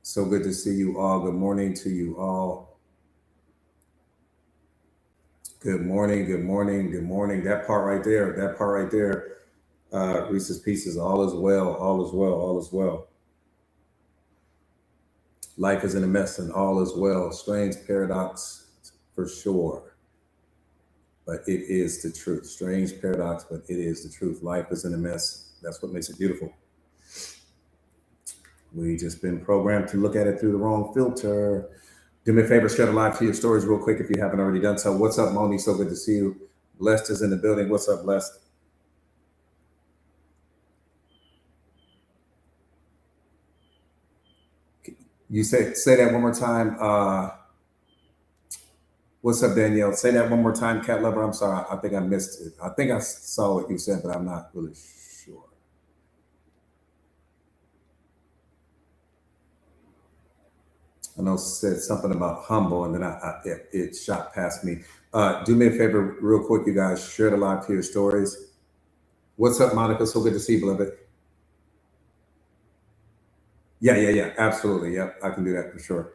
So good to see you all. Good morning to you all. Good morning, good morning, good morning. That part right there, that part right there. Reese's Pieces, all is well, all is well, all is well. Life is in a mess and all is well. Strange paradox for sure, but it is the truth. Strange paradox, but it is the truth. Life is in a mess. That's what makes it beautiful. We just been programmed to look at it through the wrong filter. Do me a favor, share the live to your stories real quick if you haven't already done so. What's up, Moni? So good to see you. Blessed is in the building. What's up, Blessed? You say that one more time. What's up, Danielle? Say that one more time, Cat Lover. I'm sorry. I think I missed it. I think I saw what you said, but I'm not really sure. I know it said something about humble, and then it shot past me. Do me a favor, real quick, you guys. Share the live to your stories. What's up, Monica? So good to see you, beloved. Yeah. Absolutely. Yep, I can do that for sure.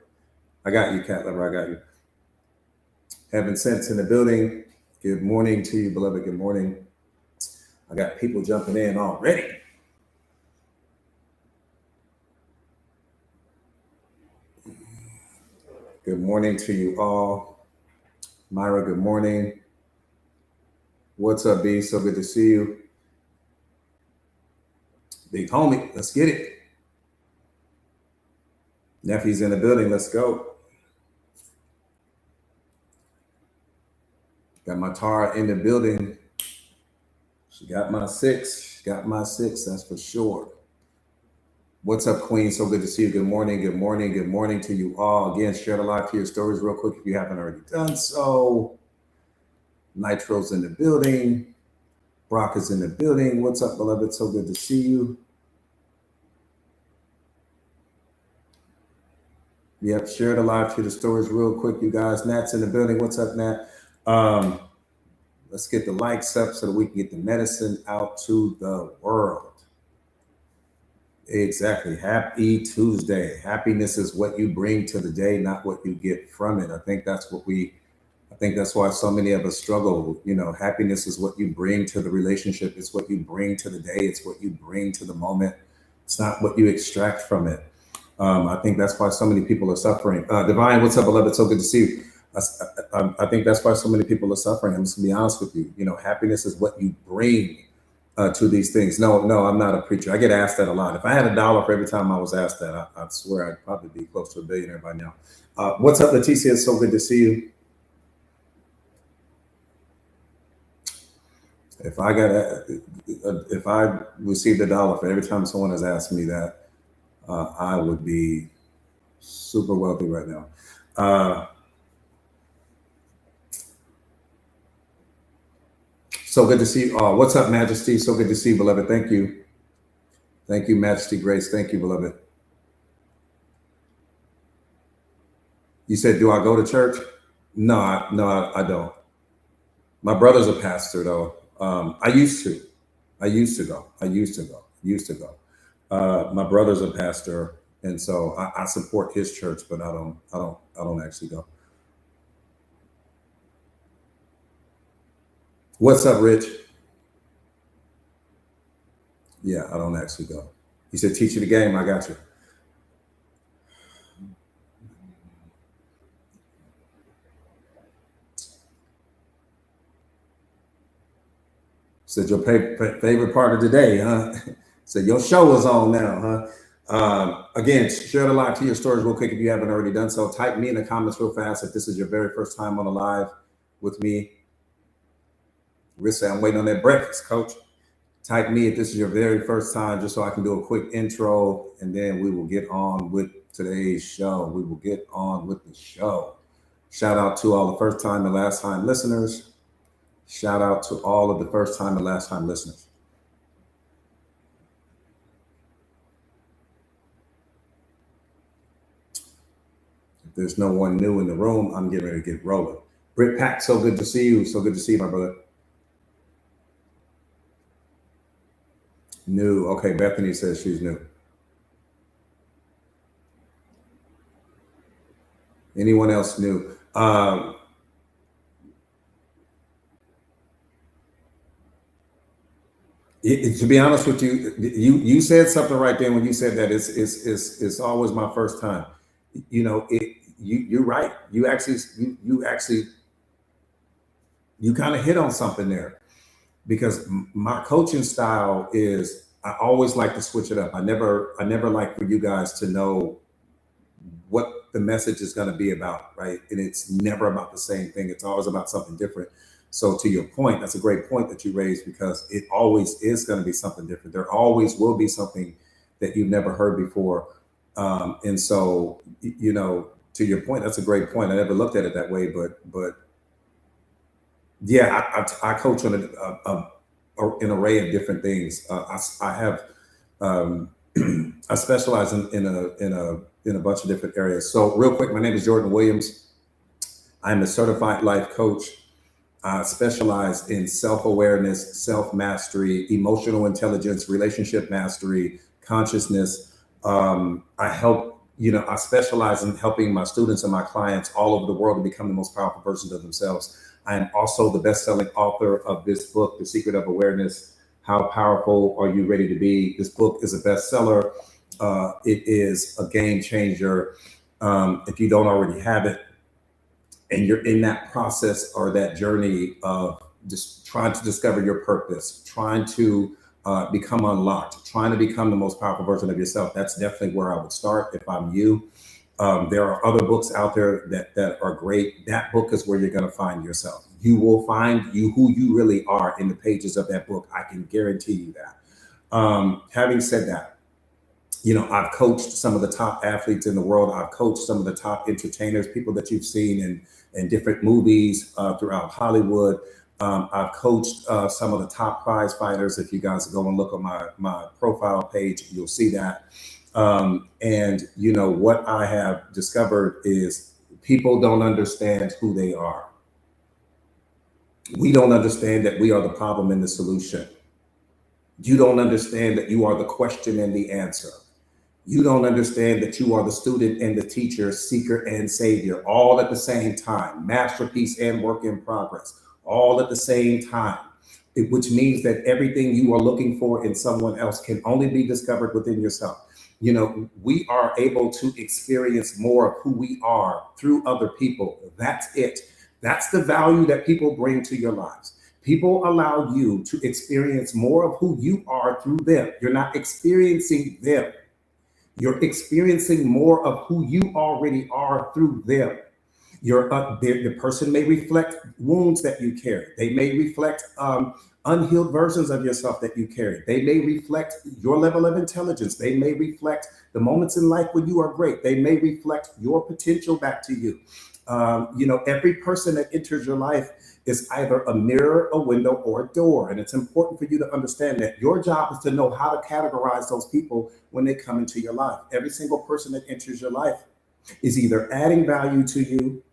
I got you, Cat Lover. I got you. Heaven Sense in the building. Good morning to you, beloved. Good morning. I got people jumping in already. Good morning to you all. Myra, good morning. What's up, B? So good to see you. Big homie, let's get it. Nephew's in the building. Let's go. Got my Tara in the building. She got my six. She got my six, that's for sure. What's up, Queen? So good to see you. Good morning, good morning, good morning to you all. Again, share the live to your stories real quick if you haven't already done so. Nitro's in the building. Brock is in the building. What's up, beloved? So good to see you. Yep, share the live to the stories real quick, you guys. Nat's in the building. What's up, Nat? Let's get the likes up so that we can get the medicine out to the world. Exactly. Happy Tuesday. Happiness is what you bring to the day, not what you get from it. I think that's why so many of us struggle. You know, happiness is what you bring to the relationship. It's what you bring to the day. It's what you bring to the moment. It's not what you extract from it. I think that's why so many people are suffering. Divine, what's up, beloved? So good to see you. I think that's why so many people are suffering. I'm just gonna be honest with you. You know, happiness is what you bring to these things. No, I'm not a preacher. I get asked that a lot. If I had $1 for every time I was asked that, I swear I'd probably be close to a billionaire by now. What's up, Leticia? It's so good to see you. If I received $1 for every time someone has asked me that, I would be super wealthy right now. So good to see you. What's up, Majesty? So good to see you, beloved. Thank you. Thank you, Majesty Grace. Thank you, beloved. You said, do I go to church? No, I don't. My brother's a pastor, though. I used to. I used to go. My brother's a pastor, and so I support his church, but I don't actually go. What's up, Rich? Yeah, I don't actually go. He said, teach you the game. I got you. Said your favorite part of the day, huh? Said your show is on now, huh? Again, share the live to your stories real quick if you haven't already done so. Type me in the comments real fast if this is your very first time on a live with me. Rich said, I'm waiting on that breakfast, coach. Type me if this is your very first time, just so I can do a quick intro, and then we will get on with today's show. We will get on with the show. Shout out to all the first time and last time listeners. Shout out to all of the first time and last time listeners. If there's no one new in the room, I'm getting ready to get rolling. Britt Pack, so good to see you. So good to see you, my brother. New. Okay, Bethany says she's new. Anyone else new? To be honest with you, you said something right there when you said that it's always my first time. You know, you're right. You kind of hit on something there, because my coaching style is, I always like to switch it up. I never like for you guys to know what the message is going to be about, right? And it's never about the same thing. It's always about something different. So to your point, that's a great point that you raised, because it always is going to be something different. There always will be something that you've never heard before. And so, to your point, that's a great point. I never looked at it that way, but yeah, I coach on an array of different things. I have I specialize in a bunch of different areas. So real quick, my name is Jordan Williams. I'm a certified life coach. I specialize in self-awareness, self-mastery, emotional intelligence, relationship mastery, consciousness. I specialize in helping my students and my clients all over the world to become the most powerful versions of themselves. I am also the best-selling author of this book, The Secret of Awareness. How powerful are you ready to be? This book is a bestseller. It is a game changer. If you don't already have it, and you're in that process or that journey of just trying to discover your purpose, trying to become unlocked, trying to become the most powerful version of yourself, that's definitely where I would start if I'm you. There are other books out there that are great. That book is where you're going to find yourself. You will find who you really are in the pages of that book. I can guarantee you that. Having said that, I've coached some of the top athletes in the world. I've coached some of the top entertainers, people that you've seen in different movies throughout Hollywood. I've coached some of the top prize fighters. If you guys go and look on my profile page, you'll see that. And what I have discovered is people don't understand who they are. We don't understand that we are the problem and the solution. You don't understand that you are the question and the answer. You don't understand that you are the student and the teacher, seeker and savior, all at the same time, masterpiece and work in progress, all at the same time, which means that everything you are looking for in someone else can only be discovered within yourself. We are able to experience more of who we are through other people. That's it. That's the value that people bring to your lives. People allow you to experience more of who you are through them. You're not experiencing them. You're experiencing more of who you already are through them. The person may reflect wounds that you carry. They may reflect unhealed versions of yourself that you carry. They may reflect your level of intelligence. They may reflect the moments in life when you are great. They may reflect your potential back to you. Every person that enters your life is either a mirror, a window, or a door. And it's important for you to understand that your job is to know how to categorize those people when they come into your life. Every single person that enters your life is either adding value to you,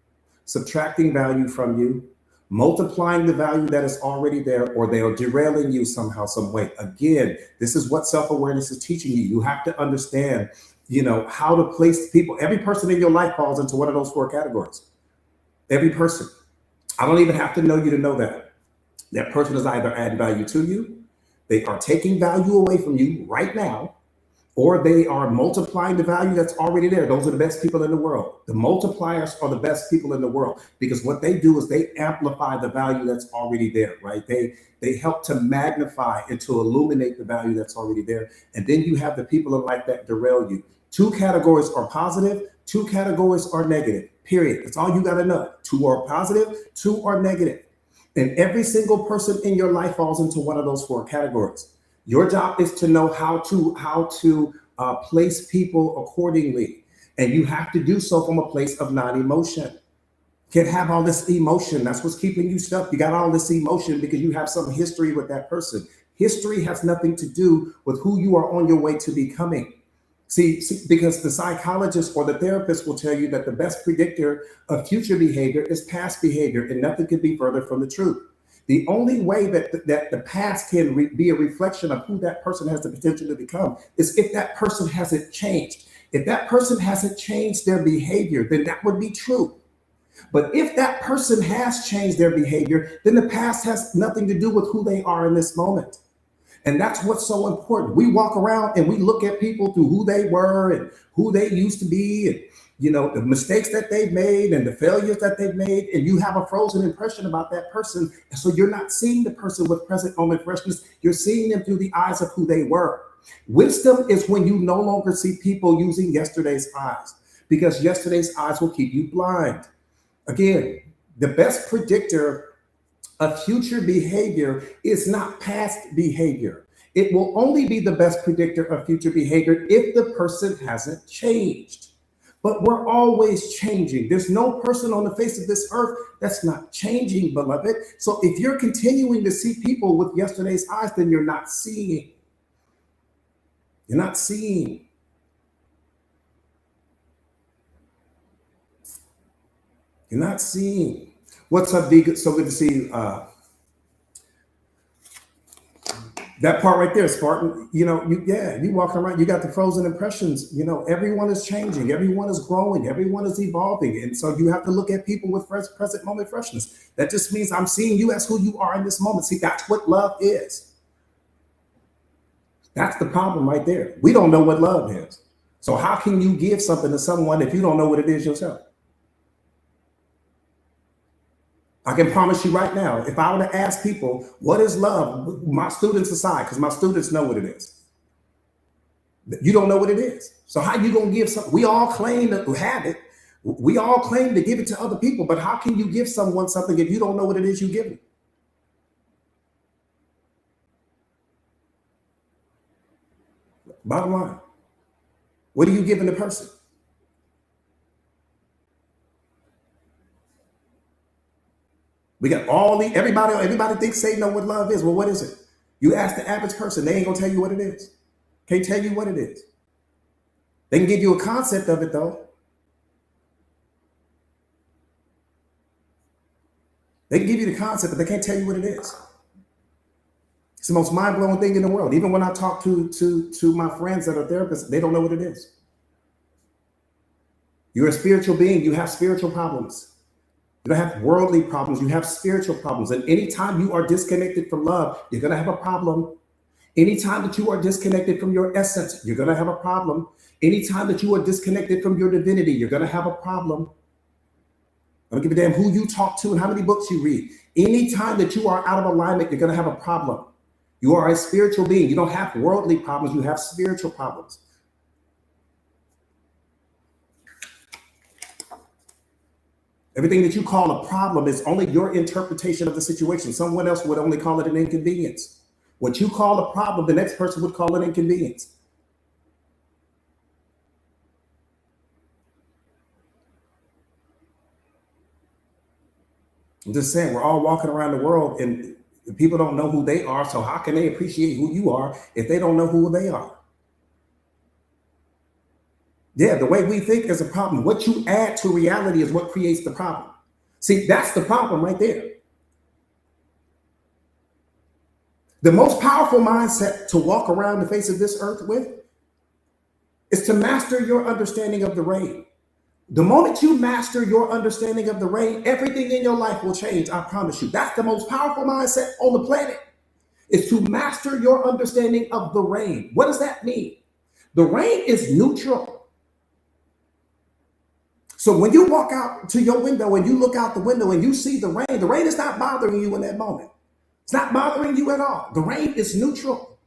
subtracting value from you, multiplying the value that is already there, or they are derailing you somehow, some way. Again, this is what self-awareness is teaching you. You have to understand, how to place people. Every person in your life falls into one of those four categories. Every person. I don't even have to know you to know that. That person is either adding value to you, they are taking value away from you right now, or they are multiplying the value that's already there. Those are the best people in the world. The multipliers are the best people in the world, because what they do is they amplify the value that's already there, right? They help to magnify and to illuminate the value that's already there. And then you have the people in life that derail you. Two categories are positive, two categories are negative, period. That's all you got to know. Two are positive, two are negative. And every single person in your life falls into one of those four categories. Your job is to know how to place people accordingly. And you have to do so from a place of non-emotion. Can't have all this emotion. That's what's keeping you stuck. You got all this emotion because you have some history with that person. History has nothing to do with who you are on your way to becoming. See, because the psychologist or the therapist will tell you that the best predictor of future behavior is past behavior, and nothing could be further from the truth. The only way that the past can be a reflection of who that person has the potential to become is if that person hasn't changed. If that person hasn't changed their behavior, then that would be true. But if that person has changed their behavior, then the past has nothing to do with who they are in this moment. And that's what's so important. We walk around and we look at people through who they were and who they used to be, and the mistakes that they've made and the failures that they've made, and you have a frozen impression about that person. And so you're not seeing the person with present moment freshness. You're seeing them through the eyes of who they were. Wisdom is when you no longer see people using yesterday's eyes, because yesterday's eyes will keep you blind. Again, the best predictor of future behavior is not past behavior. It will only be the best predictor of future behavior if the person hasn't changed. But we're always changing. There's no person on the face of this earth that's not changing, beloved. So if you're continuing to see people with yesterday's eyes, then you're not seeing. You're not seeing. You're not seeing. What's up, D? So good to see you. That part right there, Spartan, you walking around, you got the frozen impressions. Everyone is changing, everyone is growing, everyone is evolving. And so you have to look at people with present moment freshness. That just means I'm seeing you as who you are in this moment. See, that's what love is. That's the problem right there. We don't know what love is. So how can you give something to someone if you don't know what it is yourself? I can promise you right now, if I were to ask people, what is love? My students aside, because my students know what it is. You don't know what it is. So how you going to give something? We all claim to have it. We all claim to give it to other people, but how can you give someone something if you don't know what it is you give them? Bottom line, what are you giving the person? We got everybody thinks they know what love is. Well, what is it? You ask the average person, they ain't gonna tell you what it is. Can't tell you what it is. They can give you a concept of it though. They can give you the concept, but they can't tell you what it is. It's the most mind-blowing thing in the world. Even when I talk to my friends that are therapists, they don't know what it is. You're a spiritual being, you have spiritual problems. You don't have worldly problems, you have spiritual problems. And anytime you are disconnected from love, you're going to have a problem. Anytime that you are disconnected from your essence, you're going to have a problem. Anytime that you are disconnected from your divinity, you're going to have a problem. I don't give a damn who you talk to and how many books you read. Anytime that you are out of alignment, you're going to have a problem. You are a spiritual being. You don't have worldly problems, you have spiritual problems. Everything that you call a problem is only your interpretation of the situation. Someone else would only call it an inconvenience. What you call a problem, the next person would call an inconvenience. I'm just saying, we're all walking around the world and people don't know who they are. So how can they appreciate who you are if they don't know who they are? Yeah, the way we think is a problem. What you add to reality is what creates the problem. See, that's the problem right there. The most powerful mindset to walk around the face of this earth with is to master your understanding of the rain. The moment you master your understanding of the rain, everything in your life will change. I promise you. That's the most powerful mindset on the planet, is to master your understanding of the rain. What does that mean? The rain is neutral. So when you walk out to your window and you look out the window and you see the rain is not bothering you in that moment. It's not bothering you at all. The rain is neutral.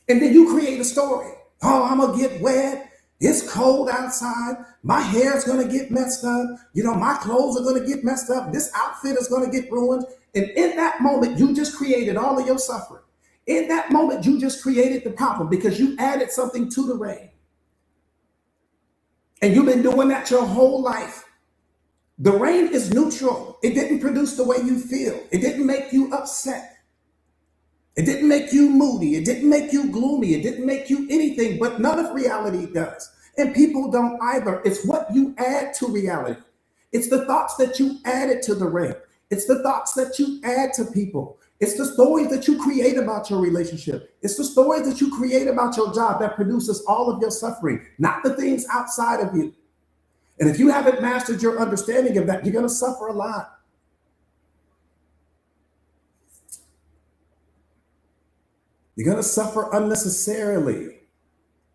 And then you create a story. Oh, I'm going to get wet. It's cold outside. My hair's going to get messed up. My clothes are going to get messed up. This outfit is going to get ruined. And in that moment, you just created all of your suffering. In that moment, you just created the problem because you added something to the rain. And you've been doing that your whole life. The rain is neutral. It didn't produce the way you feel. It didn't make you upset. It didn't make you moody. It didn't make you gloomy. It didn't make you anything, but none of reality does. And people don't either. It's what you add to reality. It's the thoughts that you added to the rain. It's the thoughts that you add to people. It's the stories that you create about your relationship. It's the stories that you create about your job that produces all of your suffering, not the things outside of you. And if you haven't mastered your understanding of that, you're going to suffer a lot. You're going to suffer unnecessarily.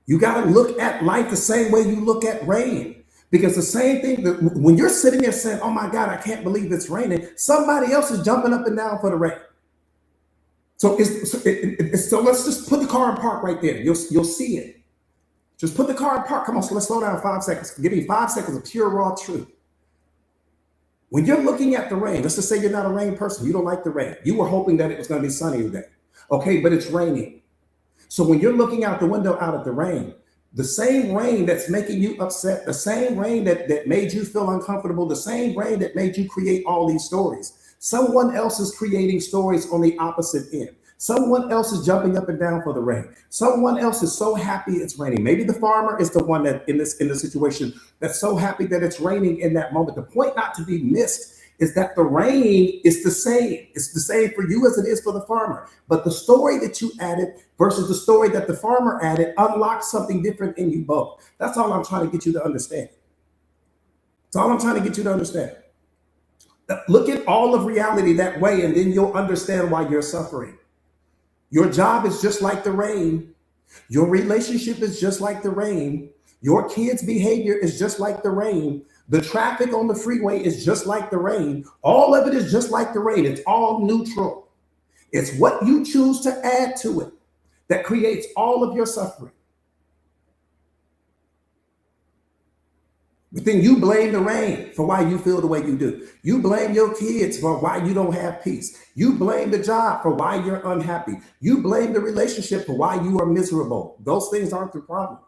You got to look at life the same way you look at rain. Because the same thing, that when you're sitting there saying, oh my God, I can't believe it's raining, somebody else is jumping up and down for the rain. So so let's just put the car in park right there. You'll see it. Just put the car in park. Come on, so let's slow down 5 seconds. Give me 5 seconds of pure raw truth. When you're looking at the rain, let's just say you're not a rain person. You don't like the rain. You were hoping that it was going to be sunny today. Okay, but it's raining. So when you're looking out the window out at the rain, the same rain that's making you upset, the same rain that made you feel uncomfortable, the same rain that made you create all these stories, someone else is creating stories on the opposite end. Someone else is jumping up and down for the rain. Someone else is so happy it's raining. Maybe the farmer is the one that in this situation that's so happy that it's raining in that moment. The point not to be missed is that the rain is the same. It's the same for you as it is for the farmer. But the story that you added versus the story that the farmer added unlocks something different in you both. That's all I'm trying to get you to understand. That's all I'm trying to get you to understand. Look at all of reality that way, and then you'll understand why you're suffering. Your job is just like the rain. Your relationship is just like the rain. Your kids' behavior is just like the rain. The traffic on the freeway is just like the rain. All of it is just like the rain. It's all neutral. It's what you choose to add to it that creates all of your suffering. But then you blame the rain for why you feel the way you do. You blame your kids for why you don't have peace. You blame the job for why you're unhappy. You blame the relationship for why you are miserable. Those things aren't the problem.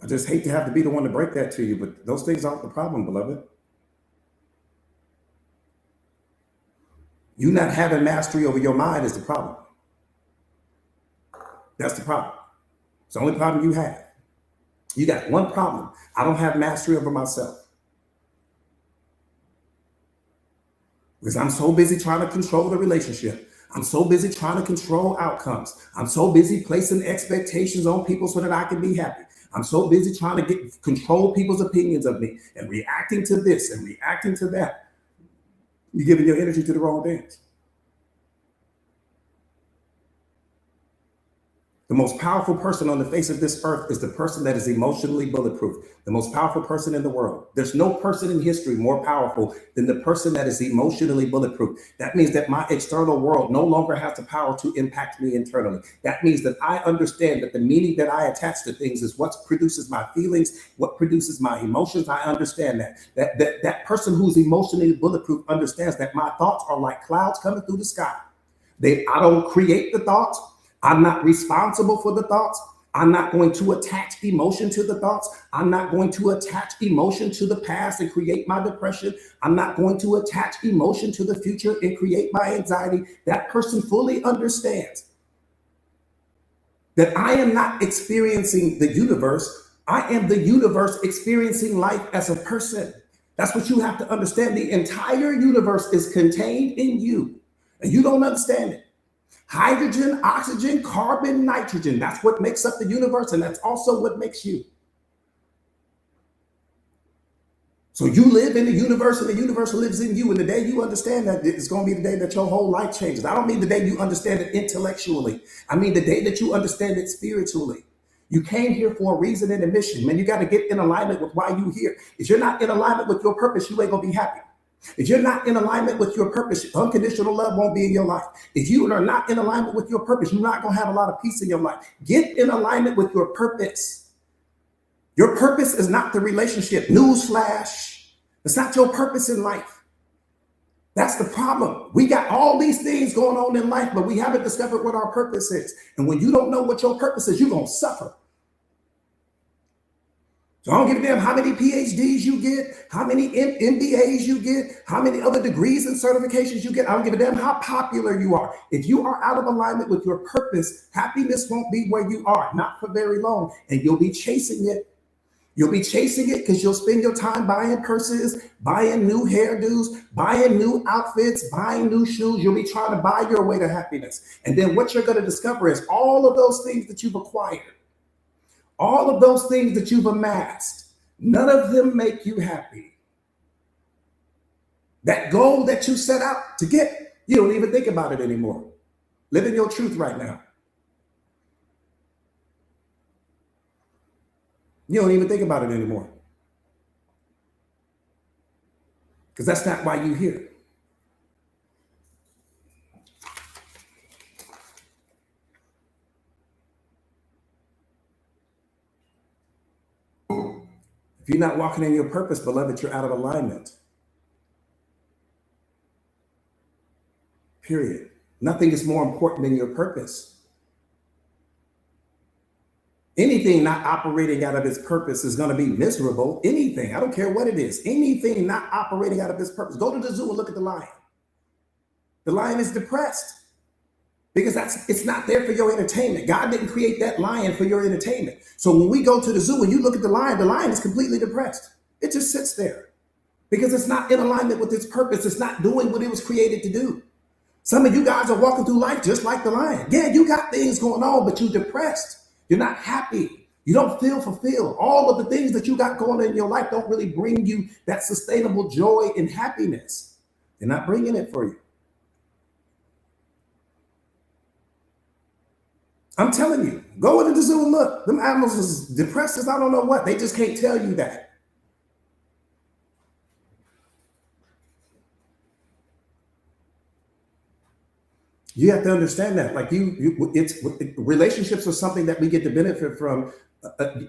I just hate to have to be the one to break that to you, but those things aren't the problem, beloved. You not having mastery over your mind is the problem. That's the problem. It's the only problem you have. You got one problem. I don't have mastery over myself. Because I'm so busy trying to control the relationship. I'm so busy trying to control outcomes. I'm so busy placing expectations on people so that I can be happy. I'm so busy trying to control people's opinions of me and reacting to this and reacting to that. You're giving your energy to the wrong things. The most powerful person on the face of this earth is the person that is emotionally bulletproof. The most powerful person in the world. There's no person in history more powerful than the person that is emotionally bulletproof. That means that my external world no longer has the power to impact me internally. That means that I understand that the meaning that I attach to things is what produces my feelings, what produces my emotions. I understand that person who's emotionally bulletproof understands that my thoughts are like clouds coming through the sky. I don't create the thoughts. I'm not responsible for the thoughts. I'm not going to attach emotion to the thoughts. I'm not going to attach emotion to the past and create my depression. I'm not going to attach emotion to the future and create my anxiety. That person fully understands that I am not experiencing the universe. I am the universe experiencing life as a person. That's what you have to understand. The entire universe is contained in you, and you don't understand it. Hydrogen, oxygen, carbon, nitrogen. That's what makes up the universe, and that's also what makes you. So you live in the universe, and the universe lives in you. And the day you understand that, it's going to be the day that your whole life changes. I don't mean the day you understand it intellectually. I mean the day that you understand it spiritually. You came here for a reason and a mission. Man, you got to get in alignment with why you're here. If you're not in alignment with your purpose, you ain't going to be happy. If you're not in alignment with your purpose, unconditional love won't be in your life. If you are not in alignment with your purpose, you're not going to have a lot of peace in your life. Get in alignment with your purpose. Your purpose is not the relationship. Newsflash. It's not your purpose in life. That's the problem. We got all these things going on in life, but we haven't discovered what our purpose is. And when you don't know what your purpose is, you're going to suffer. So I don't give a damn how many PhDs you get, how many MBAs you get, how many other degrees and certifications you get. I don't give a damn how popular you are. If you are out of alignment with your purpose, happiness won't be where you are, not for very long, and you'll be chasing it. You'll be chasing it because you'll spend your time buying purses, buying new hairdos, buying new outfits, buying new shoes. You'll be trying to buy your way to happiness. And then what you're going to discover is all of those things that you've acquired, all of those things that you've amassed, none of them make you happy. That goal that you set out to get, you don't even think about it anymore. Live in your truth right now. You don't even think about it anymore. Because that's not why you're here. If you're not walking in your purpose, beloved, you're out of alignment. Period. Nothing is more important than your purpose. Anything not operating out of its purpose is going to be miserable. Anything, I don't care what it is, anything not operating out of its purpose. Go to the zoo and look at the lion. The lion is depressed because it's not there for your entertainment. God didn't create that lion for your entertainment. So when we go to the zoo and you look at the lion is completely depressed. It just sits there because it's not in alignment with its purpose. It's not doing what it was created to do. Some of you guys are walking through life just like the lion. Yeah, you got things going on, but you're depressed. You're not happy. You don't feel fulfilled. All of the things that you got going on in your life don't really bring you that sustainable joy and happiness. They're not bringing it for you. I'm telling you, go into the zoo and look. Them animals is depressed as I don't know what. They just can't tell you that. You have to understand that, like relationships are something that we get to benefit from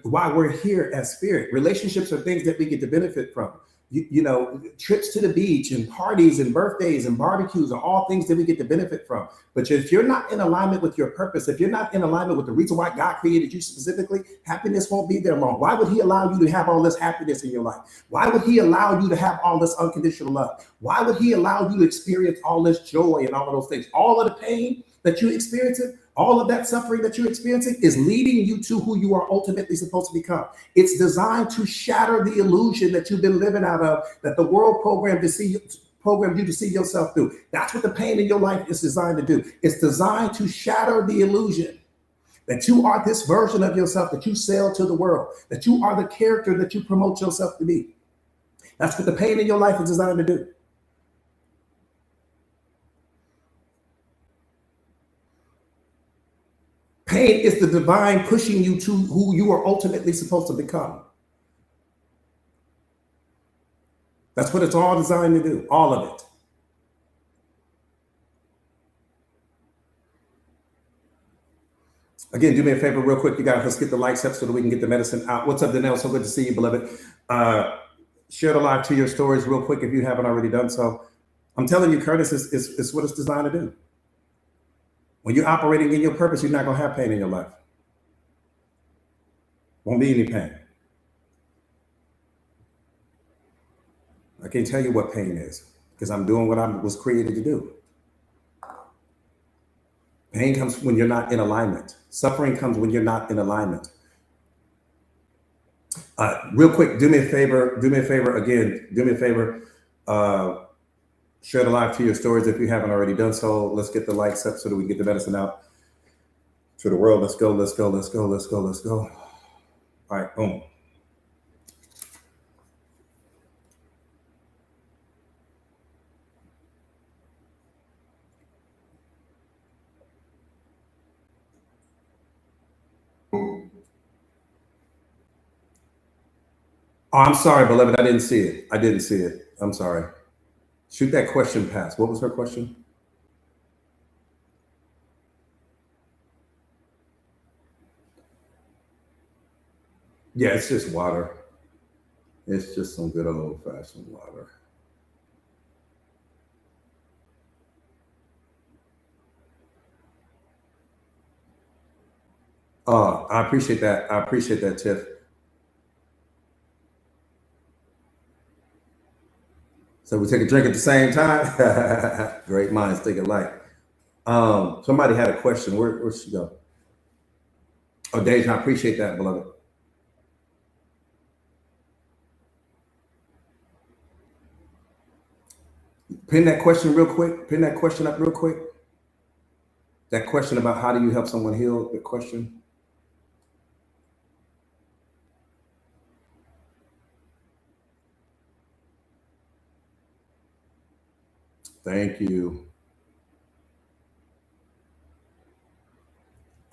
while we're here as spirit. Relationships are things that we get to benefit from. You know, trips to the beach and parties and birthdays and barbecues are all things that we get to benefit from. But if you're not in alignment with your purpose, if you're not in alignment with the reason why God created you specifically, happiness won't be there long. Why would he allow you to have all this happiness in your life? Why would he allow you to have all this unconditional love? Why would he allow you to experience all this joy and all of those things? All of the pain that you're experiencing, all of that suffering that you're experiencing is leading you to who you are ultimately supposed to become. It's designed to shatter the illusion that you've been living out of, that the world programmed you to see yourself through. That's what the pain in your life is designed to do. It's designed to shatter the illusion that you are this version of yourself that you sell to the world, that you are the character that you promote yourself to be. That's what the pain in your life is designed to do. Pain is the divine pushing you to who you are ultimately supposed to become. That's what it's all designed to do, all of it. Again, do me a favor real quick. You guys, let's get the lights up so that we can get the medicine out. What's up, Danelle? So good to see you, beloved. Share the live to your stories real quick if you haven't already done so. I'm telling you, Curtis, is what it's designed to do. When you're operating in your purpose, you're not going to have pain in your life. Won't be any pain. I can't tell you what pain is because I'm doing what I was created to do. Pain comes when you're not in alignment. Suffering comes when you're not in alignment. Real quick, do me a favor again. Do me a favor. Share the live to your stories if you haven't already done so. Let's get the lights up so that we get the medicine out to the world. Let's go. All right, boom. Oh, I'm sorry, beloved. I didn't see it. I'm sorry. Shoot that question past. What was her question? Yeah, it's just water. It's just some good old-fashioned water. Oh, I appreciate that, Tiff. So we take a drink at the same time. Great minds think alike. Somebody had a question. Where'd she go? Oh, Deja, I appreciate that, beloved. Pin that question real quick. Pin that question up real quick. That question about how do you help someone heal, the question. Thank you.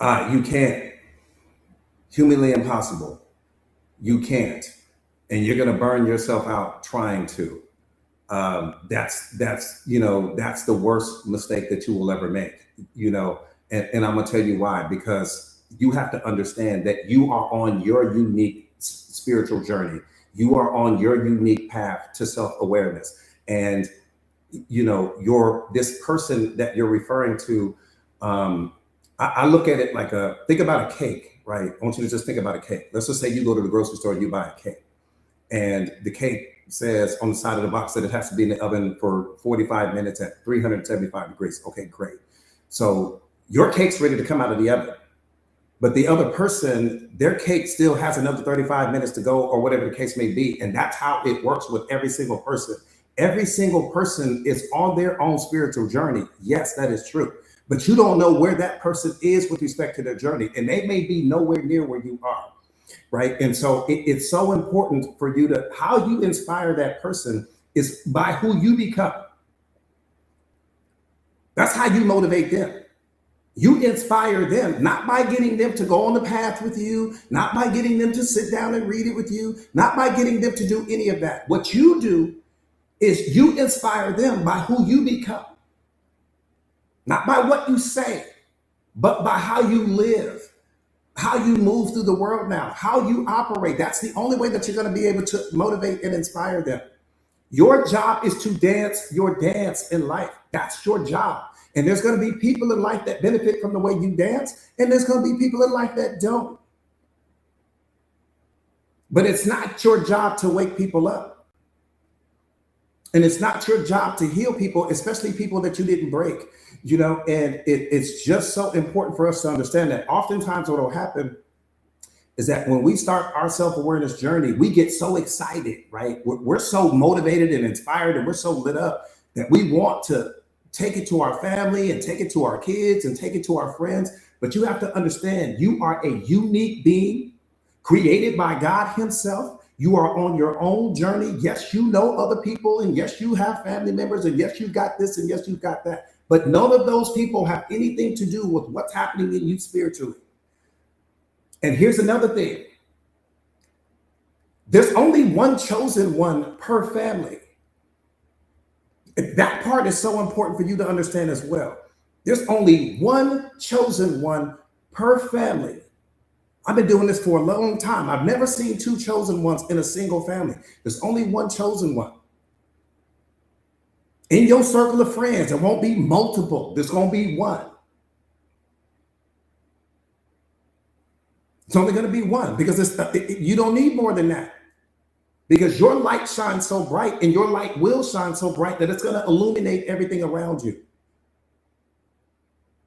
You can't. Humanly impossible. You can't. And you're going to burn yourself out trying to. That's the worst mistake that you will ever make. And I'm gonna tell you why. Because you have to understand that you are on your unique spiritual journey. You are on your unique path to self-awareness. And your this person that you're referring to, I look at it like think about a cake, right? I want you to just think about a cake. Let's just say you go to the grocery store and you buy a cake, and the cake says on the side of the box that it has to be in the oven for 45 minutes at 375 degrees. Okay, great. So your cake's ready to come out of the oven, but the other person, their cake still has another 35 minutes to go, or whatever the case may be. And that's how it works with every single person. Every single person is on their own spiritual journey. Yes, that is true. But you don't know where that person is with respect to their journey. And they may be nowhere near where you are. Right. And so it's so important for you to, how you inspire that person is by who you become. That's how you motivate them. You inspire them, not by getting them to go on the path with you, not by getting them to sit down and read it with you, not by getting them to do any of that. What you do is you inspire them by who you become, not by what you say, but by how you live, how you move through the world now, how you operate. That's the only way that you're going to be able to motivate and inspire them. Your job is to dance your dance in life. That's your job. And there's going to be people in life that benefit from the way you dance, and there's going to be people in life that don't. But it's not your job to wake people up. And it's not your job to heal people, especially people that you didn't break. And it's just so important for us to understand that oftentimes what will happen is that when we start our self-awareness journey, we get so excited, right? We're so motivated and inspired, and we're so lit up that we want to take it to our family and take it to our kids and take it to our friends. But you have to understand, you are a unique being created by God himself. You are on your own journey. Yes, you know other people, and yes, you have family members, and yes, you got this, and yes, you got that. But none of those people have anything to do with what's happening in you spiritually. And here's another thing. There's only one chosen one per family. That part is so important for you to understand as well. There's only one chosen one per family. I've been doing this for a long time. I've never seen two chosen ones in a single family. There's only one chosen one. In your circle of friends, there won't be multiple. There's going to be one. It's only going to be one, because you don't need more than that. Because your light shines so bright, and your light will shine so bright that it's going to illuminate everything around you.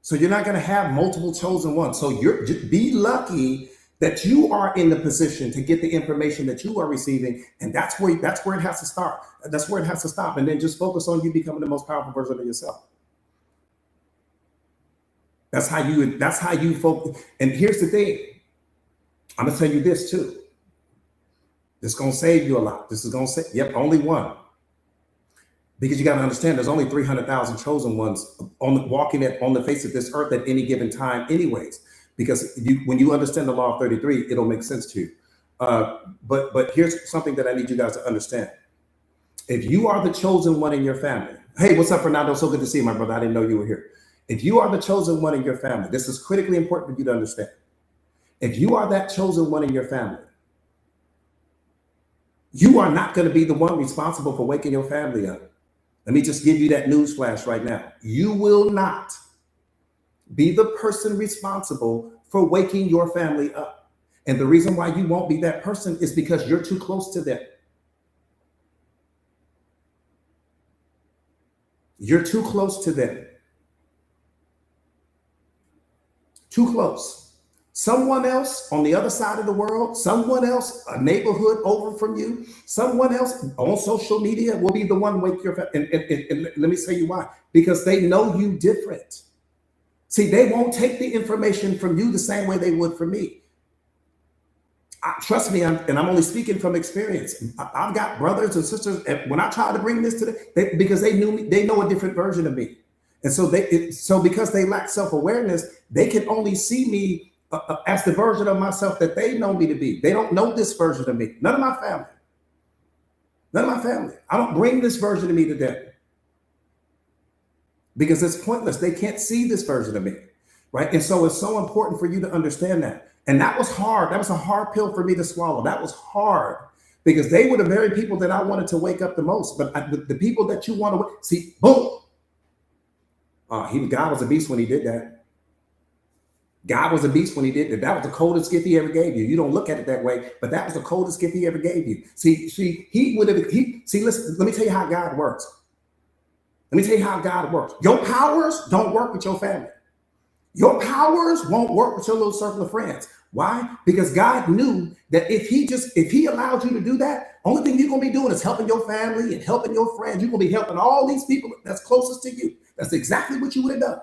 So you're not going to have multiple chosen ones. So be lucky that you are in the position to get the information that you are receiving. And that's where it has to start. That's where it has to stop. And then just focus on you becoming the most powerful version of yourself. That's how you focus. And here's the thing. I'm going to tell you this too. This is going to save you a lot. This is going to say, yep, only one. Because you got to understand, there's only 300,000 chosen ones walking on the face of this earth at any given time anyways. Because when you understand the law of 33, it'll make sense to you. But here's something that I need you guys to understand. If you are the chosen one in your family, hey, what's up, Fernando? So good to see you, my brother. I didn't know you were here. If you are the chosen one in your family, this is critically important for you to understand. If you are that chosen one in your family, you are not going to be the one responsible for waking your family up. Let me just give you that news flash right now. You will not be the person responsible for waking your family up. And the reason why you won't be that person is because you're too close to them. You're too close to them. Too close. Someone else on the other side of the world, someone else, a neighborhood over from you, someone else on social media will be the one wake your and let me tell you why. Because they know you different. See, they won't take the information from you the same way they would from me. Trust me, and I'm only speaking from experience. I've got brothers and sisters, and when I try to bring this to them, because they knew me, they know a different version of me, and so because they lack self-awareness, they can only see me as the version of myself that they know me to be. They don't know this version of me. None of my family. None of my family. I don't bring this version of me to them because it's pointless. They can't see this version of me, right? And so it's so important for you to understand that. And that was hard. That was a hard pill for me to swallow. That was hard because they were the very people that I wanted to wake up the most. But the people that you want to see, boom. God was a beast when he did that. God was a beast when he did that. That was the coldest gift he ever gave you. You don't look at it that way, but that was the coldest gift he ever gave you. Listen, let me tell you how God works. Let me tell you how God works. Your powers don't work with your family. Your powers won't work with your little circle of friends. Why? Because God knew that if he allowed you to do that, only thing you're going to be doing is helping your family and helping your friends. You're going to be helping all these people that's closest to you. That's exactly what you would have done.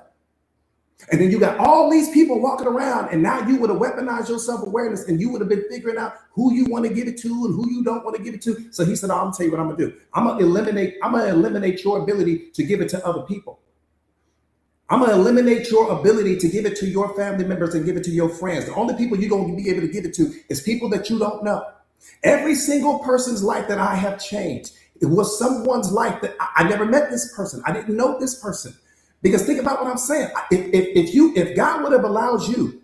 And then you got all these people walking around, and now you would have weaponized your self-awareness, and you would have been figuring out who you want to give it to and who you don't want to give it to. So he said, I'm gonna tell you what I'm gonna do. I'm gonna eliminate your ability to give it to other people. I'm gonna eliminate your ability to give it to your family members and give it to your friends. The only people you're gonna be able to give it to is people that you don't know. Every single person's life that I have changed, it was someone's life that I never met this person. I didn't know this person. Because think about what I'm saying. If God would have allowed you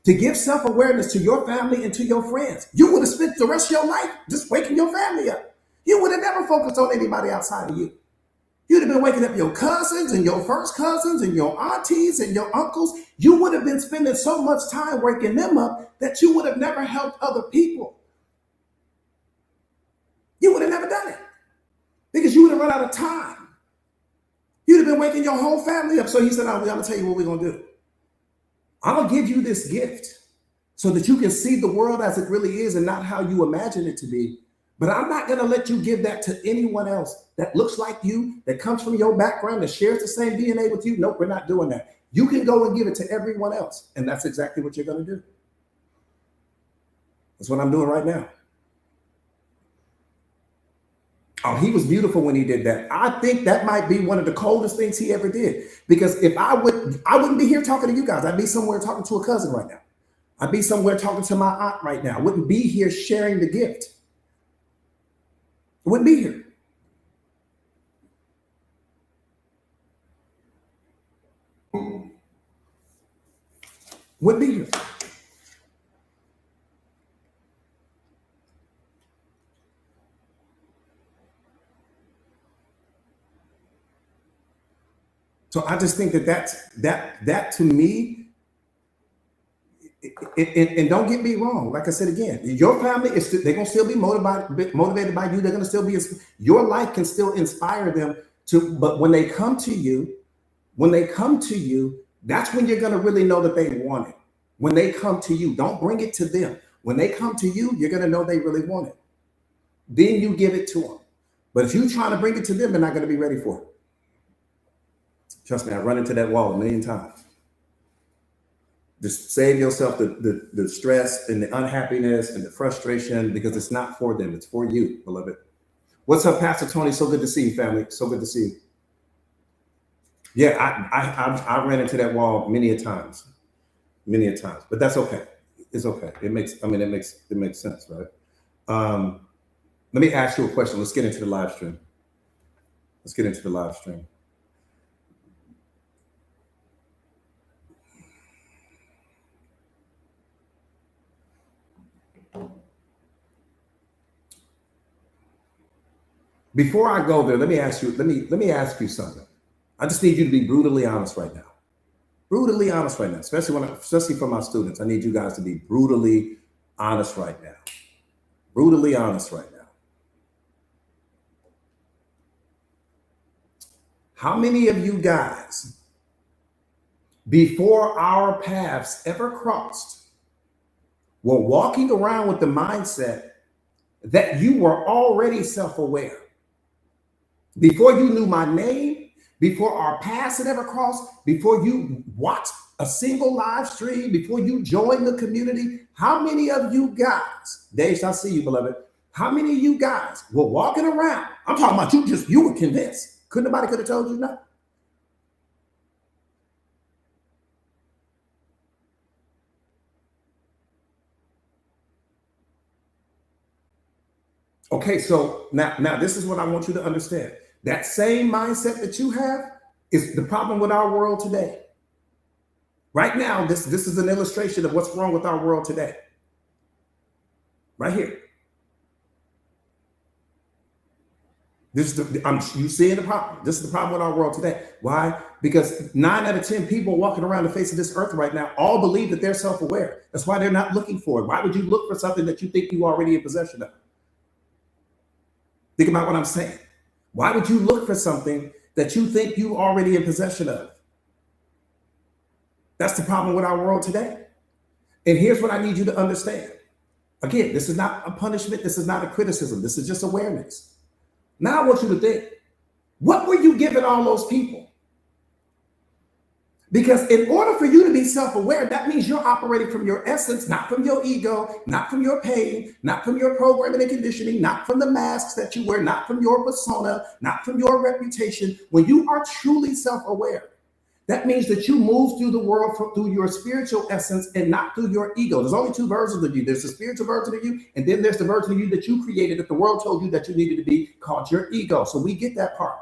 to give self-awareness to your family and to your friends, you would have spent the rest of your life just waking your family up. You would have never focused on anybody outside of you. You'd have been waking up your cousins and your first cousins and your aunties and your uncles. You would have been spending so much time waking them up that you would have never helped other people. You would have never done it because you would have run out of time. You'd have been waking your whole family up. So he said, I'm going to tell you what we're going to do. I'm going to give you this gift so that you can see the world as it really is and not how you imagine it to be. But I'm not going to let you give that to anyone else that looks like you, that comes from your background, that shares the same DNA with you. Nope, we're not doing that. You can go and give it to everyone else. And that's exactly what you're going to do. That's what I'm doing right now. Oh, he was beautiful when he did that. I think that might be one of the coldest things he ever did. Because if I wouldn't be here talking to you guys. I'd be somewhere talking to a cousin right now. I'd be somewhere talking to my aunt right now. I wouldn't be here sharing the gift. I wouldn't be here. Wouldn't be here. So I just think that to me, and don't get me wrong. Like I said again, your family they're gonna still be motivated by you. They're gonna still be your life can still inspire them to. But when they come to you, that's when you're gonna really know that they want it. When they come to you, don't bring it to them. When they come to you, you're gonna know they really want it. Then you give it to them. But if you're trying to bring it to them, they're not gonna be ready for it. Trust me, I've run into that wall a million times. Just save yourself the stress and the unhappiness and the frustration because it's not for them. It's for you, beloved. What's up, Pastor Tony? So good to see you, family. So good to see you. Yeah, I ran into that wall many a times, but that's okay. It's okay. It makes sense, right? Let me ask you a question. Let's get into the live stream. Before I go there, let me ask you something. I just need you to be brutally honest right now. Brutally honest right now, especially for my students. I need you guys to be brutally honest right now. Brutally honest right now. How many of you guys before our paths ever crossed, were walking around with the mindset that you were already self-aware. Before you knew my name, before our paths had ever crossed, before you watched a single live stream, before you joined the community, how many of you guys, Dave, I see you, beloved, how many of you guys were walking around? I'm talking about you were convinced. Nobody could have told you nothing. Okay, so now this is what I want you to understand. That same mindset that you have is the problem with our world today. Right now, this is an illustration of what's wrong with our world today. Right here. This is you seeing the problem. This is the problem with our world today. Why? Because 9 out of 10 people walking around the face of this earth right now all believe that they're self-aware. That's why they're not looking for it. Why would you look for something that you think you already in possession of? Think about what I'm saying. Why would you look for something that you think you already in possession of? That's the problem with our world today. And here's what I need you to understand. Again, this is not a punishment. This is not a criticism. This is just awareness. Now I want you to think, what were you giving all those people? Because in order for you to be self-aware, that means you're operating from your essence, not from your ego, not from your pain, not from your programming and conditioning, not from the masks that you wear, not from your persona, not from your reputation. When you are truly self-aware, that means that you move through the world through your spiritual essence and not through your ego. There's only 2 versions of you. There's the spiritual version of you, and then there's the version of you that you created that the world told you that you needed to be, called your ego. So we get that part.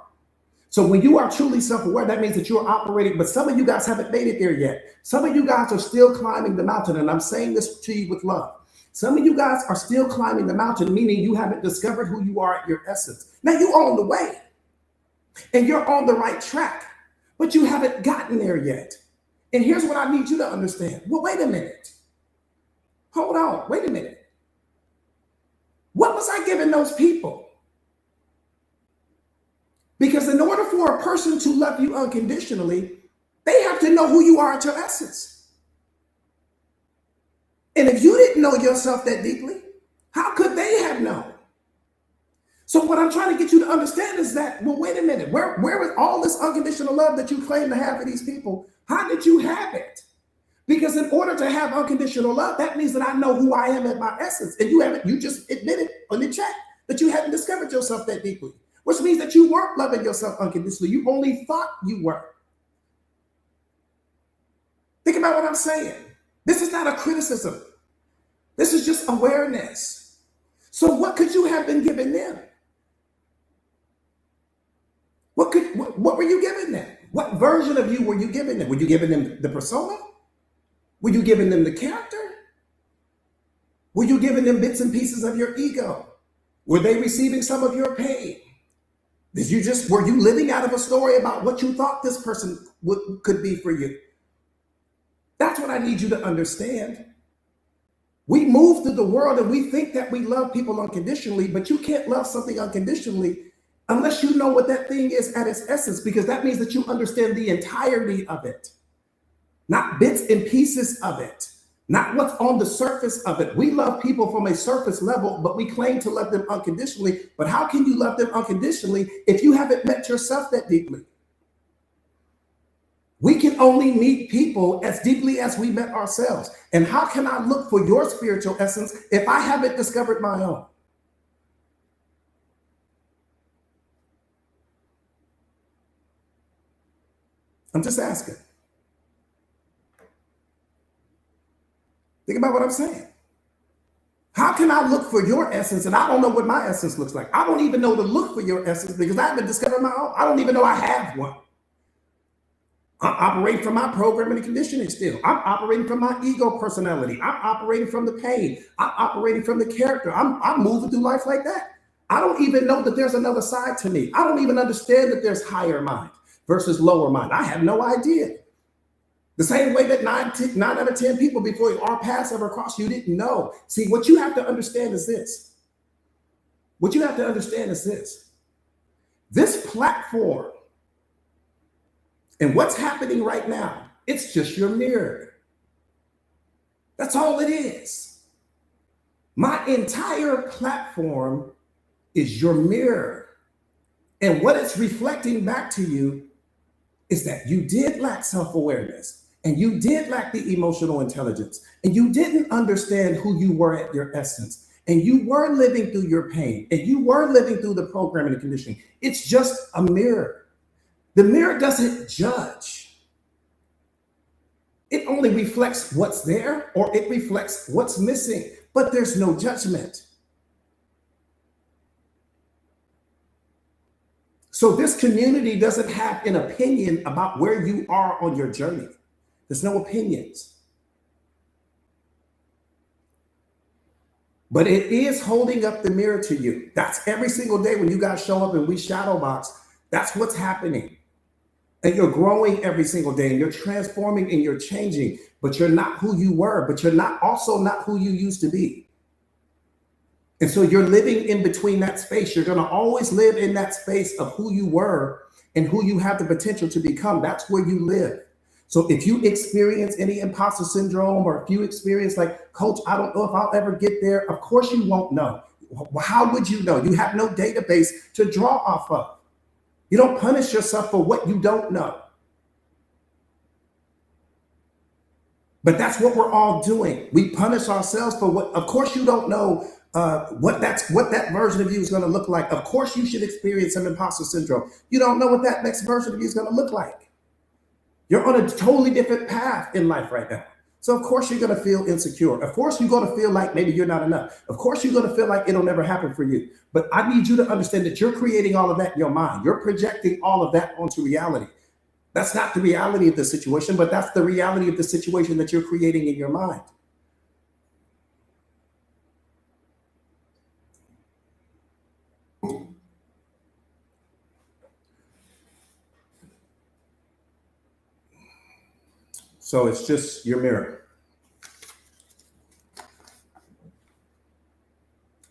So when you are truly self-aware, that means that you're operating, but some of you guys haven't made it there yet. Some of you guys are still climbing the mountain, and I'm saying this to you with love. Some of you guys are still climbing the mountain, meaning you haven't discovered who you are at your essence. Now you're on the way, and you're on the right track, but you haven't gotten there yet. And here's what I need you to understand. Well, wait a minute. Hold on. Wait a minute. What was I giving those people? Because in order for a person to love you unconditionally, they have to know who you are at your essence. And if you didn't know yourself that deeply, how could they have known? So what I'm trying to get you to understand is that, well, wait a minute, where is all this unconditional love that you claim to have for these people? How did you have it? Because in order to have unconditional love, that means that I know who I am at my essence. And you just admitted on the chat that you hadn't discovered yourself that deeply, which means that you weren't loving yourself unconditionally. You only thought you were. Think about what I'm saying. This is not a criticism. This is just awareness. So what could you have been giving them? What were you giving them? What version of you were you giving them? Were you giving them the persona? Were you giving them the character? Were you giving them bits and pieces of your ego? Were they receiving some of your pain? Were you living out of a story about what you thought this person could be for you? That's what I need you to understand. We move through the world and we think that we love people unconditionally, but you can't love something unconditionally unless you know what that thing is at its essence, because that means that you understand the entirety of it, not bits and pieces of it, not what's on the surface of it. We love people from a surface level, but we claim to love them unconditionally. But how can you love them unconditionally if you haven't met yourself that deeply? We can only meet people as deeply as we met ourselves. And how can I look for your spiritual essence if I haven't discovered my own? I'm just asking. Think about what I'm saying. How can I look for your essence and I don't know what my essence looks like? I don't even know to look for your essence because I haven't discovered my own. I don't even know I have one. I'm operating from my programming and conditioning still. I'm operating from my ego personality. I'm operating from the pain. I'm operating from the character. I'm moving through life like that. I don't even know that there's another side to me. I don't even understand that there's higher mind versus lower mind. I have no idea. The same way that 9 out of 10 people before our paths ever crossed, you didn't know. See, what you have to understand is this. What you have to understand is this. This platform and what's happening right now It's just your mirror. That's all it is. My entire platform is your mirror. And what it's reflecting back to you is that you did lack self-awareness, and you did lack the emotional intelligence, and you didn't understand who you were at your essence, and you were living through your pain, and you were living through the programming and conditioning. It's just a mirror. The mirror doesn't judge. It only reflects what's there, or it reflects what's missing, but there's no judgment. So this community doesn't have an opinion about where you are on your journey. There's no opinions. But it is holding up the mirror to you. That's every single day when you guys show up and we shadow box. That's what's happening. And you're growing every single day, and you're transforming and you're changing, but you're not who you were, but you're also not who you used to be. And so you're living in between that space. You're going to always live in that space of who you were and who you have the potential to become. That's where you live. So if you experience any imposter syndrome, or if you experience like, Coach, I don't know if I'll ever get there, of course you won't know. How would you know? You have no database to draw off of. You don't punish yourself for what you don't know. But that's what we're all doing. We punish ourselves for what, of course you don't know what that version of you is going to look like. Of course you should experience some imposter syndrome. You don't know what that next version of you is going to look like. You're on a totally different path in life right now. So of course you're going to feel insecure. Of course you're going to feel like maybe you're not enough. Of course you're going to feel like it'll never happen for you. But I need you to understand that you're creating all of that in your mind. You're projecting all of that onto reality. That's not the reality of the situation, but that's the reality of the situation that you're creating in your mind. So it's just your mirror.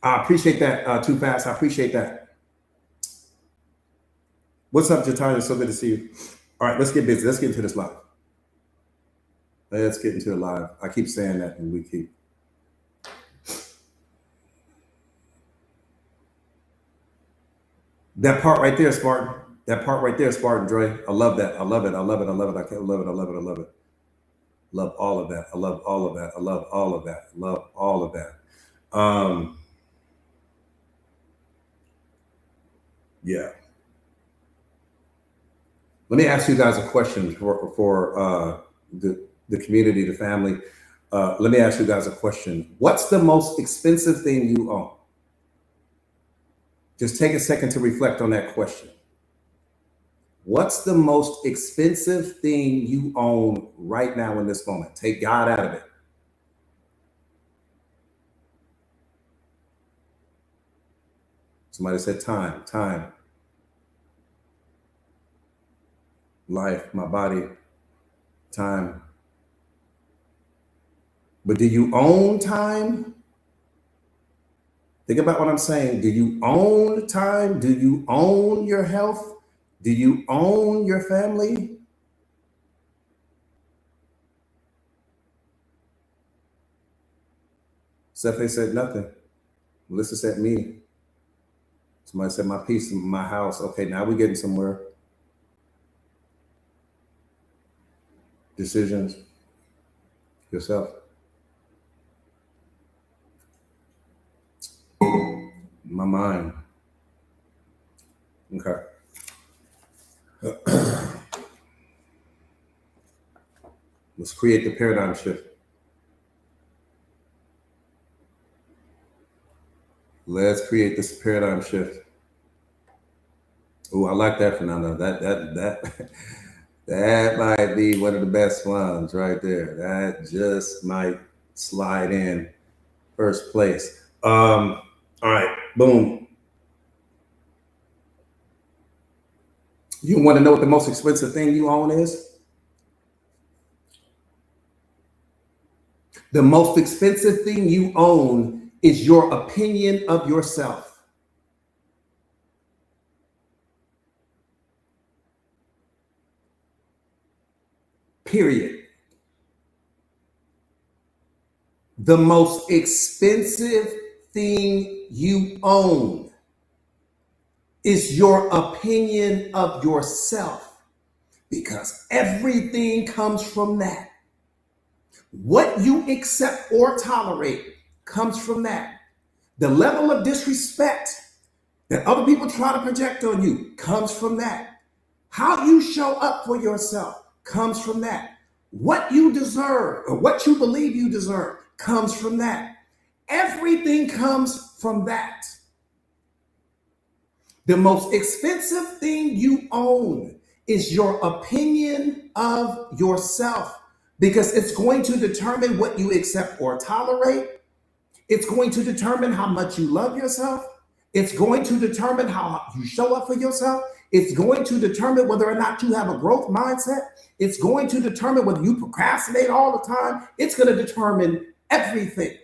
I appreciate that, Too Fast. I appreciate that. What's up, Jatanya? So good to see you. All right, let's get busy. Let's get into this live. Let's get into the live. I keep saying that, and we keep. That part right there, Spartan. That part right there, Spartan Dre. I love that. I love it. I love it. I love it. I love it. I love it. I love it. Love all of that. I love all of that. I love all of that. Love all of that. Yeah. Let me ask you guys a question for the community, the family. Let me ask you guys a question. What's the most expensive thing you own? Just take a second to reflect on that question. What's the most expensive thing you own right now in this moment? Take God out of it. Somebody said time, time, life, my body, time. But do you own time? Think about what I'm saying. Do you own time? Do you own your health? Do you own your family? Stephanie said nothing. Melissa said me. Somebody said my peace, my house. Okay, now we're getting somewhere. Decisions, yourself. My mind. Okay. Let's create the paradigm shift. Let's create this paradigm shift. Oh, I like that, Fernando. That might be one of the best ones right there. That just might slide in first place. All right, boom. You want to know what the most expensive thing you own is? The most expensive thing you own is your opinion of yourself. period. The most expensive thing you own is your opinion of yourself, because everything comes from that. What you accept or tolerate comes from that. The level of disrespect that other people try to project on you comes from that. How you show up for yourself comes from that. What you deserve or what you believe you deserve comes from that. Everything comes from that. The most expensive thing you own is your opinion of yourself, because it's going to determine what you accept or tolerate. It's going to determine how much you love yourself. It's going to determine how you show up for yourself. It's going to determine whether or not you have a growth mindset. It's going to determine whether you procrastinate all the time. It's going to determine everything.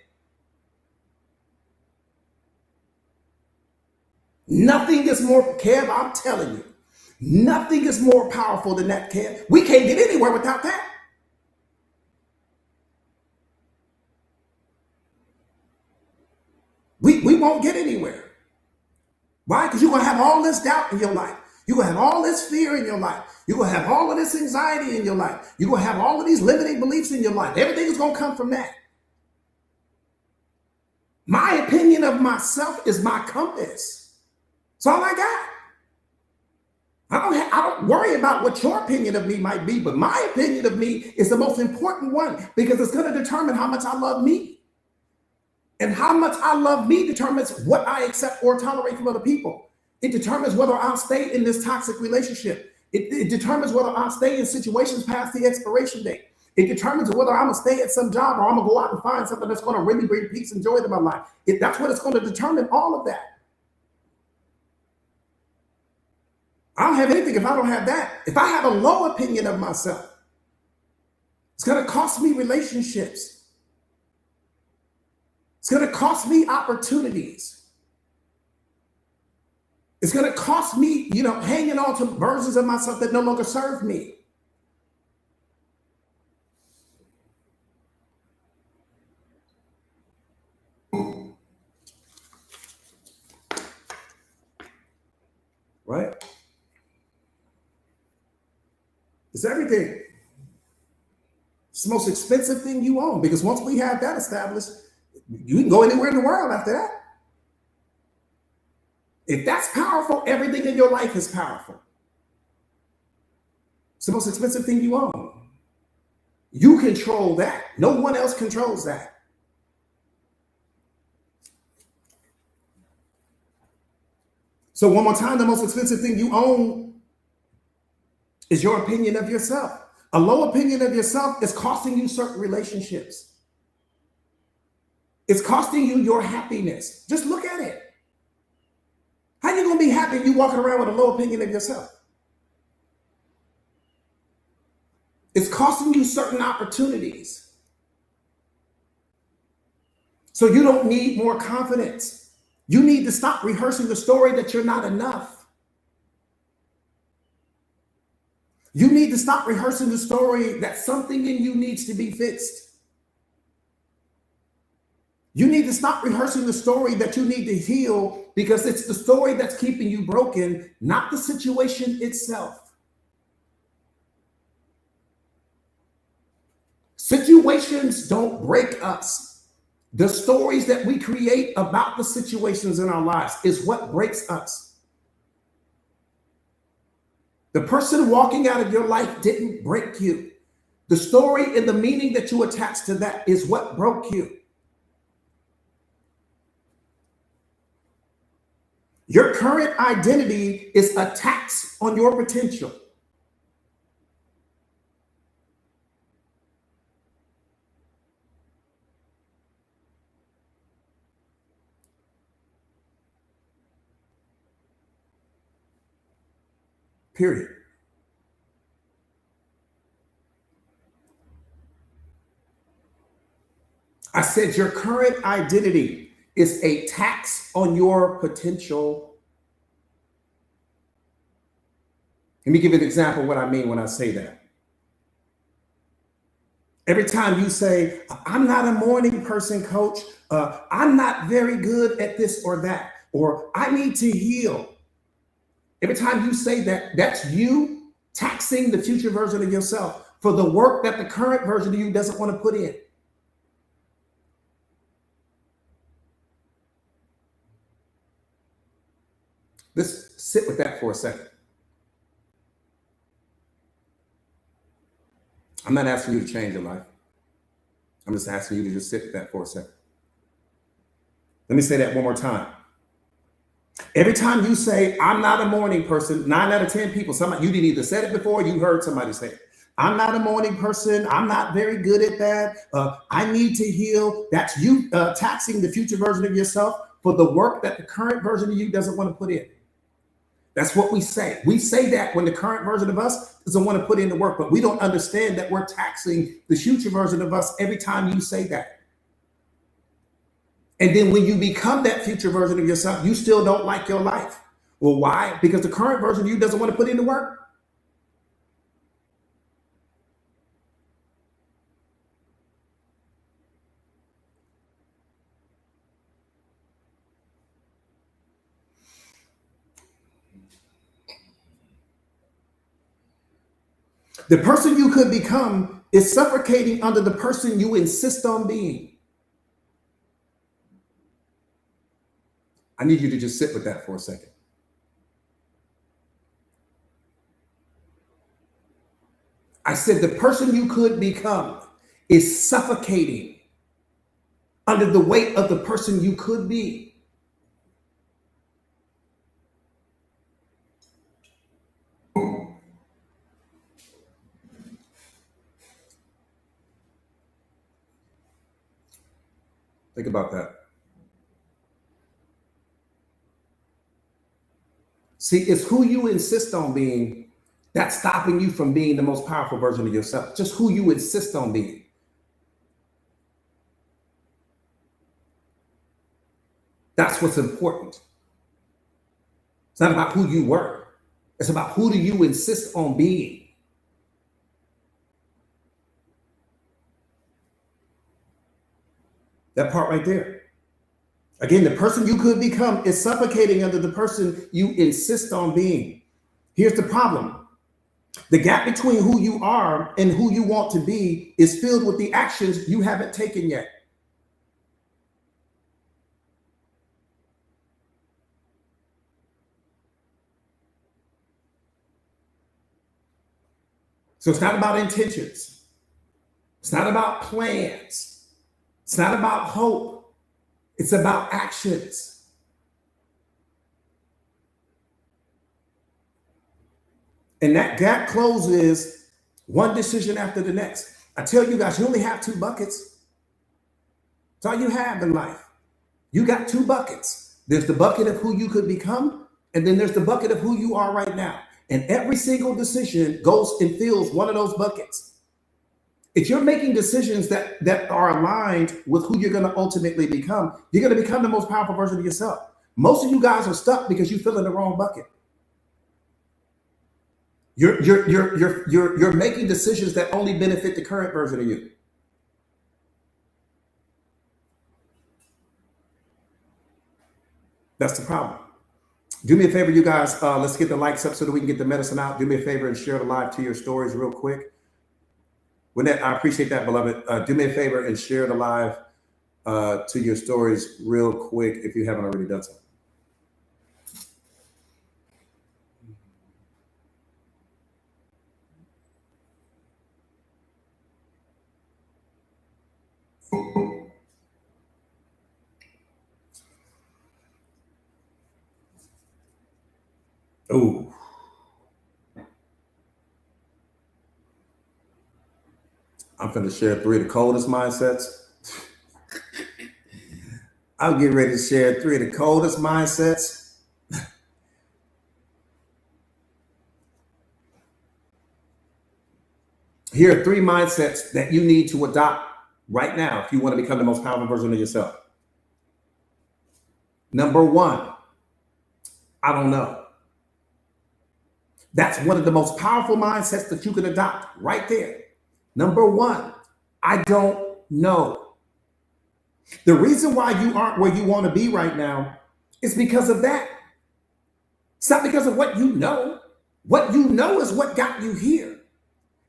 Nothing is more, Kev, I'm telling you, nothing is more powerful than that, Kev. We can't get anywhere without that. We won't get anywhere. Why? Because you're going to have all this doubt in your life. You're going to have all this fear in your life. You're going to have all of this anxiety in your life. You're going to have all of these limiting beliefs in your life. Everything is going to come from that. My opinion of myself is my compass. That's all I got. I don't worry about what your opinion of me might be, but my opinion of me is the most important one, because it's going to determine how much I love me. And how much I love me determines what I accept or tolerate from other people. It determines whether I'll stay in this toxic relationship. It determines whether I'll stay in situations past the expiration date. It determines whether I'm going to stay at some job or I'm going to go out and find something that's going to really bring peace and joy to my life. That's what it's going to determine, all of that. I don't have anything if I don't have that. If I have a low opinion of myself, it's going to cost me relationships. It's going to cost me opportunities. It's going to cost me, hanging on to versions of myself that no longer serve me. Right? It's everything. It's the most expensive thing you own, because once we have that established, you can go anywhere in the world after that. If that's powerful, everything in your life is powerful. It's the most expensive thing you own. You control that. No one else controls that. So one more time, the most expensive thing you own is your opinion of yourself. A low opinion of yourself is costing you certain relationships. It's costing you your happiness. Just look at it. How are you going to be happy if you're walking around with a low opinion of yourself? It's costing you certain opportunities. So you don't need more confidence. You need to stop rehearsing the story that you're not enough. You need to stop rehearsing the story that something in you needs to be fixed. You need to stop rehearsing the story that you need to heal, because it's the story that's keeping you broken, not the situation itself. Situations don't break us. The stories that we create about the situations in our lives is what breaks us. The person walking out of your life didn't break you. The story and the meaning that you attach to that is what broke you. Your current identity is a tax on your potential. Period. I said your current identity is a tax on your potential. Let me give you an example of what I mean when I say that. Every time you say, I'm not a morning person, coach, I'm not very good at this or that, or I need to heal. Every time you say that, that's you taxing the future version of yourself for the work that the current version of you doesn't want to put in. Let's sit with that for a second. I'm not asking you to change your life. I'm just asking you to just sit with that for a second. Let me say that one more time. Every time you say, I'm not a morning person, 9 out of 10 people, somebody, you didn't either said it before, you heard somebody say it. I'm not a morning person. I'm not very good at that. I need to heal. That's you taxing the future version of yourself for the work that the current version of you doesn't want to put in. That's what we say. We say that when the current version of us doesn't want to put in the work, but we don't understand that we're taxing the future version of us every time you say that. And then when you become that future version of yourself, you still don't like your life. Well, why? Because the current version of you doesn't want to put in the work. The person you could become is suffocating under the person you insist on being. I need you to just sit with that for a second. I said the person you could become is suffocating under the weight of the person you could be. Think about that. See, it's who you insist on being that's stopping you from being the most powerful version of yourself. Just who you insist on being. That's what's important. It's not about who you were. It's about who do you insist on being. That part right there. Again, the person you could become is suffocating under the person you insist on being. Here's the problem. The gap between who you are and who you want to be is filled with the actions you haven't taken yet. So it's not about intentions. It's not about plans. It's not about hope. It's about actions. And that gap closes one decision after the next. I tell you guys, you only have 2 buckets. That's all you have in life. You got 2 buckets. There's the bucket of who you could become, and then there's the bucket of who you are right now. And every single decision goes and fills one of those buckets. If you're making decisions that are aligned with who you're going to ultimately become, you're going to become the most powerful version of yourself. Most of you guys are stuck because you fill in the wrong bucket. You're making decisions that only benefit the current version of you. That's the problem. Do me a favor, you guys. Let's get the likes up so that we can get the medicine out. Do me a favor and share the live to your stories real quick. Wynette, I appreciate that, beloved. Do me a favor and share the live to your stories real quick if you haven't already done so. Ooh. I'm going to share 3 of the coldest mindsets. I'll get ready to share 3 of the coldest mindsets. Here are 3 mindsets that you need to adopt right now if you want to become the most powerful version of yourself. Number 1, I don't know. That's one of the most powerful mindsets that you can adopt right there. Number 1, I don't know. The reason why you aren't where you want to be right now is because of that. It's not because of what you know. What you know is what got you here.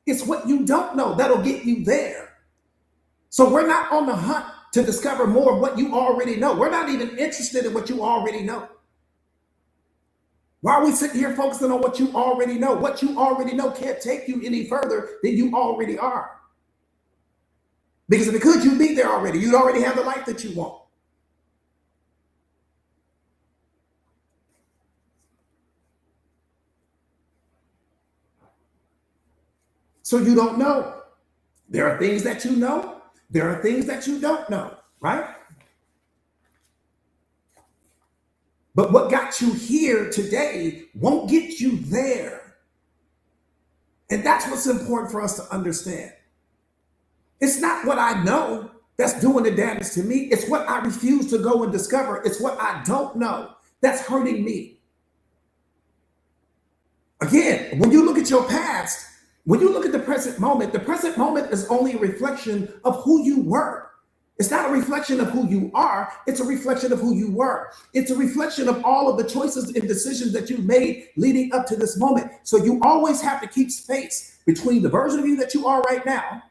It's what you don't know that'll get you there. So we're not on the hunt to discover more of what you already know. We're not even interested in what you already know. Why are we sitting here focusing on what you already know? What you already know can't take you any further than you already are. Because if it could, you'd be there already. You'd already have the life that you want. So you don't know. There are things that you know. There are things that you don't know, right? But what got you here today won't get you there. And that's what's important for us to understand. It's not what I know that's doing the damage to me. It's what I refuse to go and discover. It's what I don't know that's hurting me. Again, when you look at your past, when you look at the present moment is only a reflection of who you were. It's not a reflection of who you are. It's a reflection of who you were. It's a reflection of all of the choices and decisions that you've made leading up to this moment. So you always have to keep space between the version of you that you are right now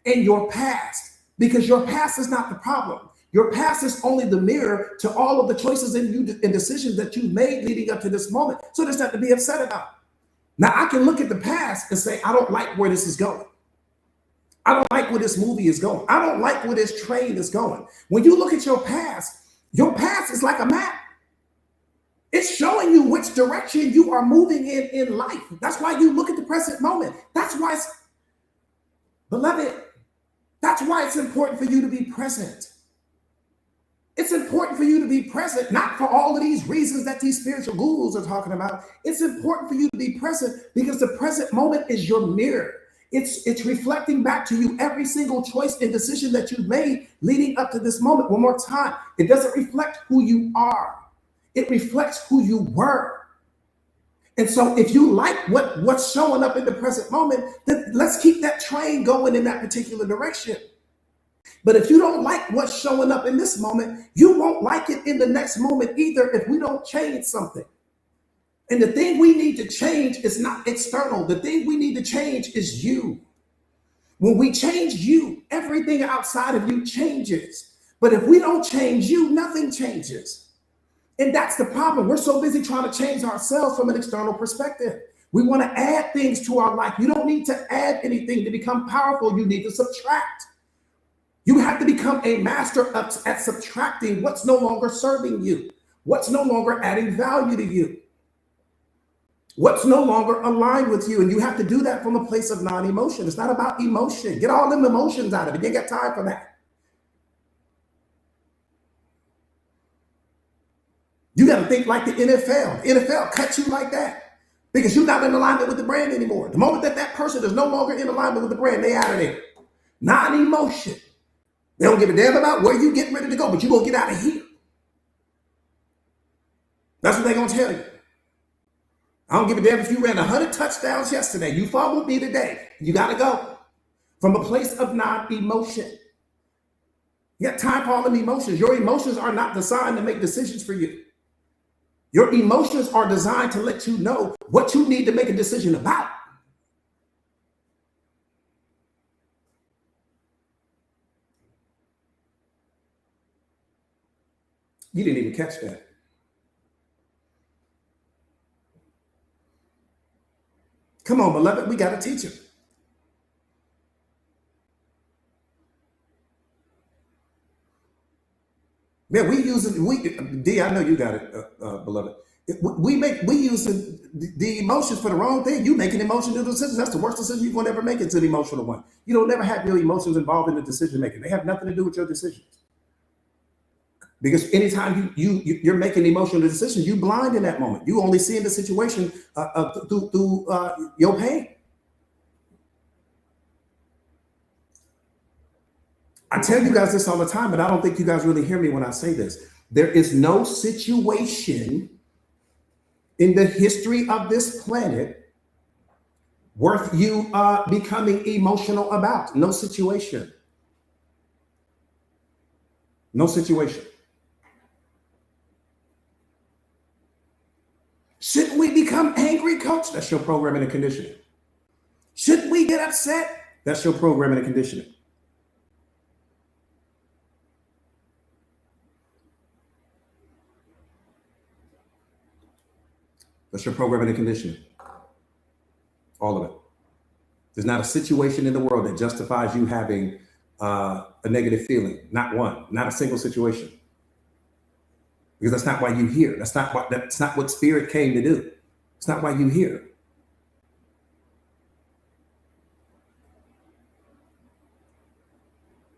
and your past, because your past is not the problem. Your past is only the mirror to all of the choices and decisions that you've made leading up to this moment. So there's nothing to be upset about. Now, I can look at the past and say, I don't like where this is going. I don't like where this movie is going. I don't like where this train is going. When you look at your past is like a map. It's showing you which direction you are moving in life. That's why you look at the present moment. That's why beloved, that's why it's important for you to be present. It's important for you to be present, not for all of these reasons that these spiritual gurus are talking about. It's important for you to be present because the present moment is your mirror. It's reflecting back to you every single choice and decision that you've made leading up to this moment. One more time, it doesn't reflect who you are. It reflects who you were. And so if you like what's showing up in the present moment, then let's keep that train going in that particular direction. But if you don't like what's showing up in this moment, you won't like it in the next moment either if we don't change something. And the thing we need to change is not external. The thing we need to change is you. When we change you, everything outside of you changes. But if we don't change you, nothing changes. And that's the problem. We're so busy trying to change ourselves from an external perspective. We want to add things to our life. You don't need to add anything to become powerful. You need to subtract. You have to become a master at subtracting what's no longer serving you, what's no longer adding value to you, what's no longer aligned with you. And you have to do that from a place of non-emotion. It's not about emotion. Get all them emotions out of it. You ain't got time for that. You got to think like the NFL. The NFL cuts you like that because you're not in alignment with the brand anymore. The moment that person is no longer in alignment with the brand, they out of there. Non-emotion. They don't give a damn about where you getting ready to go, but you're going to get out of here. That's what they're going to tell you. I don't give a damn if you ran 100 touchdowns yesterday. You followed me today. You got to go from a place of non-emotion. You got time for all them emotions. Your emotions are not designed to make decisions for you. Your emotions are designed to let you know what you need to make a decision about. You didn't even catch that. Come on, beloved, we got to teach him. Man, D, I know you got it, beloved. We use the emotions for the wrong thing. You make an emotional decision. That's the worst decision you're going to ever make. It's an emotional one. You don't never have your emotions involved in the decision making. They have nothing to do with your decisions. Because anytime you're making emotional decisions, you blind in that moment. You only see in the situation through your pain. I tell you guys this all the time, but I don't think you guys really hear me when I say this. There is no situation in the history of this planet worth you becoming emotional about? No situation. No situation. Shouldn't we become angry, coach? That's your programming and conditioning. Shouldn't we get upset? That's your programming and conditioning. That's your programming and conditioning. All of it. There's not a situation in the world that justifies you having a negative feeling. Not one. Not a single situation. Because that's not why you're here. That's not what spirit came to do. It's not why you're here.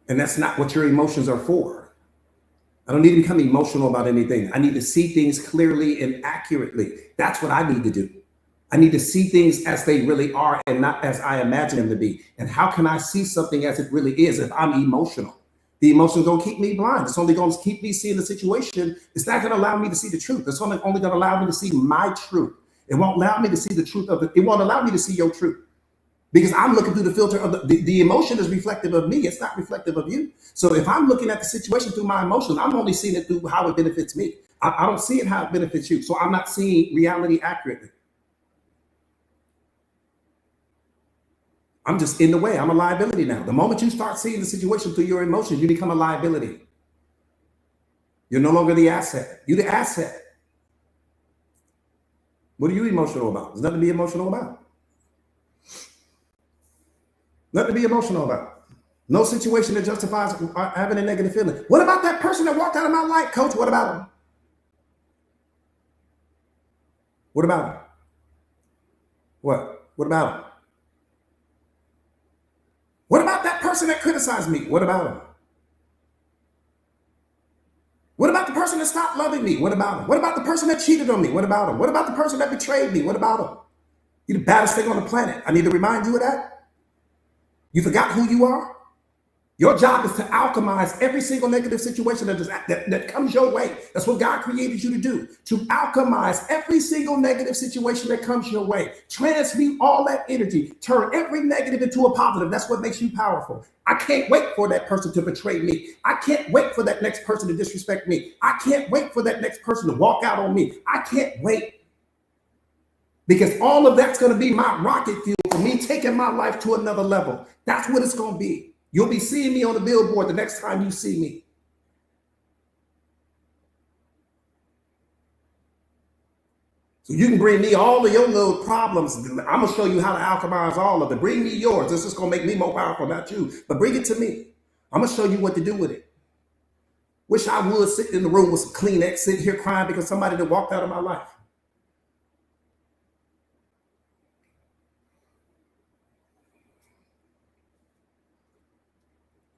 And that's not what your emotions are for. I don't need to become emotional about anything. I need to see things clearly and accurately. That's what I need to do. I need to see things as they really are and not as I imagine them to be. And how can I see something as it really is if I'm emotional? The emotions don't keep me blind. It's only going to keep me seeing the situation. It's not going to allow me to see the truth. It's only going to allow me to see my truth. It won't allow me to see the truth of it. It won't allow me to see your truth. Because I'm looking through the filter of the emotion is reflective of me. It's not reflective of you. So if I'm looking at the situation through my emotions, I'm only seeing it through how it benefits me. I don't see it how it benefits you. So I'm not seeing reality accurately. I'm just in the way. I'm a liability now. The moment you start seeing the situation through your emotions, you become a liability. You're no longer the asset. You're the asset. What are you emotional about? There's nothing to be emotional about. Nothing to be emotional about. No situation that justifies having a negative feeling. What about that person that walked out of my life, coach? What about him? What about him? What about him? What about that person that criticized me? What about him? What about the person that stopped loving me? What about him? What about the person that cheated on me? What about him? What about the person that betrayed me? What about him? You're the baddest thing on the planet. I need to remind you of that. You forgot who you are? Your job is to alchemize every single negative situation that comes your way. That's what God created you to do, to alchemize every single negative situation that comes your way. Transmute all that energy. Turn every negative into a positive. That's what makes you powerful. I can't wait for that person to betray me. I can't wait for that next person to disrespect me. I can't wait for that next person to walk out on me. I can't wait. Because all of that's going to be my rocket fuel for me taking my life to another level. That's what it's going to be. You'll be seeing me on the billboard the next time you see me. So you can bring me all of your little problems. I'm going to show you how to alchemize all of it. Bring me yours. This is going to make me more powerful, not you. But bring it to me. I'm going to show you what to do with it. Wish I would sit in the room with some Kleenex, sit here crying because somebody that walked out of my life.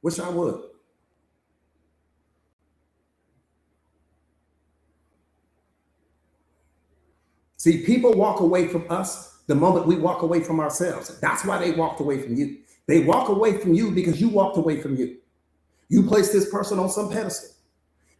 Wish I would. See, people walk away from us the moment we walk away from ourselves. That's why they walked away from you. They walk away from you because you walked away from you. You placed this person on some pedestal.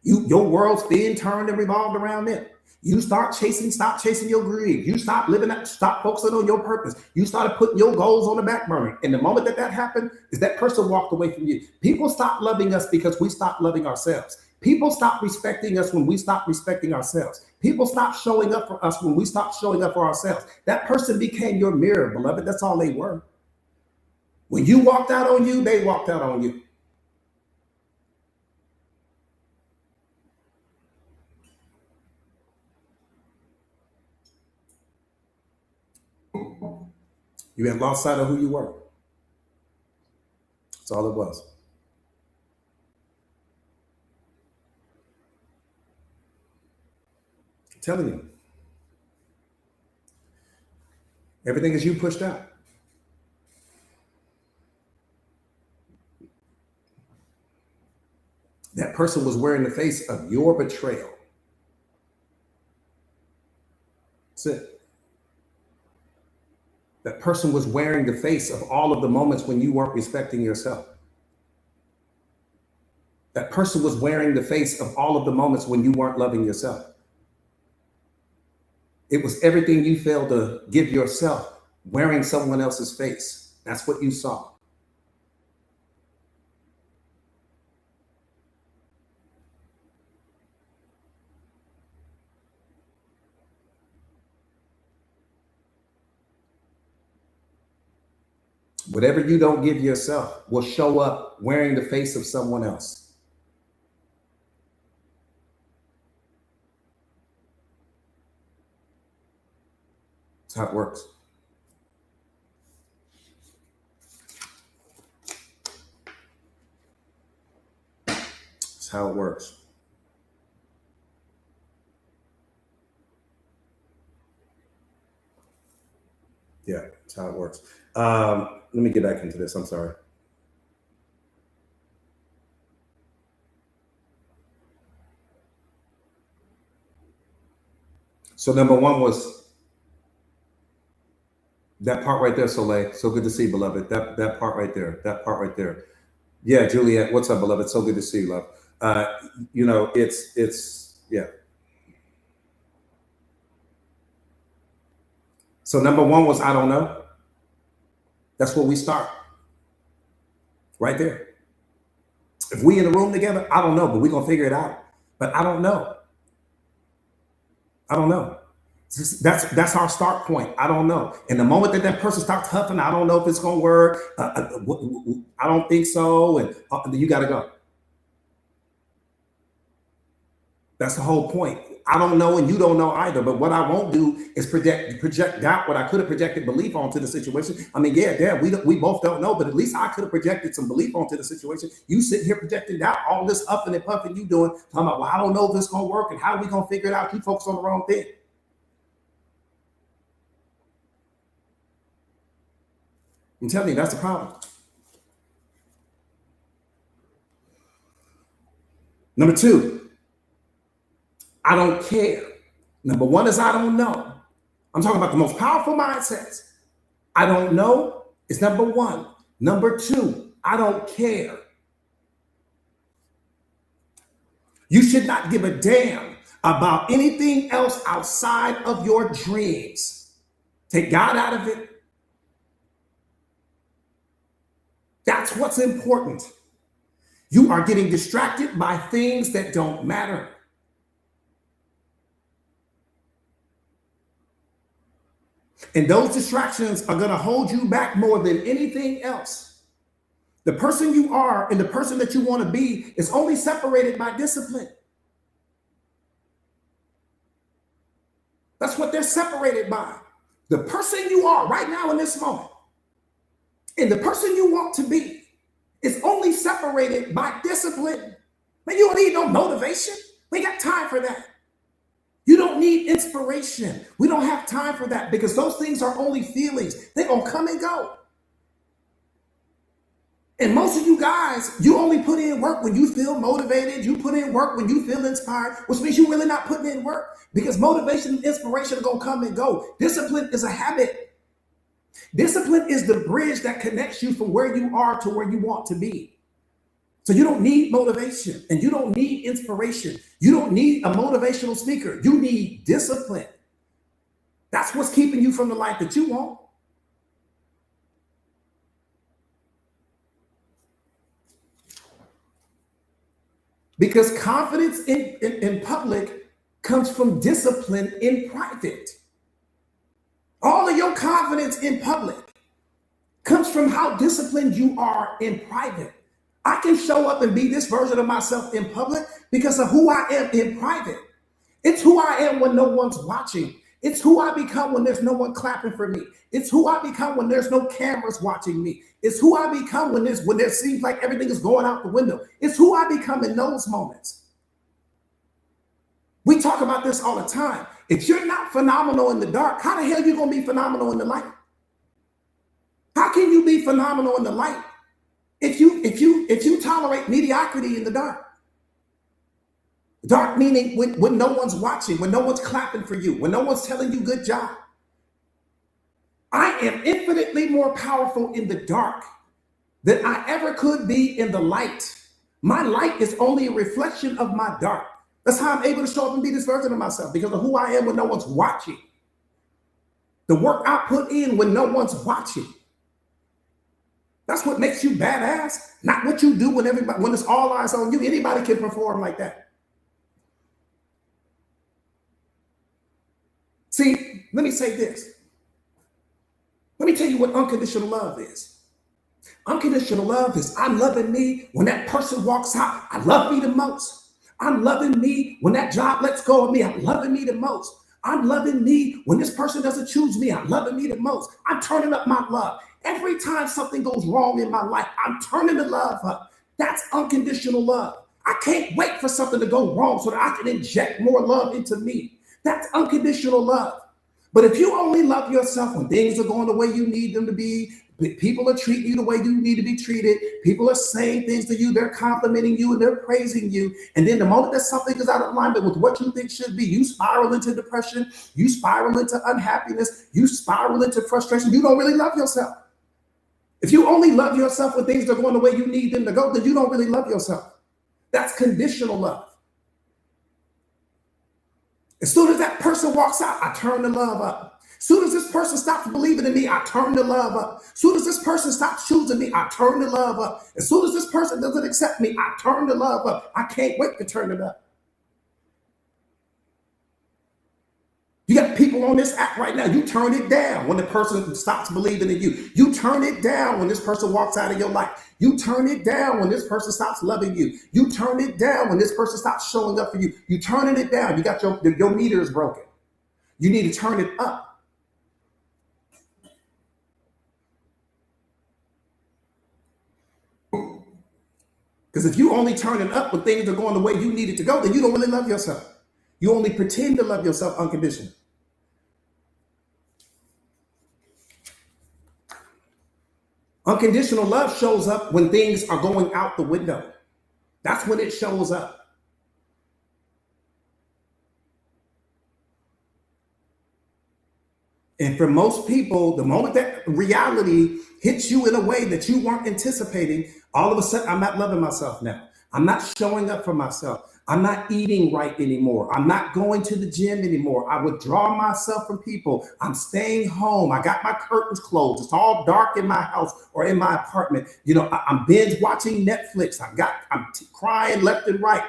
Your world's being turned and revolved around them. You stop chasing your greed. You stop focusing on your purpose. You started putting your goals on the back burner. And the moment that happened is that person walked away from you. People stop loving us because we stopped loving ourselves. People stop respecting us when we stop respecting ourselves. People stop showing up for us when we stop showing up for ourselves. That person became your mirror, beloved. That's all they were. When you walked out on you, they walked out on you. You had lost sight of who you were. That's all it was. I'm telling you. Everything is you pushed out. That person was wearing the face of your betrayal. That's it. That person was wearing the face of all of the moments when you weren't respecting yourself. That person was wearing the face of all of the moments when you weren't loving yourself. It was everything you failed to give yourself wearing someone else's face. That's what you saw. Whatever you don't give yourself will show up wearing the face of someone else. That's how it works. That's how it works. Yeah, that's how it works. Let me get back into this. I'm sorry. So number one was that part right there, Soleil. So good to see, beloved. That part right there. That part right there. Yeah, Juliet. What's up, beloved? So good to see you, love. Uh, it's yeah. So number one was I don't know. That's where we start. Right there. If we in the room together, I don't know, but we're gonna figure it out. But I don't know. I don't know. That's our start point. I don't know. And the moment that person starts huffing, I don't know if it's gonna work. I don't think so. And you got to go. That's the whole point. I don't know, and you don't know either. But what I won't do is project doubt what I could have projected belief onto the situation. I mean, yeah, we both don't know, but at least I could have projected some belief onto the situation. You sitting here projecting doubt, all this upping and puffing you doing, talking about, well, I don't know if this gonna work, and how are we gonna figure it out? You focus on the wrong thing. I'm telling you, that's the problem. Number two, I don't care. Number one is I don't know. I'm talking about the most powerful mindsets. I don't know is number one. Number two, I don't care. You should not give a damn about anything else outside of your dreams. Take God out of it. That's what's important. You are getting distracted by things that don't matter. And those distractions are going to hold you back more than anything else. The person you are and the person that you want to be is only separated by discipline. That's what they're separated by. The person you are right now in this moment and the person you want to be is only separated by discipline. Man, you don't need no motivation. We ain't got time for that. You don't need inspiration. We don't have time for that because those things are only feelings. They're going to come and go. And most of you guys, you only put in work when you feel motivated. You put in work when you feel inspired, which means you're really not putting in work because motivation and inspiration are going to come and go. Discipline is a habit. Discipline is the bridge that connects you from where you are to where you want to be. So you don't need motivation and you don't need inspiration. You don't need a motivational speaker. You need discipline. That's what's keeping you from the life that you want. Because confidence in public comes from discipline in private. All of your confidence in public comes from how disciplined you are in private. I can show up and be this version of myself in public because of who I am in private. It's who I am when no one's watching. It's who I become when there's no one clapping for me. It's who I become when there's no cameras watching me. It's who I become when there seems like everything is going out the window. It's who I become in those moments. We talk about this all the time. If you're not phenomenal in the dark, how the hell are you going to be phenomenal in the light? How can you be phenomenal in the light if you tolerate mediocrity in the dark? Dark meaning when no one's watching, when no one's clapping for you, when no one's telling you good job. I am infinitely more powerful in the dark than I ever could be in the light. My light is only a reflection of my dark. That's how I'm able to show up and be this version of myself because of who I am when no one's watching. The work I put in when no one's watching. That's what makes you badass, not what you do when it's all eyes on you. Anybody can perform like that. See, let me say this. Let me tell you what unconditional love is. Unconditional love is I'm loving me when that person walks out. I love me the most. I'm loving me when that job lets go of me. I'm loving me the most. I'm loving me when this person doesn't choose me. I'm loving me the most. I'm turning up my love. Every time something goes wrong in my life, I'm turning the love up. That's unconditional love. I can't wait for something to go wrong so that I can inject more love into me. That's unconditional love. But if you only love yourself when things are going the way you need them to be, people are treating you the way you need to be treated, people are saying things to you, they're complimenting you and they're praising you. And then the moment that something is out of alignment with what you think should be, you spiral into depression, you spiral into unhappiness, you spiral into frustration. You don't really love yourself. If you only love yourself when things are going the way you need them to go, then you don't really love yourself. That's conditional love. As soon as that person walks out, I turn the love up. As soon as this person stops believing in me, I turn the love up. As soon as this person stops choosing me, I turn the love up. As soon as this person doesn't accept me, I turn the love up. I can't wait to turn it up. You got people on this app right now. You turn it down when the person stops believing in you. You turn it down when this person walks out of your life. You turn it down when this person stops loving you. You turn it down when this person stops showing up for you. You turning it down. You got your meter is broken. You need to turn it up. Because if you only turn it up when things are going the way you need it to go, then you don't really love yourself. You only pretend to love yourself unconditionally. Unconditional love shows up when things are going out the window. That's when it shows up. And for most people, the moment that reality hits you in a way that you weren't anticipating, all of a sudden, I'm not loving myself now. I'm not showing up for myself. I'm not eating right anymore. I'm not going to the gym anymore. I withdraw myself from people. I'm staying home. I got my curtains closed. It's all dark in my house or in my apartment. I'm binge watching Netflix. I'm crying left and right.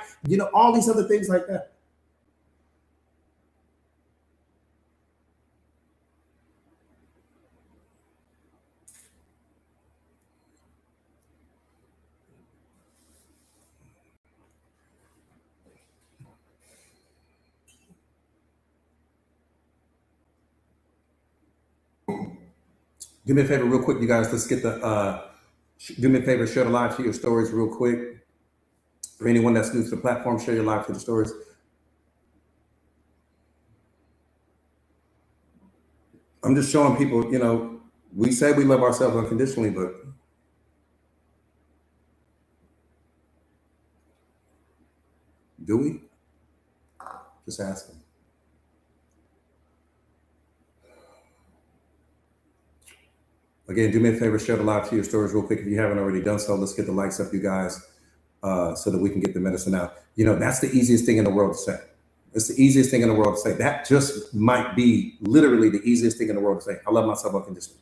All these other things like that. Do me a favor real quick, you guys. Let's get do me a favor, share the live to your stories real quick. For anyone that's new to the platform, share your live to the stories. I'm just showing people, we say we love ourselves unconditionally, but do we? Just asking. Again, do me a favor, share the live to your stories real quick. If you haven't already done so, let's get the likes up, you guys, so that we can get the medicine out. That's the easiest thing in the world to say. It's the easiest thing in the world to say. That just might be literally the easiest thing in the world to say. I love myself unconditionally.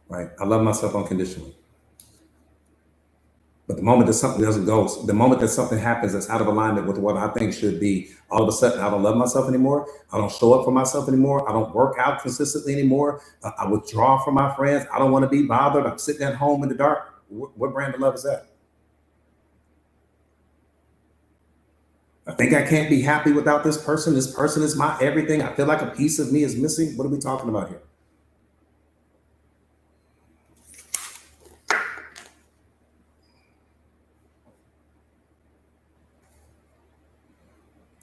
Right? I love myself unconditionally. But the moment that something doesn't go, the moment that something happens that's out of alignment with what I think should be, all of a sudden I don't love myself anymore. I don't show up for myself anymore. I don't work out consistently anymore. I withdraw from my friends. I don't want to be bothered. I'm sitting at home in the dark. What brand of love is that? I think I can't be happy without this person. This person is my everything. I feel like a piece of me is missing. What are we talking about here?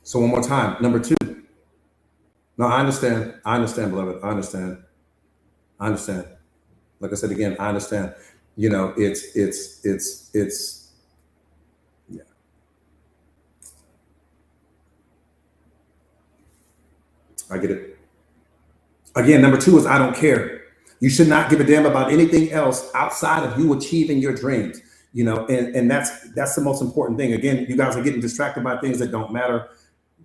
So one more time, number 2. No, I understand. I understand, beloved. I understand. I understand. Like I said again, I understand. It's yeah. I get it. Again, number 2 is I don't care. You should not give a damn about anything else outside of you achieving your dreams. And that's the most important thing. Again, you guys are getting distracted by things that don't matter,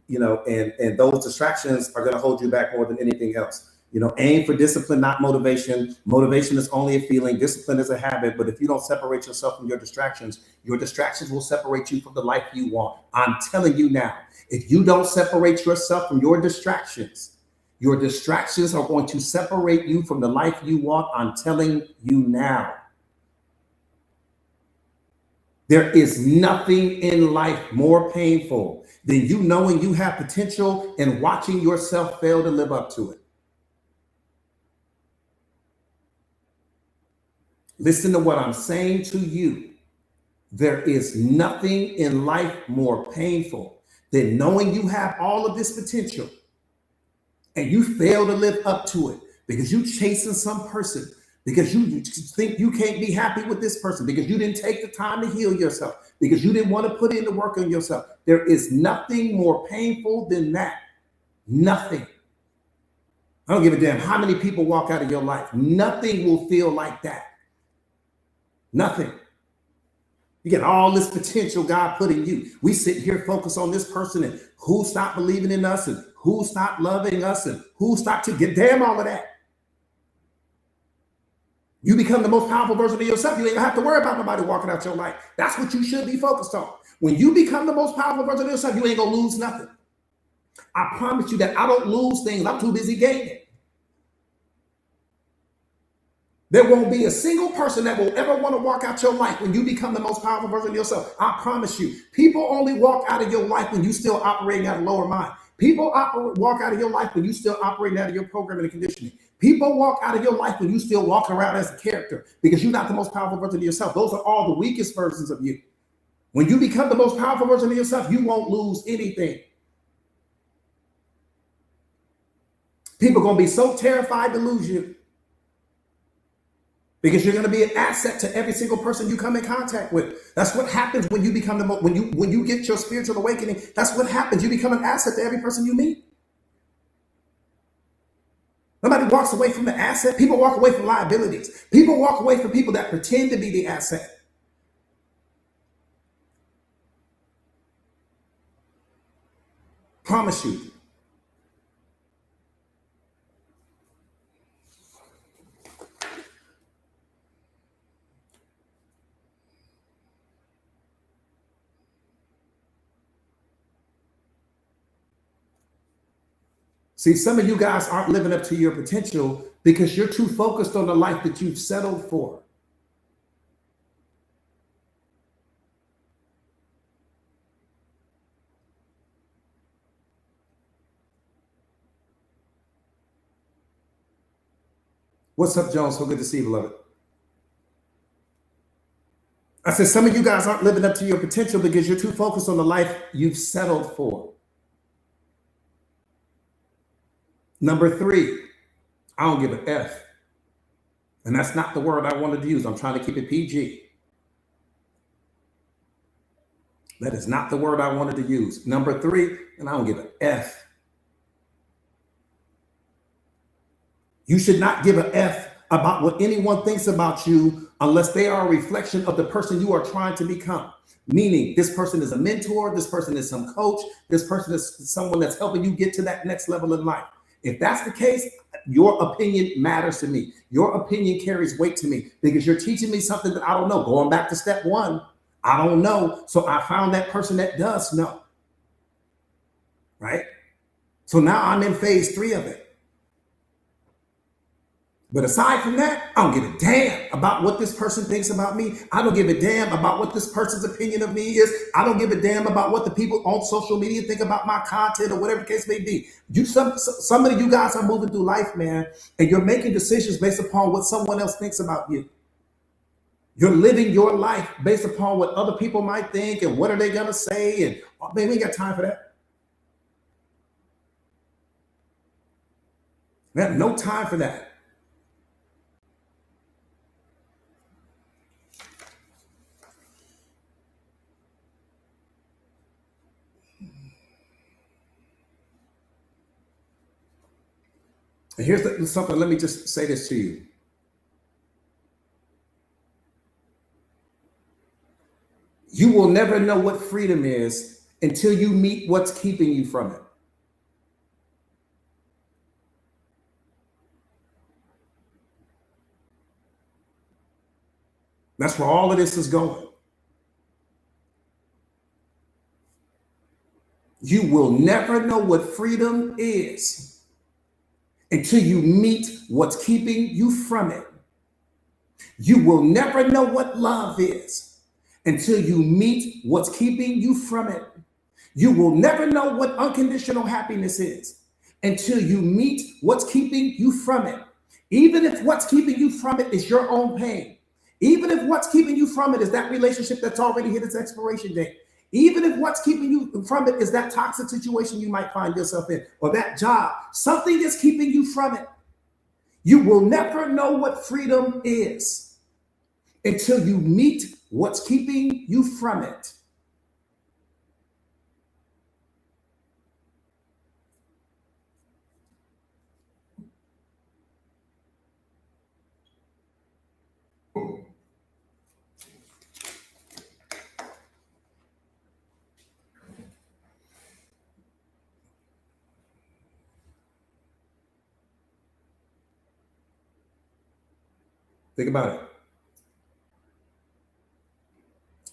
and those distractions are going to hold you back more than anything else. Aim for discipline, not motivation. Motivation is only a feeling. Discipline is a habit. But if you don't separate yourself from your distractions will separate you from the life you want. I'm telling you now, if you don't separate yourself from your distractions are going to separate you from the life you want. I'm telling you now. There is nothing in life more painful than you knowing you have potential and watching yourself fail to live up to it. Listen to what I'm saying to you. There is nothing in life more painful than knowing you have all of this potential and you fail to live up to it because you chasing some person, because you think you can't be happy with this person, because you didn't take the time to heal yourself, because you didn't want to put in the work on yourself. There is nothing more painful than that. Nothing. I don't give a damn how many people walk out of your life. Nothing will feel like that. Nothing. You get all this potential God put in you. We sit here focused on this person and who stopped believing in us and who stopped loving us and who stopped to get damn all of that. You become the most powerful version of yourself. You ain't gonna have to worry about nobody walking out your life. That's what you should be focused on. When you become the most powerful version of yourself, you ain't gonna lose nothing. I promise you that I don't lose things. I'm too busy gaining. There won't be a single person that will ever want to walk out your life when you become the most powerful version of yourself. I promise you. People only walk out of your life when you still operating out of lower mind. People walk out of your life when you still operating out of your programming and conditioning. People walk out of your life when you still walking around as a character because you're not the most powerful version of yourself. Those are all the weakest versions of you. When you become the most powerful version of yourself, you won't lose anything. People are going to be so terrified to lose you because you're going to be an asset to every single person you come in contact with. That's what happens when you become when you get your spiritual awakening. That's what happens. You become an asset to every person you meet. Nobody walks away from the asset. People walk away from liabilities. People walk away from people that pretend to be the asset. Promise you. See, some of you guys aren't living up to your potential because you're too focused on the life that you've settled for. What's up, Jones? So good to see you, beloved. I said, some of you guys aren't living up to your potential because you're too focused on the life you've settled for. Number 3, I don't give an F. And that's not the word I wanted to use. I'm trying to keep it PG. That is not the word I wanted to use. Number 3, and I don't give an F. You should not give an F about what anyone thinks about you unless they are a reflection of the person you are trying to become. Meaning this person is a mentor, this person is some coach, this person is someone that's helping you get to that next level in life. If that's the case, your opinion matters to me. Your opinion carries weight to me because you're teaching me something that I don't know. Going back to step 1, I don't know. So I found that person that does know. Right? So now I'm in phase 3 of it. But aside from that, I don't give a damn about what this person thinks about me. I don't give a damn about what this person's opinion of me is. I don't give a damn about what the people on social media think about my content or whatever the case may be. Some of you guys are moving through life, man, and you're making decisions based upon what someone else thinks about you. You're living your life based upon what other people might think and what are they going to say. And oh, man, we ain't got time for that. We have no time for that. And here's something, let me just say this to you. You will never know what freedom is until you meet what's keeping you from it. That's where all of this is going. You will never know what freedom is until you meet what's keeping you from it. You will never know what love is until you meet what's keeping you from it. You will never know what unconditional happiness is until you meet what's keeping you from it. Even if what's keeping you from it is your own pain, even if what's keeping you from it is that relationship that's already hit its expiration date, even if what's keeping you from it is that toxic situation you might find yourself in, or that job, something is keeping you from it. You will never know what freedom is until you meet what's keeping you from it. Think about it.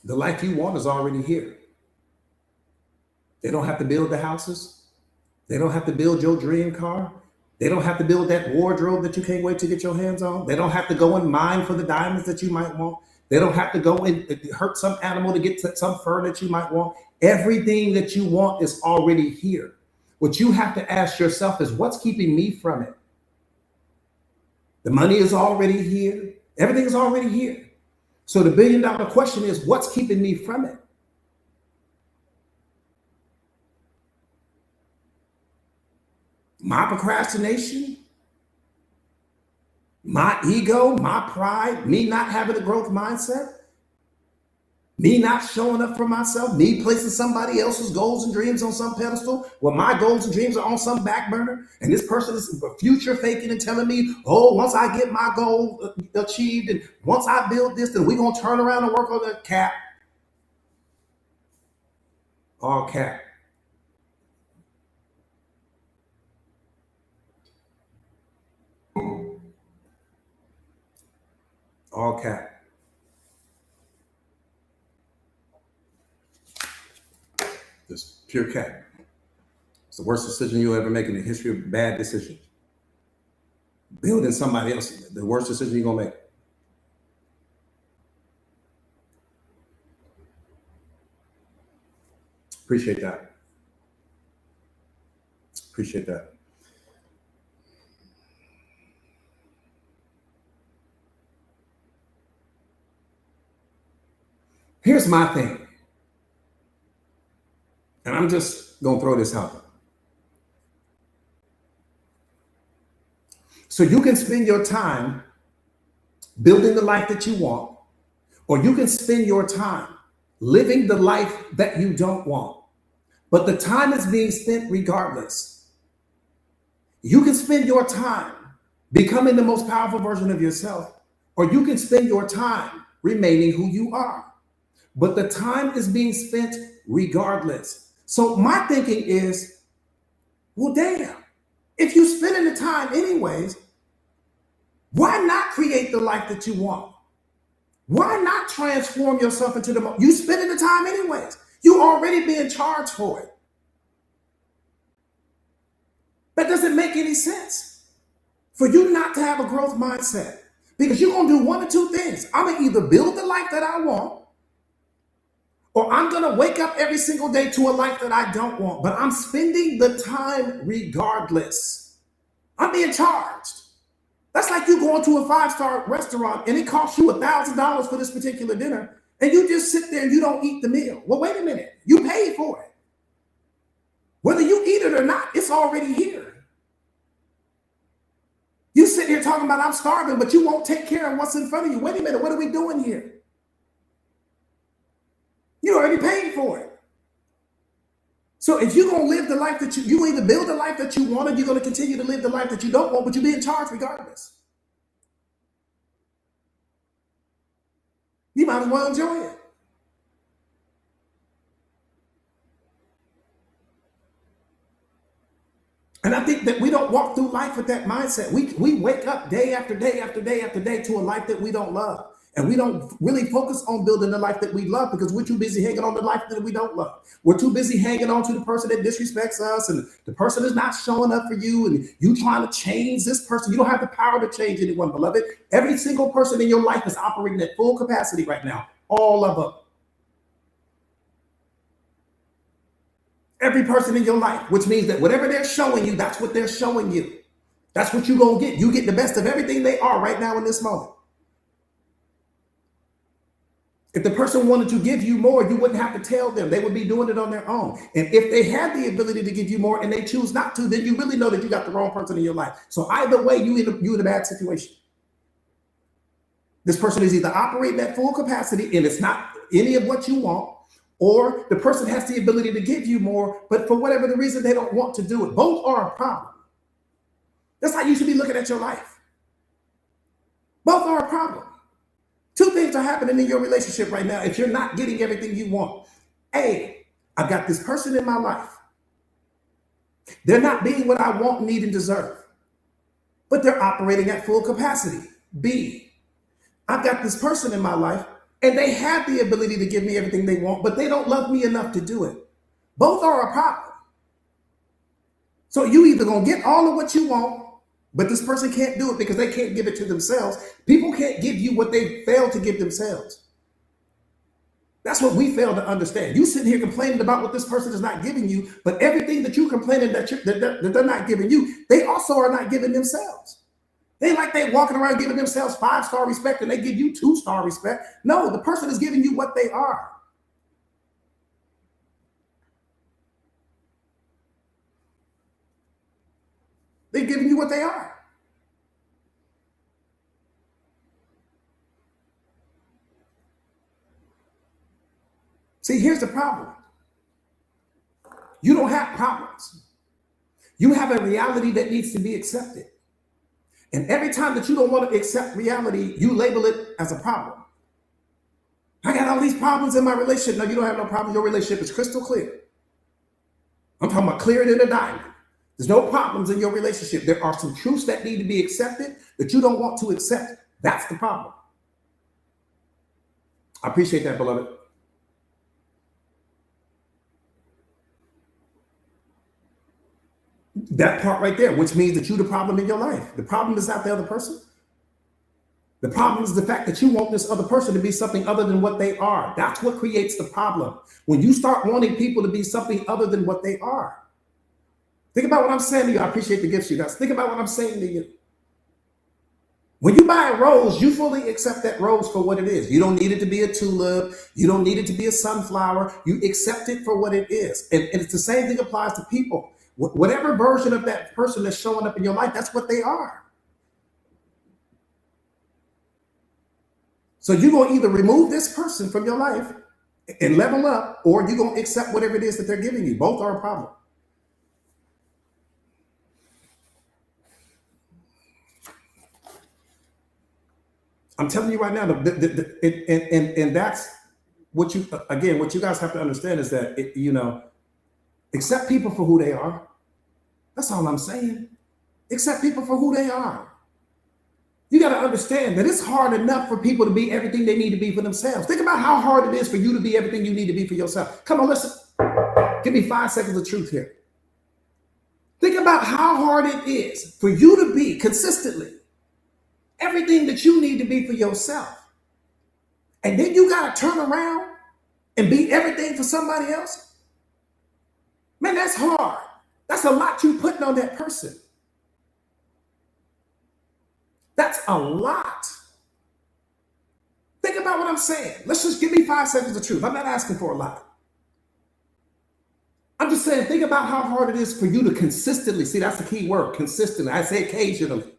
The life you want is already here. They don't have to build the houses. They don't have to build your dream car. They don't have to build that wardrobe that you can't wait to get your hands on. They don't have to go and mine for the diamonds that you might want. They don't have to go and hurt some animal to get some fur that you might want. Everything that you want is already here. What you have to ask yourself is, what's keeping me from it? The money is already here. Everything is already here. So the $1 billion question is, what's keeping me from it? My procrastination, my ego, my pride, me not having a growth mindset, me not showing up for myself, me placing somebody else's goals and dreams on some pedestal, where my goals and dreams are on some back burner, and this person is future faking and telling me, oh, once I get my goal achieved, and once I build this, then we're going to turn around and work on the cap. All cap. All cap. Just pure cap. It's the worst decision you'll ever make in the history of bad decisions. Building somebody else, the worst decision you're gonna make. Appreciate that. Appreciate that. Here's my thing, and I'm just gonna throw this out there. So you can spend your time building the life that you want, or you can spend your time living the life that you don't want. But the time is being spent regardless. You can spend your time becoming the most powerful version of yourself, or you can spend your time remaining who you are. But the time is being spent regardless. So my thinking is, well, damn, if you're spending the time anyways, why not create the life that you want? Why not transform yourself into the you spending the time anyways? You already being charged for it. That doesn't make any sense for you not to have a growth mindset, because you're going to do one or two things. I'm going to either build the life that I want, or I'm going to wake up every single day to a life that I don't want, but I'm spending the time regardless. I'm being charged. That's like you going to a 5-star restaurant and it costs you $1,000 for this particular dinner, and you just sit there and you don't eat the meal. Well, wait a minute. You paid for it. Whether you eat it or not, it's already here. You sit here talking about I'm starving, but you won't take care of what's in front of you. Wait a minute. What are we doing here? You already paid for it. So if you're going to live the life that you either build the life that you want, or you're going to continue to live the life that you don't want, but you're being charged regardless. You might as well enjoy it. And I think that we don't walk through life with that mindset. We wake up day after day after day after day to a life that we don't love. And we don't really focus on building the life that we love because we're too busy hanging on the life that we don't love. We're too busy hanging on to the person that disrespects us and the person is not showing up for you and you trying to change this person. You don't have the power to change anyone, beloved. Every single person in your life is operating at full capacity right now. All of them. Every person in your life, which means that whatever they're showing you, that's what they're showing you. That's what you're going to get. You get the best of everything they are right now in this moment. If the person wanted to give you more, you wouldn't have to tell them. They would be doing it on their own. And if they had the ability to give you more and they choose not to, then you really know that you got the wrong person in your life. So either way, you in a bad situation. This person is either operating at full capacity and it's not any of what you want, or the person has the ability to give you more, but for whatever the reason, they don't want to do it. Both are a problem. That's how you should be looking at your life. Both are a problem. Two things are happening in your relationship right now if you're not getting everything you want. A, I've got this person in my life. They're not being what I want, need, and deserve, but they're operating at full capacity. B, I've got this person in my life and they have the ability to give me everything they want, but they don't love me enough to do it. Both are a problem. So you either gonna get all of what you want, but this person can't do it because they can't give it to themselves. People can't give you what they fail to give themselves. That's what we fail to understand. You sitting here complaining about what this person is not giving you, but everything that you complaining that they're not giving you, they also are not giving themselves. They like they walking around giving themselves 5-star respect and they give you 2-star respect. No, the person is giving you what they are. They're giving you what they are. See, here's the problem. You don't have problems. You have a reality that needs to be accepted. And every time that you don't want to accept reality, you label it as a problem. I got all these problems in my relationship. No, you don't have no problem. Your relationship is crystal clear. I'm talking about clearer than a diamond. There's no problems in your relationship. There are some truths that need to be accepted that you don't want to accept. That's the problem. I appreciate that, beloved. That part right there, which means that you're the problem in your life. The problem is not the other person. The problem is the fact that you want this other person to be something other than what they are. That's what creates the problem. When you start wanting people to be something other than what they are. Think about what I'm saying to you. I appreciate the gifts, you guys. Think about what I'm saying to you. When you buy a rose, you fully accept that rose for what it is. You don't need it to be a tulip. You don't need it to be a sunflower. You accept it for what it is. And it's the same thing applies to people. Whatever version of that person that's showing up in your life, that's what they are. So you're going to either remove this person from your life and level up, or you're going to accept whatever it is that they're giving you. Both are a problem. I'm telling you right now, and that's what you, again, what you guys have to understand is that, accept people for who they are. That's all I'm saying. Accept people for who they are. You got to understand that it's hard enough for people to be everything they need to be for themselves. Think about how hard it is for you to be everything you need to be for yourself. Come on, listen. Give me 5 seconds of truth here. Think about how hard it is for you to be consistently everything that you need to be for yourself. And then you got to turn around and be everything for somebody else. Man, that's hard. That's a lot you putting on that person. That's a lot. Think about what I'm saying. Let's just give me 5 seconds of truth. I'm not asking for a lot. I'm just saying, think about how hard it is for you to consistently, see, that's the key word, consistently. I say occasionally.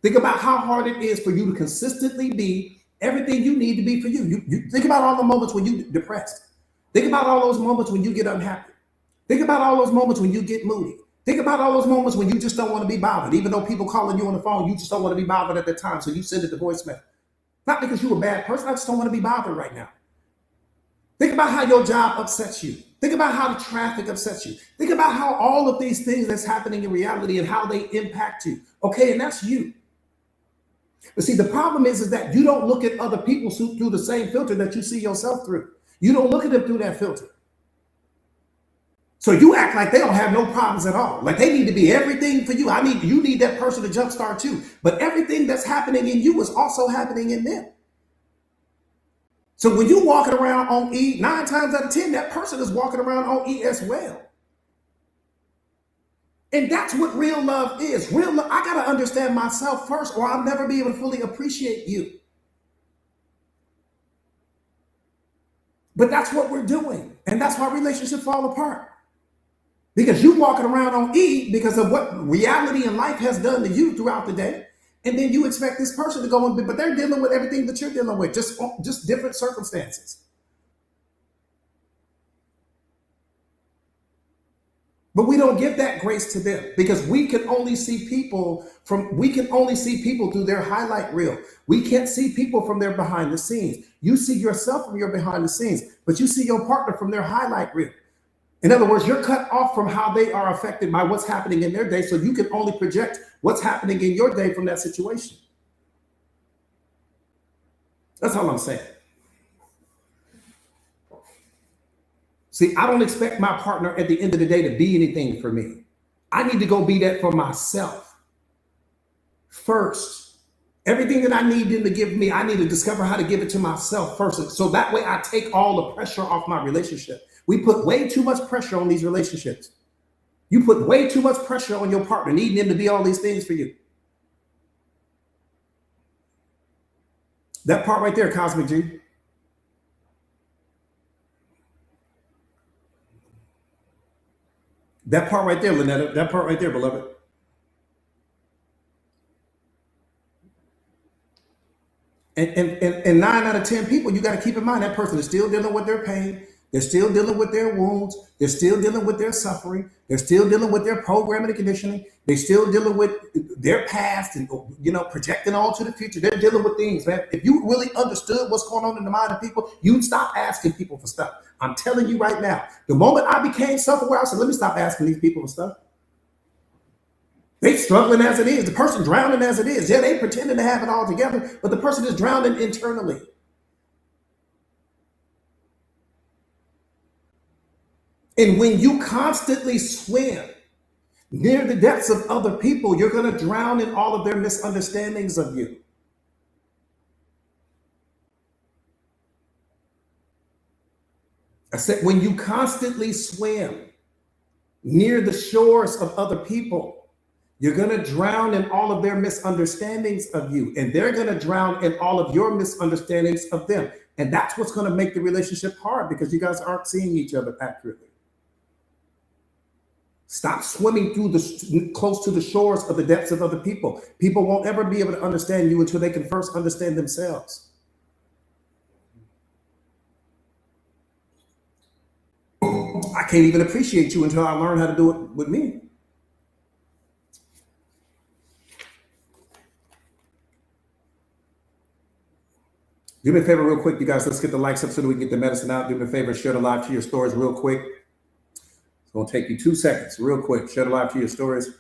Think about how hard it is for you to consistently be everything you need to be for you. You think about all the moments when you're depressed. Think about all those moments when you get unhappy. Think about all those moments when you get moody. Think about all those moments when you just don't want to be bothered. Even though people calling you on the phone, you just don't want to be bothered at that time. So you send it to voicemail. Not because you're a bad person. I just don't want to be bothered right now. Think about how your job upsets you. Think about how the traffic upsets you. Think about how all of these things that's happening in reality and how they impact you. Okay, and that's you. But see, the problem is that you don't look at other people through the same filter that you see yourself through. You don't look at them through that filter. So you act like they don't have no problems at all. Like they need to be everything for you. You need that person to jumpstart you. But everything that's happening in you is also happening in them. So when you're walking around on E, 9 times out of 10, that person is walking around on E as well. And that's what real love is. Real love, I got to understand myself first, or I'll never be able to fully appreciate you. But that's what we're doing. And that's why relationships fall apart. Because you're walking around on E because of what reality and life has done to you throughout the day. And then you expect this person to go on, but they're dealing with everything that you're dealing with, just different circumstances. But we don't give that grace to them because we can only see people through their highlight reel. We can't see people from their behind the scenes. You see yourself from your behind the scenes, but you see your partner from their highlight reel. In other words, you're cut off from how they are affected by what's happening in their day, so you can only project what's happening in your day from that situation. That's all I'm saying. See, I don't expect my partner at the end of the day to be anything for me. I need to go be that for myself first. Everything that I need them to give me, I need to discover how to give it to myself first. So that way I take all the pressure off my relationship. We put way too much pressure on these relationships. You put way too much pressure on your partner, needing them to be all these things for you. That part right there, Cosmic G. That part right there, Lynetta. That part right there, beloved. And 9 out of 10 people, you got to keep in mind that person is still dealing with their pain. They're still dealing with their wounds. They're still dealing with their suffering. They're still dealing with their programming and conditioning. They're still dealing with their past and, projecting on to the future. They're dealing with things, man. If you really understood what's going on in the mind of people, you'd stop asking people for stuff. I'm telling you right now, the moment I became self-aware, I said, let me stop asking these people for stuff. They struggling as it is. The person drowning as it is. Yeah, they pretending to have it all together, but the person is drowning internally. And when you constantly swim near the depths of other people, you're going to drown in all of their misunderstandings of you. I said, when you constantly swim near the shores of other people, you're going to drown in all of their misunderstandings of you, and they're going to drown in all of your misunderstandings of them. And that's what's going to make the relationship hard because you guys aren't seeing each other accurately. Stop swimming close to the shores of the depths of other people. People won't ever be able to understand you until they can first understand themselves. I can't even appreciate you until I learn how to do it with me. Do me a favor real quick, you guys. Let's get the likes up so that we can get the medicine out. Do me a favor, share the live to your stories real quick. It's going to take you 2 seconds, real quick. Share the live to your stories.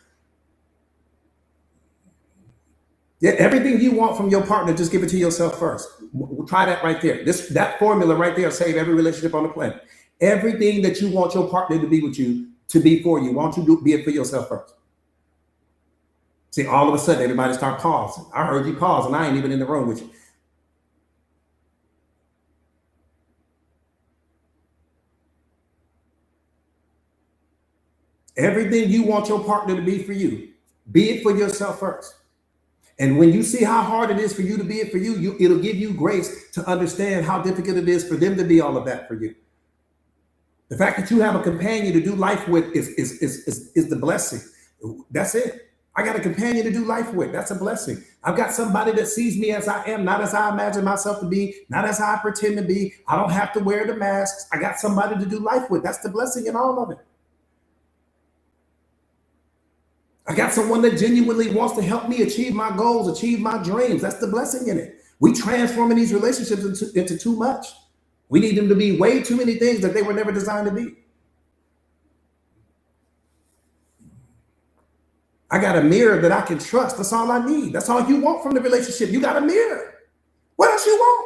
Yeah, everything you want from your partner, just give it to yourself first. We'll try that right there. That formula right there will save every relationship on the planet. Everything that you want your partner to be with you, to be for you, why don't you be it for yourself first? See, all of a sudden, everybody start pausing. I heard you pause, and I ain't even in the room with you. Everything you want your partner to be for you, be it for yourself first. And when you see how hard it is for you to be it for you, it'll give you grace to understand how difficult it is for them to be all of that for you. The fact that you have a companion to do life with is the blessing. That's it. I got a companion to do life with. That's a blessing. I've got somebody that sees me as I am, not as I imagine myself to be, not as I pretend to be. I don't have to wear the masks. I got somebody to do life with. That's the blessing in all of it. I got someone that genuinely wants to help me achieve my goals, achieve my dreams. That's the blessing in it. We transforming these relationships into too much. We need them to be way too many things that they were never designed to be. I got a mirror that I can trust. That's all I need. That's all you want from the relationship. You got a mirror. What else you want?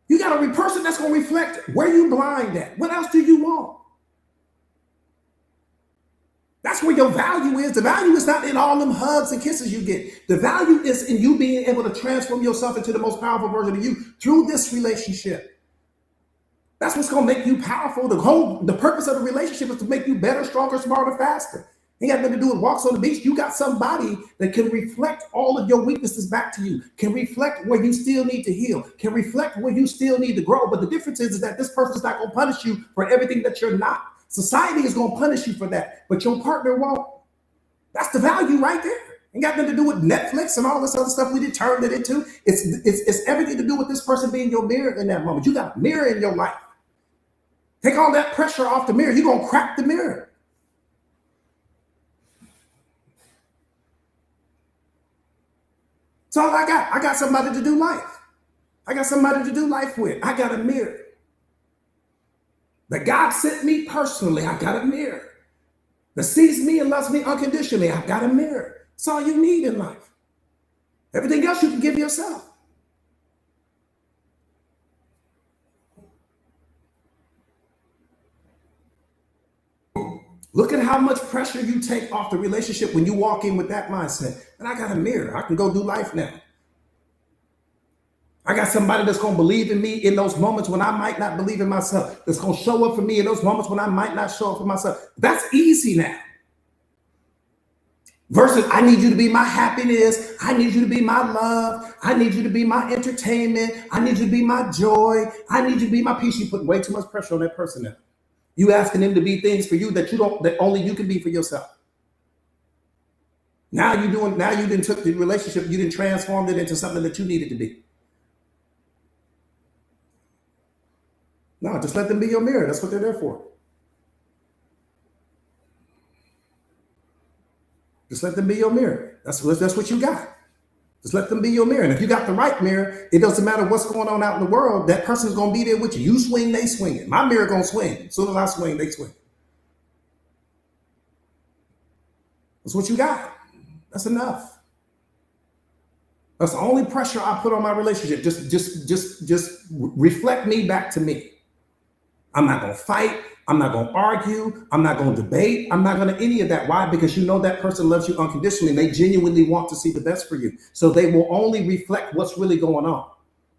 You got a person that's going to reflect where you blind at. What else do you want? That's where your value is. The value is not in all them hugs and kisses you get. The value is in you being able to transform yourself into the most powerful version of you through this relationship. That's what's going to make you powerful. The purpose of the relationship is to make you better, stronger, smarter, faster. Ain't got nothing to do with walks on the beach. You got somebody that can reflect all of your weaknesses back to you, can reflect where you still need to heal, can reflect where you still need to grow. But the difference is that this person is not going to punish you for everything that you're not. Society is going to punish you for that, but your partner won't. That's the value right there. Ain't got nothing to do with Netflix and all this other stuff we did turn it into. It's everything to do with this person being your mirror in that moment. You got a mirror in your life. Take all that pressure off the mirror. You're going to crack the mirror. That's all I got. I got somebody to do life. I got somebody to do life with. I got a mirror. That God sent me personally. I got a mirror. That sees me and loves me unconditionally. I got a mirror. That's all you need in life. Everything else you can give yourself. Look at how much pressure you take off the relationship when you walk in with that mindset. And I got a mirror. I can go do life now. I got somebody that's going to believe in me in those moments when I might not believe in myself. That's going to show up for me in those moments when I might not show up for myself. That's easy now. Versus, I need you to be my happiness. I need you to be my love. I need you to be my entertainment. I need you to be my joy. I need you to be my peace. You put way too much pressure on that person now. You asking them to be things for you that only you can be for yourself. Now you didn't took the relationship, you didn't transform it into something that you needed to be. No, just let them be your mirror. That's what they're there for. Just let them be your mirror. That's what you got. Just let them be your mirror. And if you got the right mirror, it doesn't matter what's going on out in the world. That person's going to be there with you. You swing, they swing. My mirror going to swing. As soon as I swing, they swing. That's what you got. That's enough. That's the only pressure I put on my relationship. Just reflect me back to me. I'm not going to fight. I'm not going to argue. I'm not going to debate. I'm not going to any of that. Why? Because you know that person loves you unconditionally and they genuinely want to see the best for you. So they will only reflect what's really going on.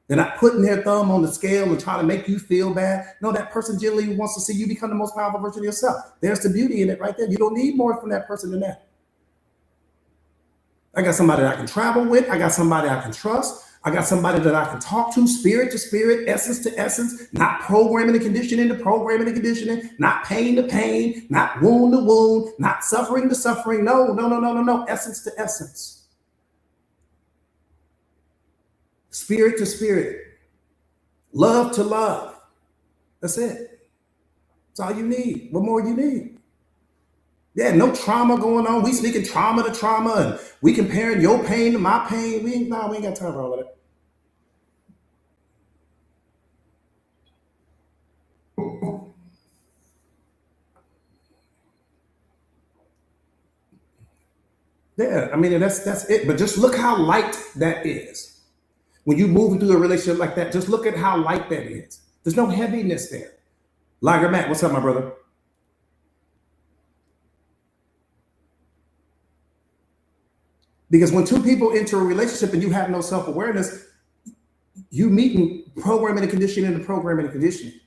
They're not putting their thumb on the scale and trying to make you feel bad. No, that person genuinely wants to see you become the most powerful version of yourself. There's the beauty in it right there. You don't need more from that person than that. I got somebody that I can travel with. I got somebody I can trust. I got somebody that I can talk to spirit, essence to essence, not programming and conditioning to programming and conditioning, not pain to pain, not wound to wound, not suffering to suffering. No. Essence to essence. Spirit to spirit. Love to love. That's it. That's all you need. What more you need? Yeah, no trauma going on. We speaking trauma to trauma and we comparing your pain to my pain. We ain't got time for all of that. Yeah, I mean, that's it. But just look how light that is. When you move into a relationship like that, just look at how light that is. There's no heaviness there. Liger Matt, what's up, my brother? Because when two people enter a relationship and you have no self-awareness, you meet in programming and conditioning to programming and conditioning.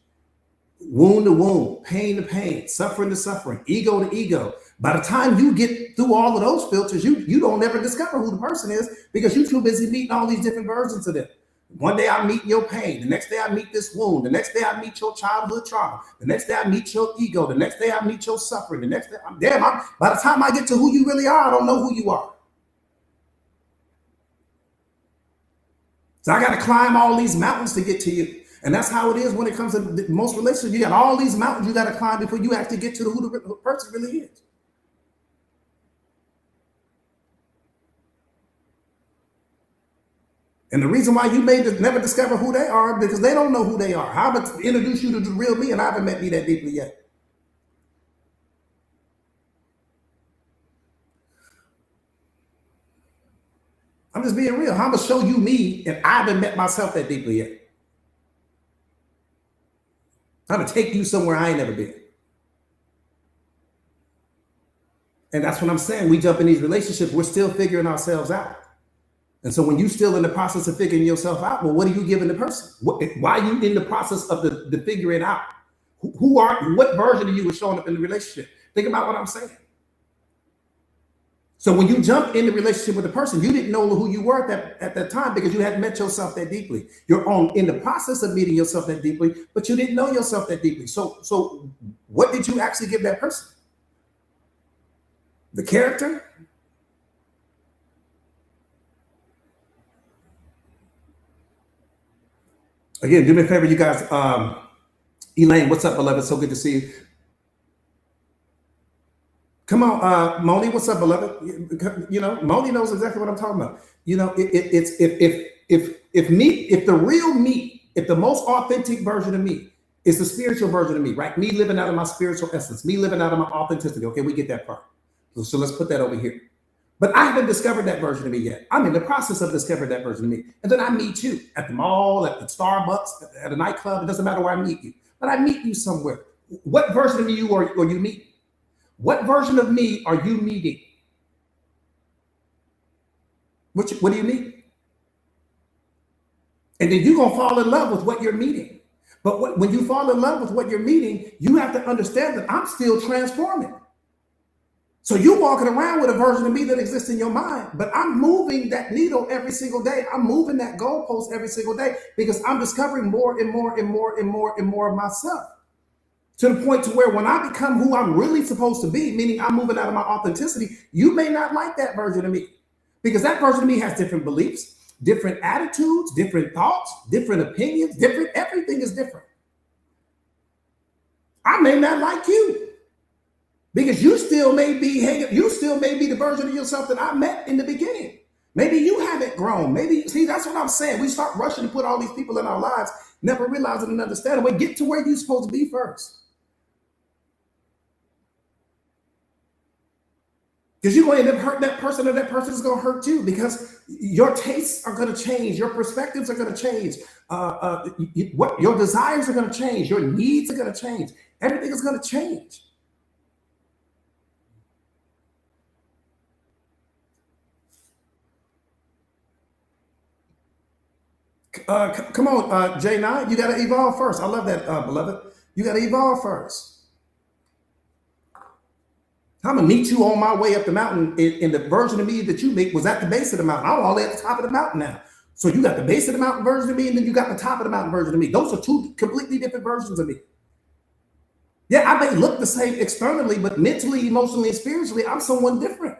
Wound to wound, pain to pain, suffering to suffering, ego to ego. By the time you get through all of those filters, you don't ever discover who the person is because you're too busy meeting all these different versions of them. One day I meet your pain. The next day I meet this wound. The next day I meet your childhood trauma. The next day I meet your ego. The next day I meet your suffering. The next day, by the time I get to who you really are, I don't know who you are. So I got to climb all these mountains to get to you. And that's how it is when it comes to most relationships. You got all these mountains you got to climb before you actually get to who the person really is. And the reason why you may never discover who they are because they don't know who they are. How about introduce you to the real me, and I haven't met me that deeply yet. I'm just being real. How about show you me, and I haven't met myself that deeply yet. I'm gonna take you somewhere I ain't never been. And that's what I'm saying. We jump in these relationships, we're still figuring ourselves out. And so when you're still in the process of figuring yourself out, well, what are you giving the person? Why are you in the process of the figuring out? What version of you is showing up in the relationship? Think about what I'm saying. So when you jump in the relationship with a person, you didn't know who you were at that time because you hadn't met yourself that deeply. You're in the process of meeting yourself that deeply, but you didn't know yourself that deeply. So what did you actually give that person? The character? Again, do me a favor, you guys. Elaine, what's up, beloved? So good to see you. Come on, Moni, what's up, beloved? You know, Moni knows exactly what I'm talking about. You know, it's if the real me, if the most authentic version of me is the spiritual version of me, right? Me living out of my spiritual essence, me living out of my authenticity. Okay, we get that part. So let's put that over here. But I haven't discovered that version of me yet. I'm in the process of discovering that version of me. And then I meet you at the mall, at the Starbucks, at a nightclub. It doesn't matter where I meet you, but I meet you somewhere. What version of you are you meeting? What version of me are you meeting? What do you mean? And then you're going to fall in love with what you're meeting. But when you fall in love with what you're meeting, you have to understand that I'm still transforming. So you're walking around with a version of me that exists in your mind, but I'm moving that needle every single day. I'm moving that goalpost every single day because I'm discovering more and more and more and more and more of myself. To the point to where when I become who I'm really supposed to be, meaning I'm moving out of my authenticity, you may not like that version of me because that version of me has different beliefs, different attitudes, different thoughts, different opinions, everything is different. I may not like you because you still may be the version of yourself that I met in the beginning. Maybe you haven't grown. Maybe, see, that's what I'm saying. We start rushing to put all these people in our lives, never realizing and understanding. We get to where you're supposed to be first. Because you're going to end up hurting that person, or that person is going to hurt you because your tastes are going to change. Your perspectives are going to change. What your desires are going to change. Your needs are going to change. Everything is going to change. Come on, J9, you got to evolve first. I love that, beloved. You got to evolve first. I'm gonna meet you on my way up the mountain, in the version of me that you make was at the base of the mountain. I'm all at the top of the mountain now. So you got the base of the mountain version of me, and then you got the top of the mountain version of me. Those are two completely different versions of me. Yeah, I may look the same externally, but mentally, emotionally, and spiritually, I'm someone different.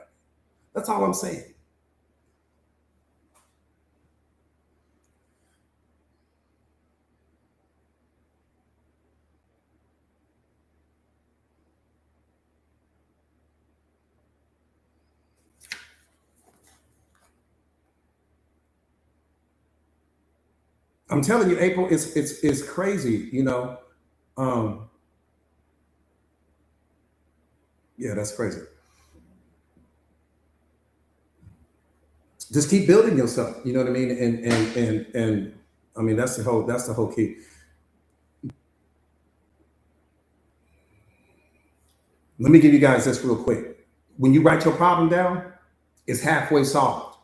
That's all I'm saying. I'm telling you, April, it's crazy, you know. Um, yeah, that's crazy. Just keep building yourself. You know what I mean? And I mean that's the whole key. Let me give you guys this real quick. When you write your problem down, it's halfway solved.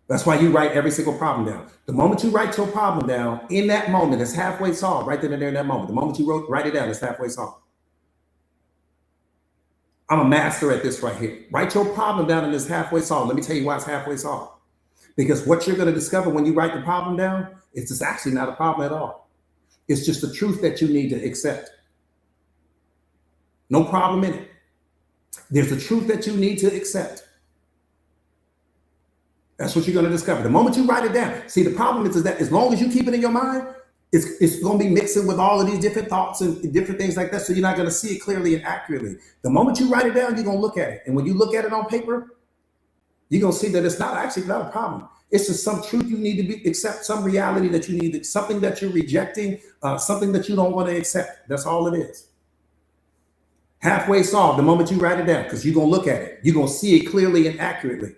That's why you write every single problem down. The moment you write your problem down, in that moment, it's halfway solved. Right then and there in that moment. The moment you write it down, it's halfway solved. I'm a master at this right here. Write your problem down and it's halfway solved. Let me tell you why it's halfway solved. Because what you're going to discover when you write the problem down, it's just actually not a problem at all. It's just the truth that you need to accept. No problem in it. There's a truth that you need to accept. That's what you're going to discover. The moment you write it down, see, the problem is that as long as you keep it in your mind, it's going to be mixing with all of these different thoughts and different things like that. So you're not going to see it clearly and accurately. The moment you write it down, you're going to look at it. And when you look at it on paper, you're going to see that it's not actually not a problem. It's just some truth you need to be accept, some reality that you need, something that you're rejecting, something that you don't want to accept. That's all it is. Halfway solved the moment you write it down, because you're going to look at it. You're going to see it clearly and accurately,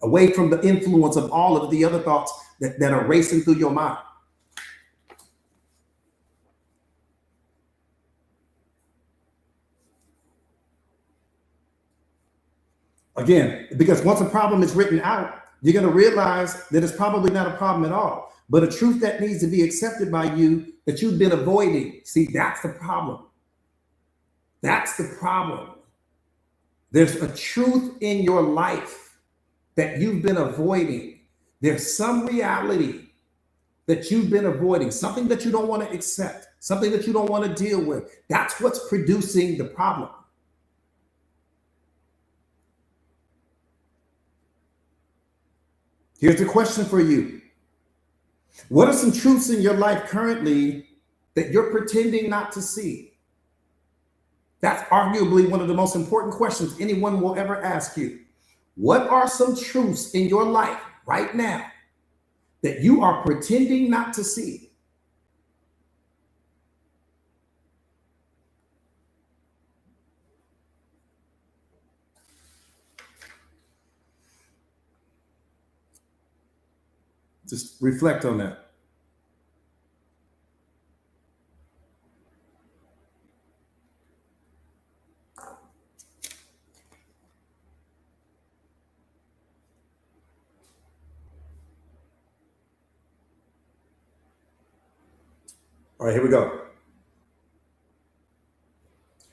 away from the influence of all of the other thoughts that are racing through your mind. Again, because once a problem is written out, you're going to realize that it's probably not a problem at all, but a truth that needs to be accepted by you that you've been avoiding. See, that's the problem. That's the problem. There's a truth in your life that you've been avoiding. There's some reality that you've been avoiding, something that you don't want to accept, something that you don't want to deal with. That's what's producing the problem. Here's the question for you. What are some truths in your life currently that you're pretending not to see? That's arguably one of the most important questions anyone will ever ask you. What are some truths in your life right now that you are pretending not to see? Just reflect on that. All right, here we go.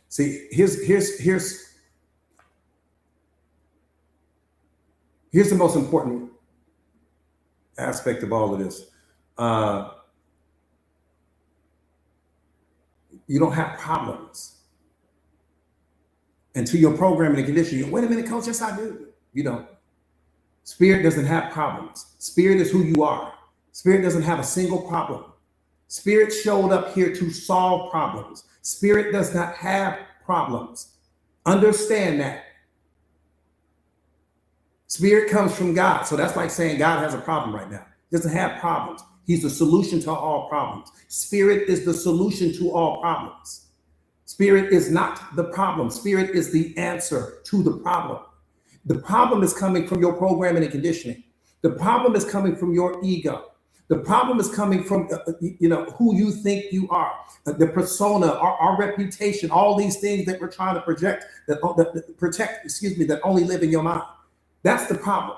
See, here's the most important aspect of all of this. You don't have problems until your programming and conditioning. Wait a minute, coach. Yes, I do. You don't. Spirit doesn't have problems. Spirit is who you are. Spirit doesn't have a single problem. Spirit showed up here to solve problems. Spirit does not have problems. Understand that. Spirit comes from God. So that's like saying God has a problem right now. He doesn't have problems. He's the solution to all problems. Spirit is the solution to all problems. Spirit is not the problem. Spirit is the answer to the problem. The problem is coming from your programming and conditioning. The problem is coming from your ego. The problem is coming from who you think you are, the persona, our reputation, all these things that we're trying to project that only live in your mind. That's the problem.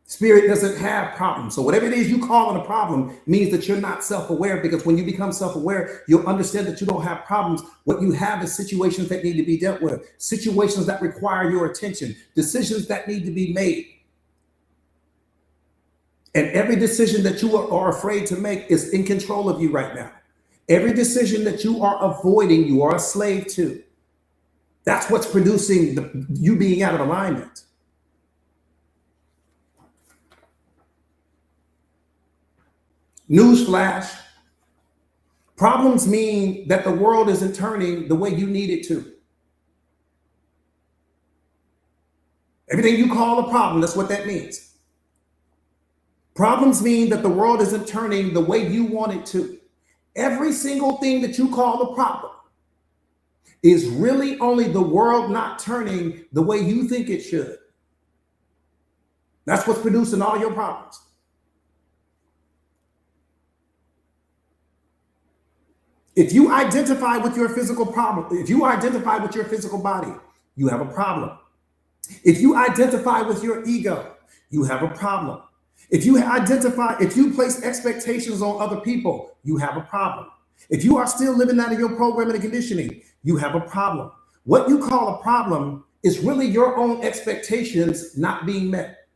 Spirit doesn't have problems. So whatever it is you call it a problem means that you're not self-aware, because when you become self-aware, you'll understand that you don't have problems. What you have is situations that need to be dealt with, situations that require your attention, decisions that need to be made. And every decision that you are afraid to make is in control of you right now. Every decision that you are avoiding, you are a slave to. That's what's producing you being out of alignment. Newsflash. Problems mean that the world isn't turning the way you need it to. Everything you call a problem, that's what that means. Problems mean that the world isn't turning the way you want it to. Every single thing that you call a problem is really only the world not turning the way you think it should. That's what's producing all your problems. If you identify with your physical problem, if you identify with your physical body, you have a problem. If you identify with your ego, you have a problem. If you place expectations on other people, you have a problem. If you are still living out of your programming and conditioning, you have a problem. What you call a problem is really your own expectations not being met.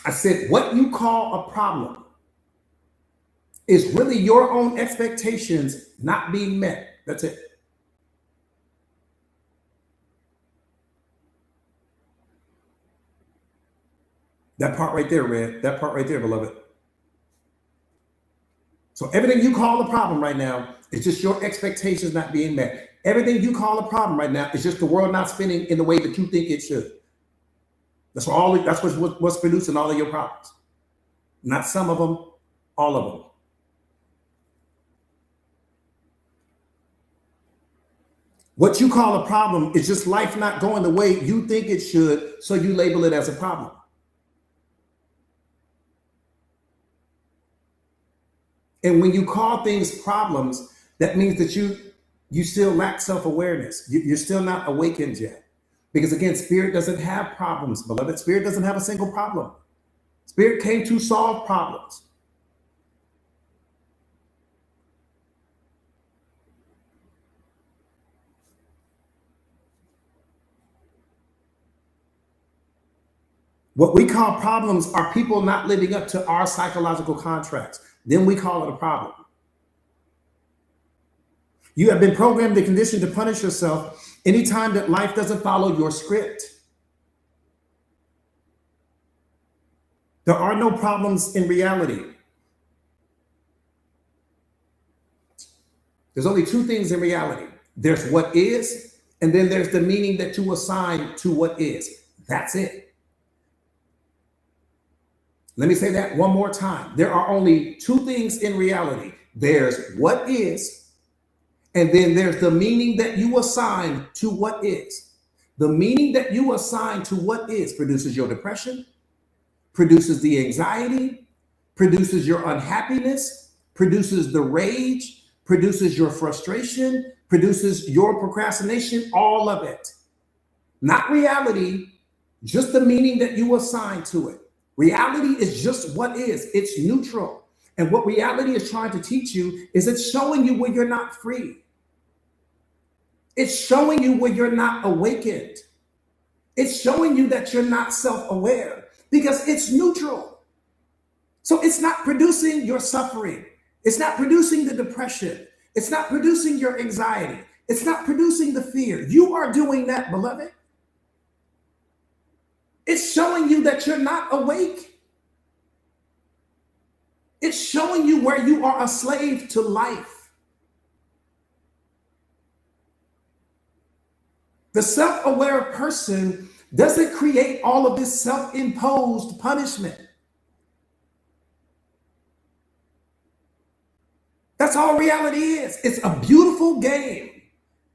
I said, what you call a problem is really your own expectations not being met. That's it. That part right there, Red. That part right there, beloved. So everything you call a problem right now is just your expectations not being met. Everything you call a problem right now is just the world not spinning in the way that you think it should. That's what's producing all of your problems. Not some of them, all of them. What you call a problem is just life not going the way you think it should, so you label it as a problem. And when you call things problems, that means that you still lack self-awareness. You're still not awakened yet. Because again, spirit doesn't have problems, beloved. Spirit doesn't have a single problem. Spirit came to solve problems. What we call problems are people not living up to our psychological contracts. Then we call it a problem. You have been programmed and conditioned to punish yourself anytime that life doesn't follow your script. There are no problems in reality. There's only two things in reality. There's what is, and then there's the meaning that you assign to what is. That's it. Let me say that one more time. There are only two things in reality. There's what is, and then there's the meaning that you assign to what is. The meaning that you assign to what is produces your depression, produces the anxiety, produces your unhappiness, produces the rage, produces your frustration, produces your procrastination, all of it. Not reality, just the meaning that you assign to it. Reality is just what is. It's neutral. And what reality is trying to teach you is it's showing you where you're not free. It's showing you where you're not awakened. It's showing you that you're not self-aware because it's neutral. So it's not producing your suffering. It's not producing the depression. It's not producing your anxiety. It's not producing the fear. You are doing that, beloved. It's showing you that you're not awake. It's showing you where you are a slave to life. The self-aware person doesn't create all of this self-imposed punishment. That's all reality is. It's a beautiful game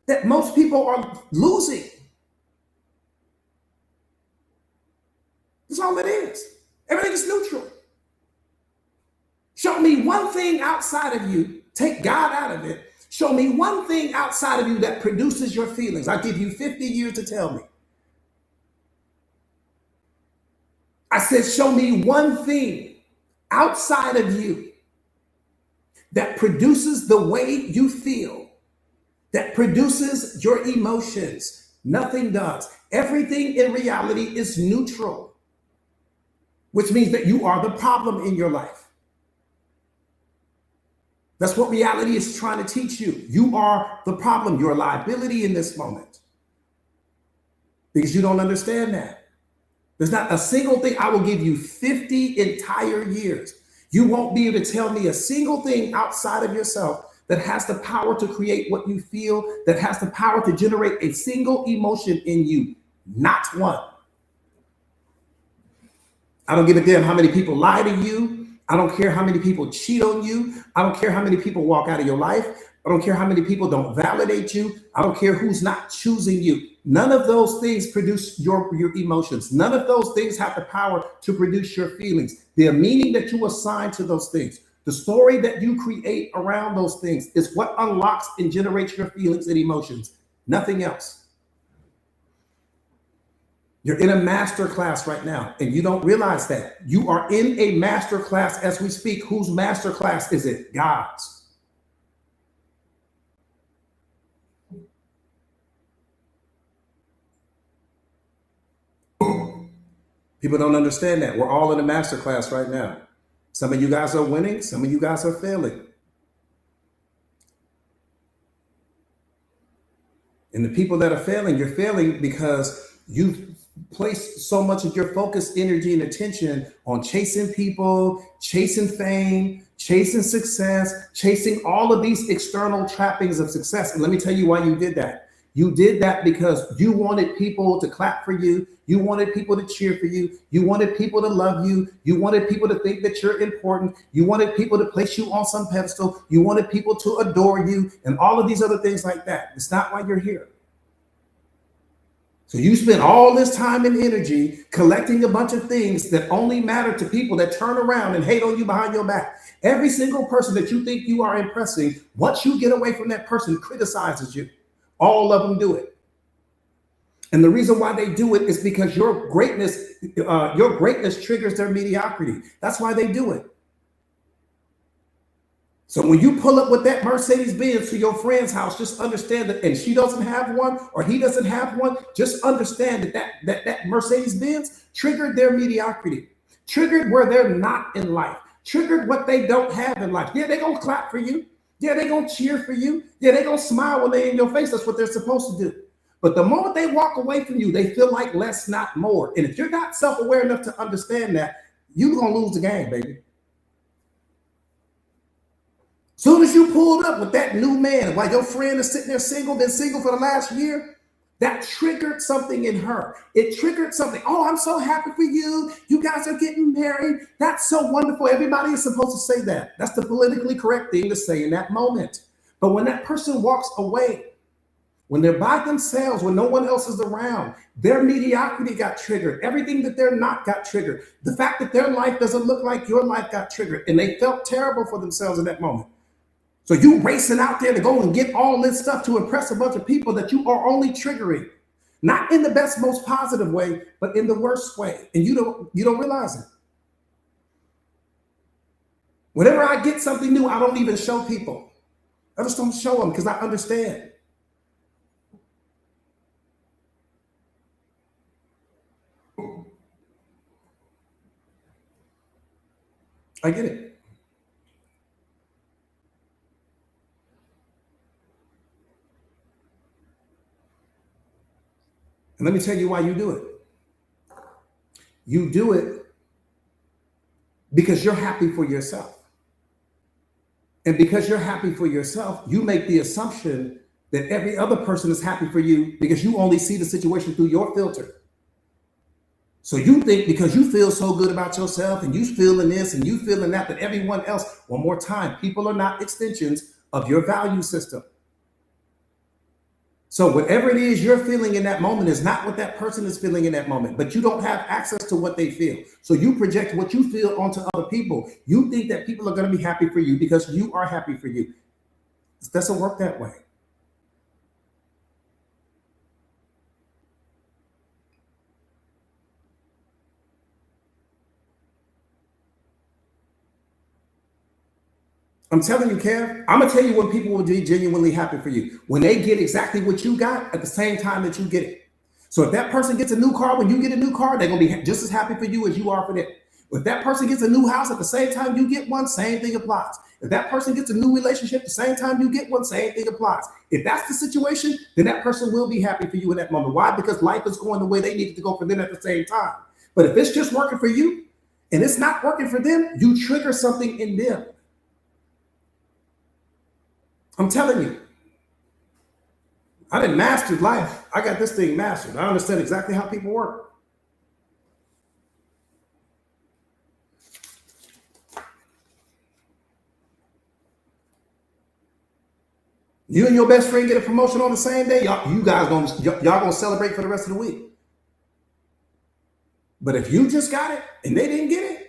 that most people are losing. That's all it is. Everything is neutral. Show me one thing outside of you. Take God out of it. Show me one thing outside of you that produces your feelings. I'll give you 50 years to tell me. I said, show me one thing outside of you that produces the way you feel, that produces your emotions. Nothing does. Everything in reality is neutral, which means that you are the problem in your life. That's what reality is trying to teach you. You are the problem, your liability in this moment. Because you don't understand that. There's not a single thing. I will give you 50 entire years. You won't be able to tell me a single thing outside of yourself that has the power to create what you feel, that has the power to generate a single emotion in you. Not one. I don't give a damn how many people lie to you. I don't care how many people cheat on you. I don't care how many people walk out of your life. I don't care how many people don't validate you. I don't care who's not choosing you. None of those things produce your emotions. None of those things have the power to produce your feelings. The meaning that you assign to those things, the story that you create around those things is what unlocks and generates your feelings and emotions. Nothing else. You're in a master class right now, and you don't realize that. You are in a master class as we speak. Whose master class is it? God's. People don't understand that. We're all in a master class right now. Some of you guys are winning. Some of you guys are failing. And the people that are failing, you're failing because you've place so much of your focus, energy, and attention on chasing people, chasing fame, chasing success, chasing all of these external trappings of success. And let me tell you why you did that. You did that because you wanted people to clap for you. You wanted people to cheer for you. You wanted people to love you. You wanted people to think that you're important. You wanted people to place you on some pedestal. You wanted people to adore you and all of these other things like that. It's not why you're here. So you spend all this time and energy collecting a bunch of things that only matter to people that turn around and hate on you behind your back. Every single person that you think you are impressing, once you get away from that person, criticizes you. All of them do it. And the reason why they do it is because your greatness triggers their mediocrity. That's why they do it. So when you pull up with that Mercedes Benz to your friend's house, just understand that, and she doesn't have one or he doesn't have one, just understand that Mercedes Benz triggered their mediocrity, triggered where they're not in life, triggered what they don't have in life. Yeah, they're going to clap for you. Yeah, they're going to cheer for you. Yeah, they're going to smile when they're in your face. That's what they're supposed to do. But the moment they walk away from you, they feel like less, not more. And if you're not self-aware enough to understand that, you're going to lose the game, baby. Soon as you pulled up with that new man, while your friend is sitting there single, been single for the last year, that triggered something in her. It triggered something. Oh, I'm so happy for you. You guys are getting married. That's so wonderful. Everybody is supposed to say that. That's the politically correct thing to say in that moment. But when that person walks away, when they're by themselves, when no one else is around, their mediocrity got triggered. Everything that they're not got triggered. The fact that their life doesn't look like your life got triggered. And they felt terrible for themselves in that moment. So you racing out there to go and get all this stuff to impress a bunch of people that you are only triggering, not in the best, most positive way, but in the worst way. And you don't realize it. Whenever I get something new, I don't even show people. I just don't show them because I understand. I get it. And let me tell you why you do it. You do it because you're happy for yourself. And because you're happy for yourself, you make the assumption that every other person is happy for you because you only see the situation through your filter. So you think because you feel so good about yourself and you feeling this and you feeling that everyone else, one more time, people are not extensions of your value system. So whatever it is you're feeling in that moment is not what that person is feeling in that moment, but you don't have access to what they feel. So you project what you feel onto other people. You think that people are going to be happy for you because you are happy for you. It doesn't work that way. I'm telling you, Kev, I'm going to tell you when people will be genuinely happy for you. When they get exactly what you got at the same time that you get it. So if that person gets a new car, when you get a new car, they're going to be just as happy for you as you are for them. If that person gets a new house at the same time you get one, same thing applies. If that person gets a new relationship the same time you get one, same thing applies. If that's the situation, then that person will be happy for you in that moment. Why? Because life is going the way they need it to go for them at the same time. But if it's just working for you and it's not working for them, you trigger something in them. I'm telling you, I didn't master life. I got this thing mastered. I understand exactly how people work. You and your best friend get a promotion on the same day. Y'all gonna celebrate for the rest of the week. But if you just got it and they didn't get it,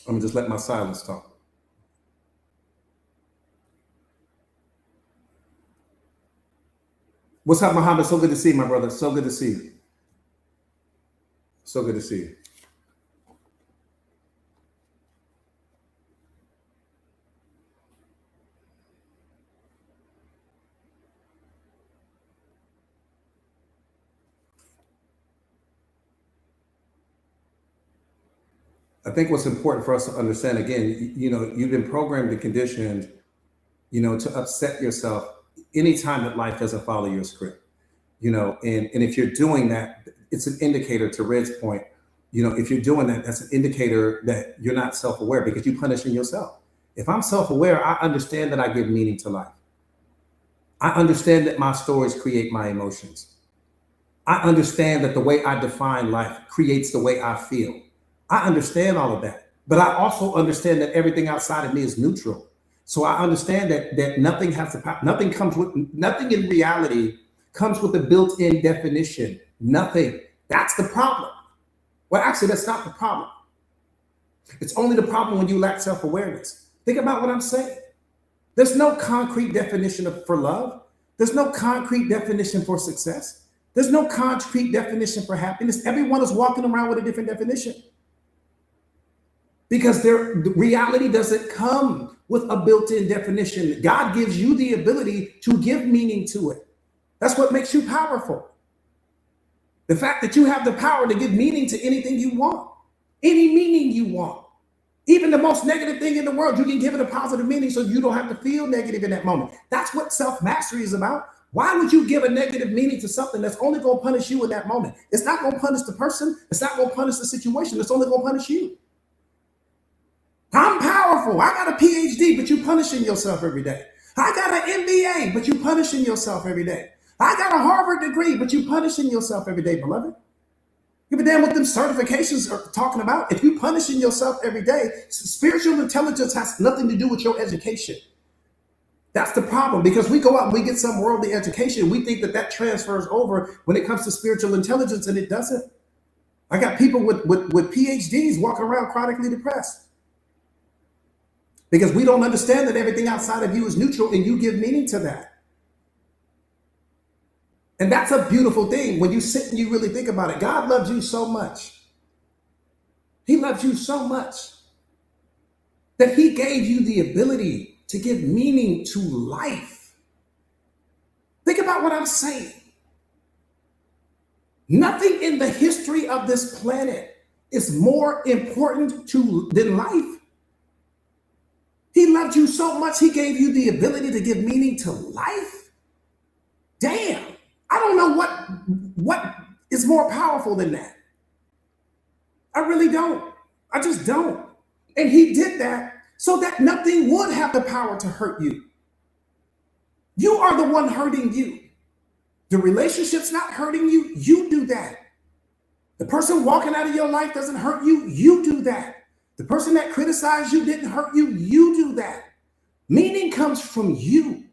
I'm gonna just let my silence talk. What's up, Muhammad? So good to see you, my brother. So good to see you. So good to see you. I think what's important for us to understand again, you've been programmed and conditioned to upset yourself anytime that life doesn't follow your script. And if you're doing that, it's an indicator, to Red's point. If you're doing that, that's an indicator that you're not self-aware, because you're punishing yourself. If I'm self-aware, I understand that I give meaning to life. I understand that my stories create my emotions. I understand that the way I define life creates the way I feel. I understand all of that. But I also understand that everything outside of me is neutral. So I understand that nothing has the power, nothing in reality comes with a built-in definition. Nothing. That's the problem. Well, actually, that's not the problem. It's only the problem when you lack self-awareness. Think about what I'm saying. There's no concrete definition for love. There's no concrete definition for success. There's no concrete definition for happiness. Everyone is walking around with a different definition, because the reality doesn't come with a built-in definition. God gives you the ability to give meaning to it. That's what makes you powerful. The fact that you have the power to give meaning to anything you want, any meaning you want. Even the most negative thing in the world, you can give it a positive meaning so you don't have to feel negative in that moment. That's what self-mastery is about. Why would you give a negative meaning to something that's only going to punish you in that moment? It's not going to punish the person. It's not going to punish the situation. It's only going to punish you. I'm powerful. I got a PhD, but you're punishing yourself every day. I got an MBA, but you're punishing yourself every day. I got a Harvard degree, but you're punishing yourself every day, beloved. Give a damn what them certifications are talking about. If you're punishing yourself every day, spiritual intelligence has nothing to do with your education. That's the problem, because we go out and we get some worldly education. We think that transfers over when it comes to spiritual intelligence, and it doesn't. I got people with PhDs walking around chronically depressed, because we don't understand that everything outside of you is neutral and you give meaning to that. And that's a beautiful thing when you sit and you really think about it. God loves you so much. He loves you so much that he gave you the ability to give meaning to life. Think about what I'm saying. Nothing in the history of this planet is more important than life. He loved you so much, he gave you the ability to give meaning to life. Damn. I don't know what is more powerful than that. I really don't. I just don't. And he did that so that nothing would have the power to hurt you. You are the one hurting you. The relationship's not hurting you. You do that. The person walking out of your life doesn't hurt you. You do that. The person that criticized you didn't hurt you. You do that. Meaning comes from you.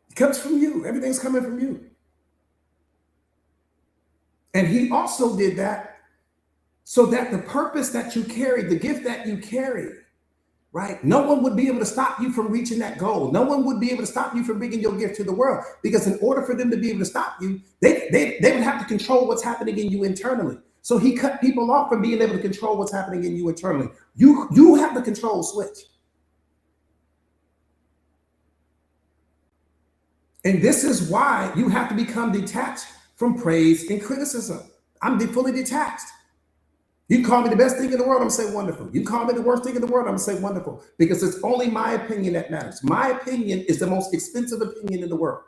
It comes from you. Everything's coming from you. And he also did that so that the purpose that you carry, the gift that you carry, right? No one would be able to stop you from reaching that goal. No one would be able to stop you from bringing your gift to the world, because in order for them to be able to stop you, they would have to control what's happening in you internally. So he cut people off from being able to control what's happening in you internally. You have the control switch. And this is why you have to become detached from praise and criticism. I'm fully detached. You can call me the best thing in the world, I'm gonna say wonderful. You call me the worst thing in the world, I'm gonna say wonderful, because it's only my opinion that matters. My opinion is the most expensive opinion in the world.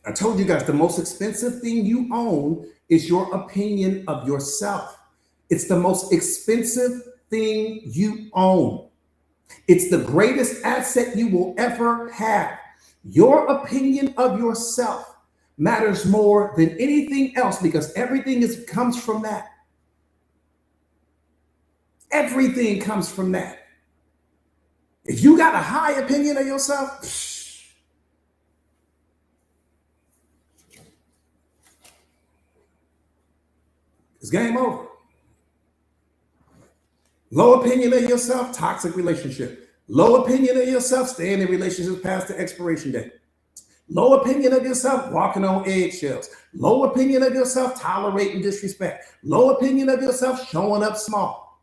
I told you guys, the most expensive thing you own is your opinion of yourself. It's the most expensive thing you own. It's the greatest asset you will ever have. Your opinion of yourself matters more than anything else, because everything comes from that. Everything comes from that. If you got a high opinion of yourself, it's game over. Low opinion of yourself, toxic relationship. Low opinion of yourself, staying in relationships past the expiration date. Low opinion of yourself, walking on eggshells. Low opinion of yourself, tolerating disrespect. Low opinion of yourself, showing up small.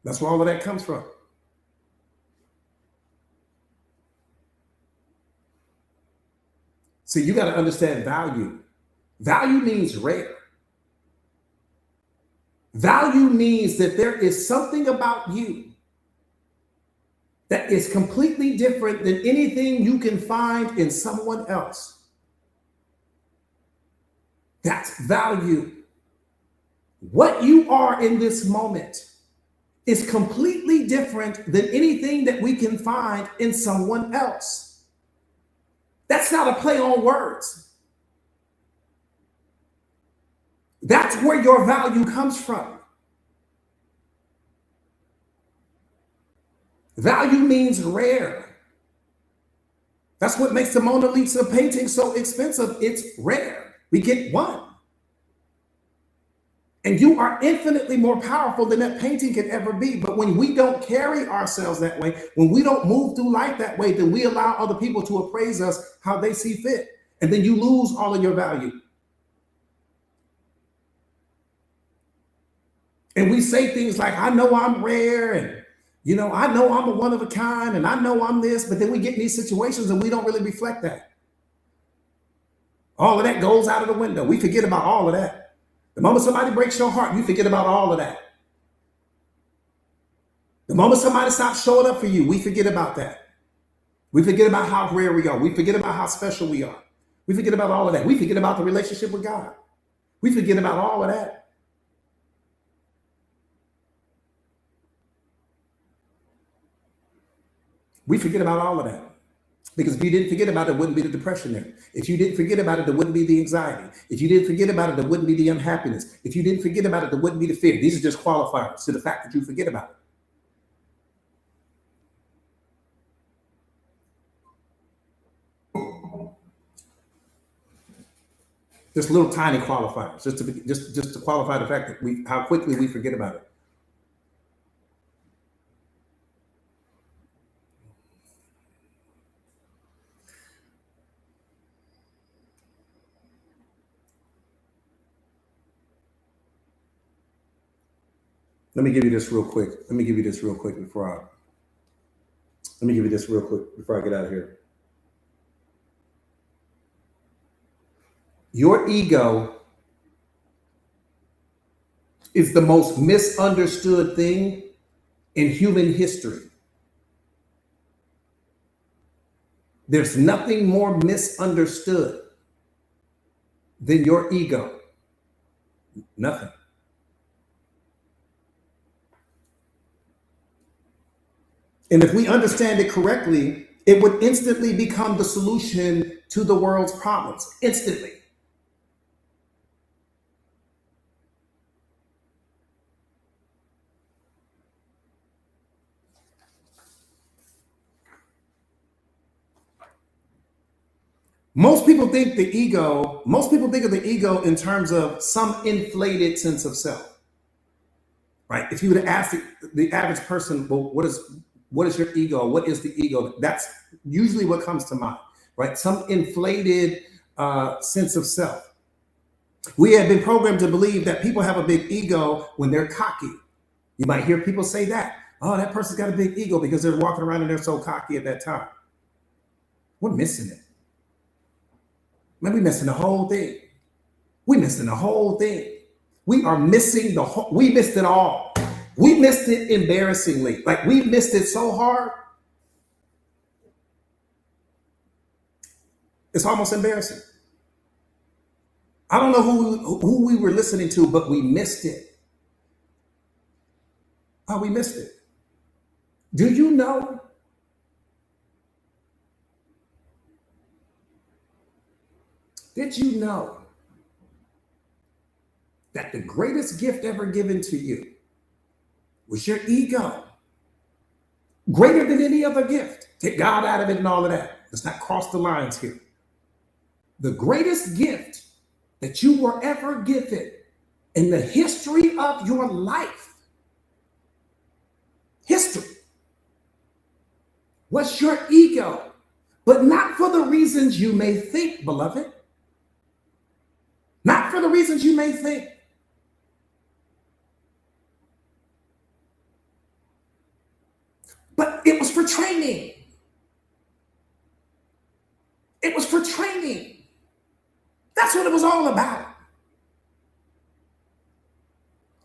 That's where all of that comes from. See, you got to understand value. Value means rare. Value means that there is something about you that is completely different than anything you can find in someone else. That's value. What you are in this moment is completely different than anything that we can find in someone else. That's not a play on words. That's where your value comes from. Value means rare. That's what makes the Mona Lisa painting so expensive. It's rare. We get one. And you are infinitely more powerful than that painting could ever be. But when we don't carry ourselves that way, when we don't move through life that way, then we allow other people to appraise us how they see fit. And then you lose all of your value. And we say things like, I know I'm rare, and I know I'm a one of a kind, and I know I'm this, but then we get in these situations and we don't really reflect that. All of that goes out of the window. We forget about all of that. The moment somebody breaks your heart, you forget about all of that. The moment somebody stops showing up for you, we forget about that. We forget about how rare we are. We forget about how special we are. We forget about all of that. We forget about the relationship with God. We forget about all of that. We forget about all of that. Because if you didn't forget about it, there wouldn't be the depression there. If you didn't forget about it, there wouldn't be the anxiety. If you didn't forget about it, there wouldn't be the unhappiness. If you didn't forget about it, there wouldn't be the fear. These are just qualifiers to the fact that you forget about it. Just little tiny qualifiers, just to qualify the fact that how quickly we forget about it. Let me give you this real quick. Let me give you this real quick before I get out of here. Your ego is the most misunderstood thing in human history. There's nothing more misunderstood than your ego. Nothing. And if we understand it correctly, it would instantly become the solution to the world's problems. Instantly. Most people think of the ego in terms of some inflated sense of self. Right? If you were to ask the average person, well, what is your ego? What is the ego? That's usually what comes to mind, right? Some inflated sense of self. We have been programmed to believe that people have a big ego when they're cocky. You might hear people say that. Oh, that person's got a big ego because they're walking around and they're so cocky at that time. We're missing it. Man, we're missing the whole thing. We're missing the whole thing. We are missing we missed it all. We missed it embarrassingly. Like we missed it so hard. It's almost embarrassing. I don't know who we were listening to, but we missed it. Oh, we missed it. Do you know? Did you know that the greatest gift ever given to you was your ego? Greater than any other gift. Take God out of it and all of that. Let's not cross the lines here. The greatest gift that you were ever given in the history of your life, history, was your ego, but not for the reasons you may think, beloved. Not for the reasons you may think. But it was for training. It was for training. That's what it was all about.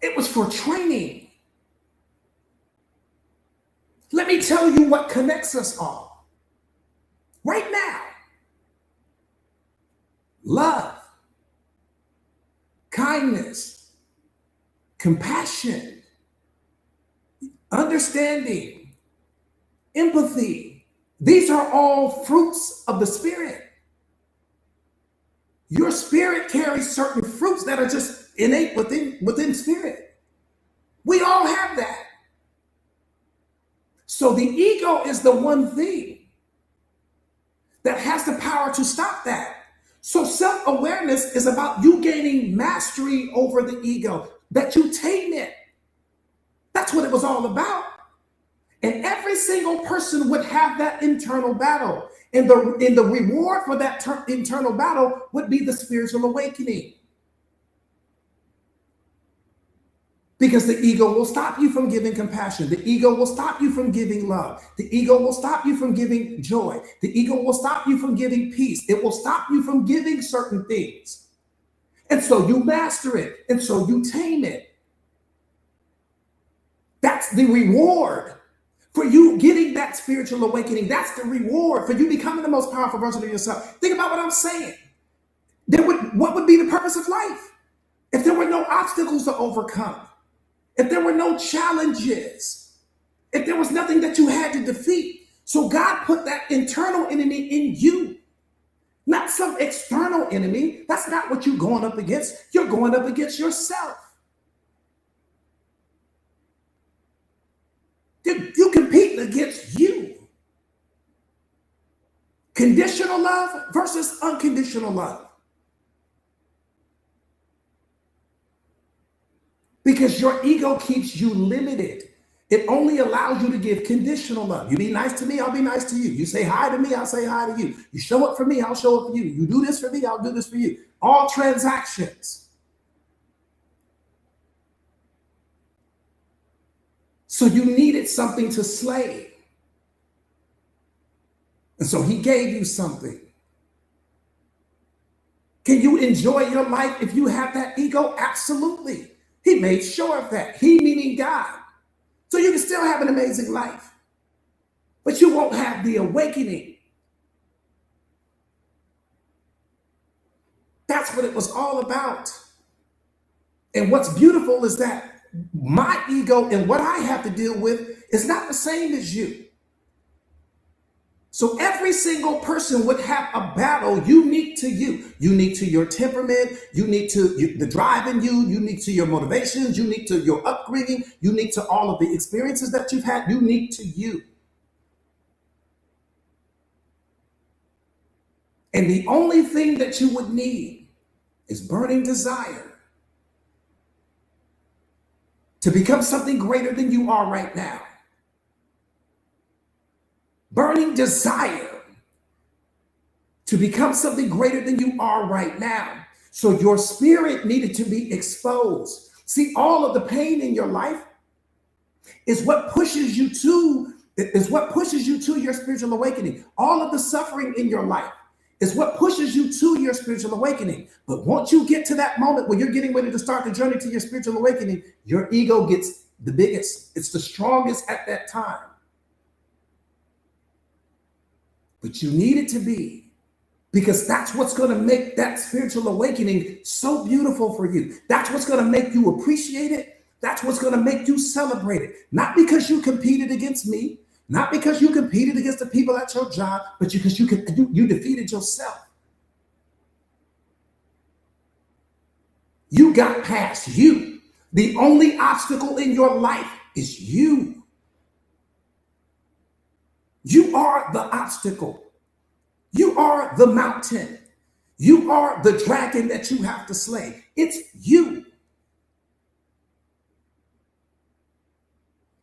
It was for training. Let me tell you what connects us all right now. Love, kindness, compassion, understanding, empathy. These are all fruits of the Spirit. Your spirit carries certain fruits that are just innate within spirit. We all have that. So the ego is the one thing that has the power to stop that. So self-awareness is about you gaining mastery over the ego, that you tame it. That's what it was all about. And every single person would have that internal battle. And the reward for that internal battle would be the spiritual awakening. Because the ego will stop you from giving compassion. The ego will stop you from giving love. The ego will stop you from giving joy. The ego will stop you from giving peace. It will stop you from giving certain things. And so you master it. And so you tame it. That's the reward for you getting that spiritual awakening. That's the reward for you becoming the most powerful version of yourself. Think about what I'm saying. What would be the purpose of life if there were no obstacles to overcome? If there were no challenges, if there was nothing that you had to defeat. So God put that internal enemy in you, not some external enemy. That's not what you're going up against. You're going up against yourself. You compete against you. Conditional love versus unconditional love. Because your ego keeps you limited. It only allows you to give conditional love. You be nice to me, I'll be nice to you. You say hi to me, I'll say hi to you. You show up for me, I'll show up for you. You do this for me, I'll do this for you. All transactions. So you needed something to slay. And so he gave you something. Can you enjoy your life if you have that ego? Absolutely. He made sure of that. He meaning God. So you can still have an amazing life, but you won't have the awakening. That's what it was all about. And what's beautiful is that my ego and what I have to deal with is not the same as you. So every single person would have a battle unique to you, unique to your temperament, unique to the drive in you, unique to your motivations, unique to your upbringing, unique to all of the experiences that you've had, unique to you. And the only thing that you would need is burning desire to become something greater than you are right now. Burning desire to become something greater than you are right now. So your spirit needed to be exposed. See, all of the pain in your life is what pushes you to your spiritual awakening. All of the suffering in your life is what pushes you to your spiritual awakening. But once you get to that moment where you're getting ready to start the journey to your spiritual awakening, your ego gets the biggest. It's the strongest at that time. But you need it to be, because that's what's going to make that spiritual awakening so beautiful for you. That's what's going to make you appreciate it. That's what's going to make you celebrate it. Not because you competed against me, not because you competed against the people at your job, but because you defeated yourself. You got past you. The only obstacle in your life is you. You are the obstacle. You are the mountain. You are the dragon that you have to slay. It's you.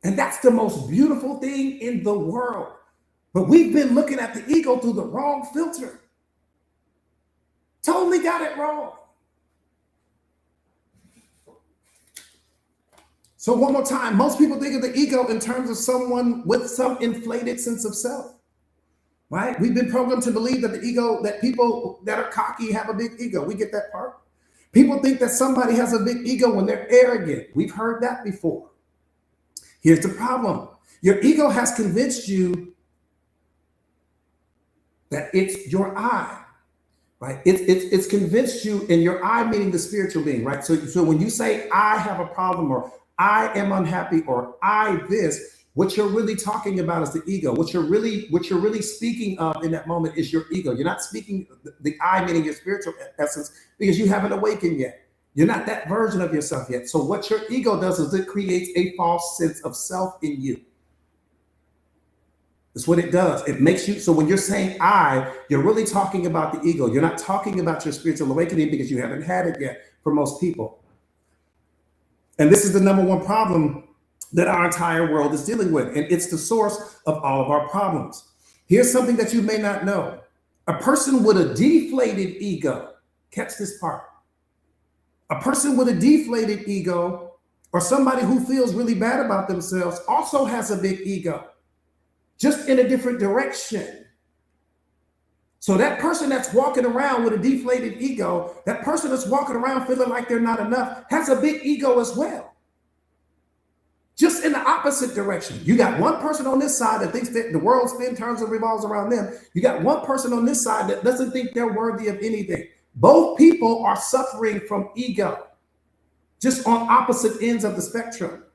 And that's the most beautiful thing in the world. But we've been looking at the ego through the wrong filter. Totally got it wrong. So one more time, most people think of the ego in terms of someone with some inflated sense of self, right? We've been programmed to believe that the ego, that people that are cocky have a big ego. We get that part. People think that somebody has a big ego when they're arrogant. We've heard that before. Here's the problem. Your ego has convinced you that it's your I, right? It's convinced you, and your I meaning the spiritual being, right? So when you say I have a problem, or I am unhappy, or I this, what you're really talking about is the ego. What you're really speaking of in that moment is your ego. You're not speaking the I meaning your spiritual essence, because you haven't awakened yet. You're not that version of yourself yet. So what your ego does is it creates a false sense of self in you. That's what it does. It makes you, so when you're saying I, you're really talking about the ego. You're not talking about your spiritual awakening, because you haven't had it yet for most people. And this is the number one problem that our entire world is dealing with. And it's the source of all of our problems. Here's something that you may not know. A person with a deflated ego, catch this part. A person with a deflated ego, or somebody who feels really bad about themselves, also has a big ego, just in a different direction. So that person that's walking around with a deflated ego, that person that's walking around feeling like they're not enough, has a big ego as well. Just in the opposite direction. You got one person on this side that thinks that the world spins, turns, and revolves around them. You got one person on this side that doesn't think they're worthy of anything. Both people are suffering from ego, just on opposite ends of the spectrum.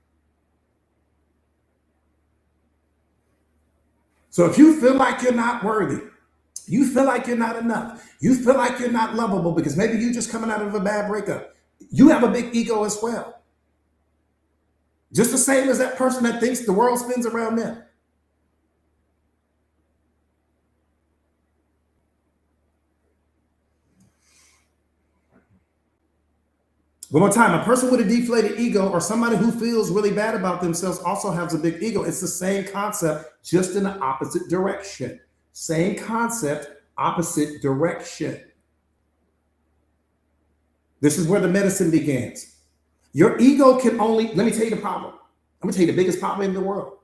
So if you feel like you're not worthy, you feel like you're not enough, you feel like you're not lovable because maybe you're just coming out of a bad breakup, you have a big ego as well. Just the same as that person that thinks the world spins around them. One more time, a person with a deflated ego, or somebody who feels really bad about themselves, also has a big ego. It's the same concept, just in the opposite direction. Same concept, opposite direction. This is where the medicine begins. Your ego can only, let me tell you the problem. I'm gonna tell you the biggest problem in the world.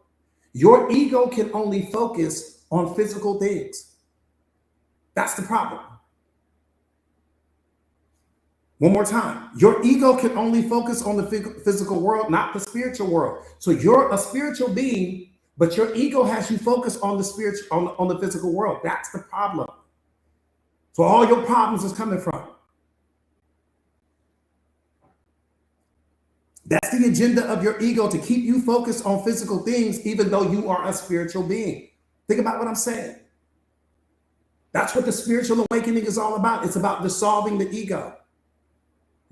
Your ego can only focus on physical things. That's the problem. One more time. Your ego can only focus on the physical world, not the spiritual world. So you're a spiritual being, but your ego has you focus on the spiritual, on the physical world. That's the problem. So all your problems is coming from. That's the agenda of your ego, to keep you focused on physical things, even though you are a spiritual being. Think about what I'm saying. That's what the spiritual awakening is all about. It's about dissolving the ego,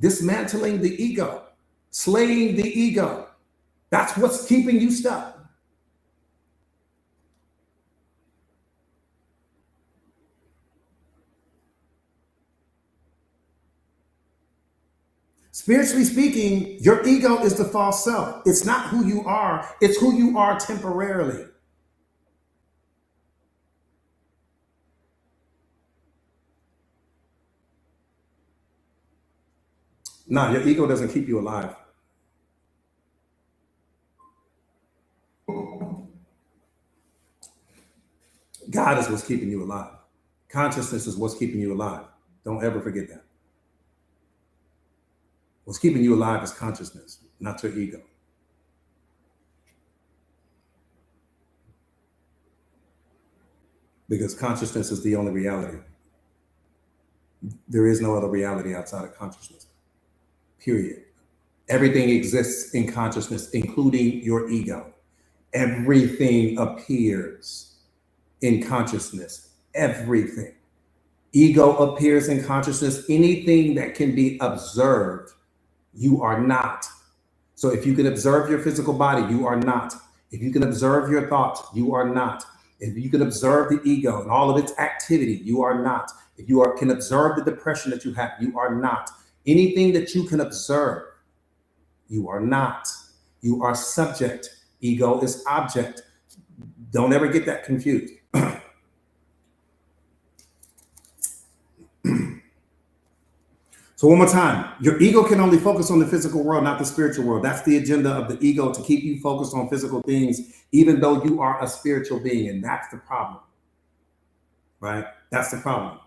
dismantling the ego, slaying the ego. That's what's keeping you stuck. Spiritually speaking, your ego is the false self. It's not who you are. It's who you are temporarily. No, your ego doesn't keep you alive. God is what's keeping you alive. Consciousness is what's keeping you alive. Don't ever forget that. What's keeping you alive is consciousness, not your ego. Because consciousness is the only reality. There is no other reality outside of consciousness, period. Everything exists in consciousness, including your ego. Everything appears in consciousness, everything. Ego appears in consciousness. Anything that can be observed, you are not. So if you can observe your physical body, you are not. If you can observe your thoughts, you are not. If you can observe the ego and all of its activity, you are not. If you can observe the depression that you have, you are not. Anything that you can observe, you are not. You are subject. Ego is object. Don't ever get that confused. So one more time, your ego can only focus on the physical world, not the spiritual world. That's the agenda of the ego, to keep you focused on physical things, even though you are a spiritual being. And that's the problem, right? That's the problem.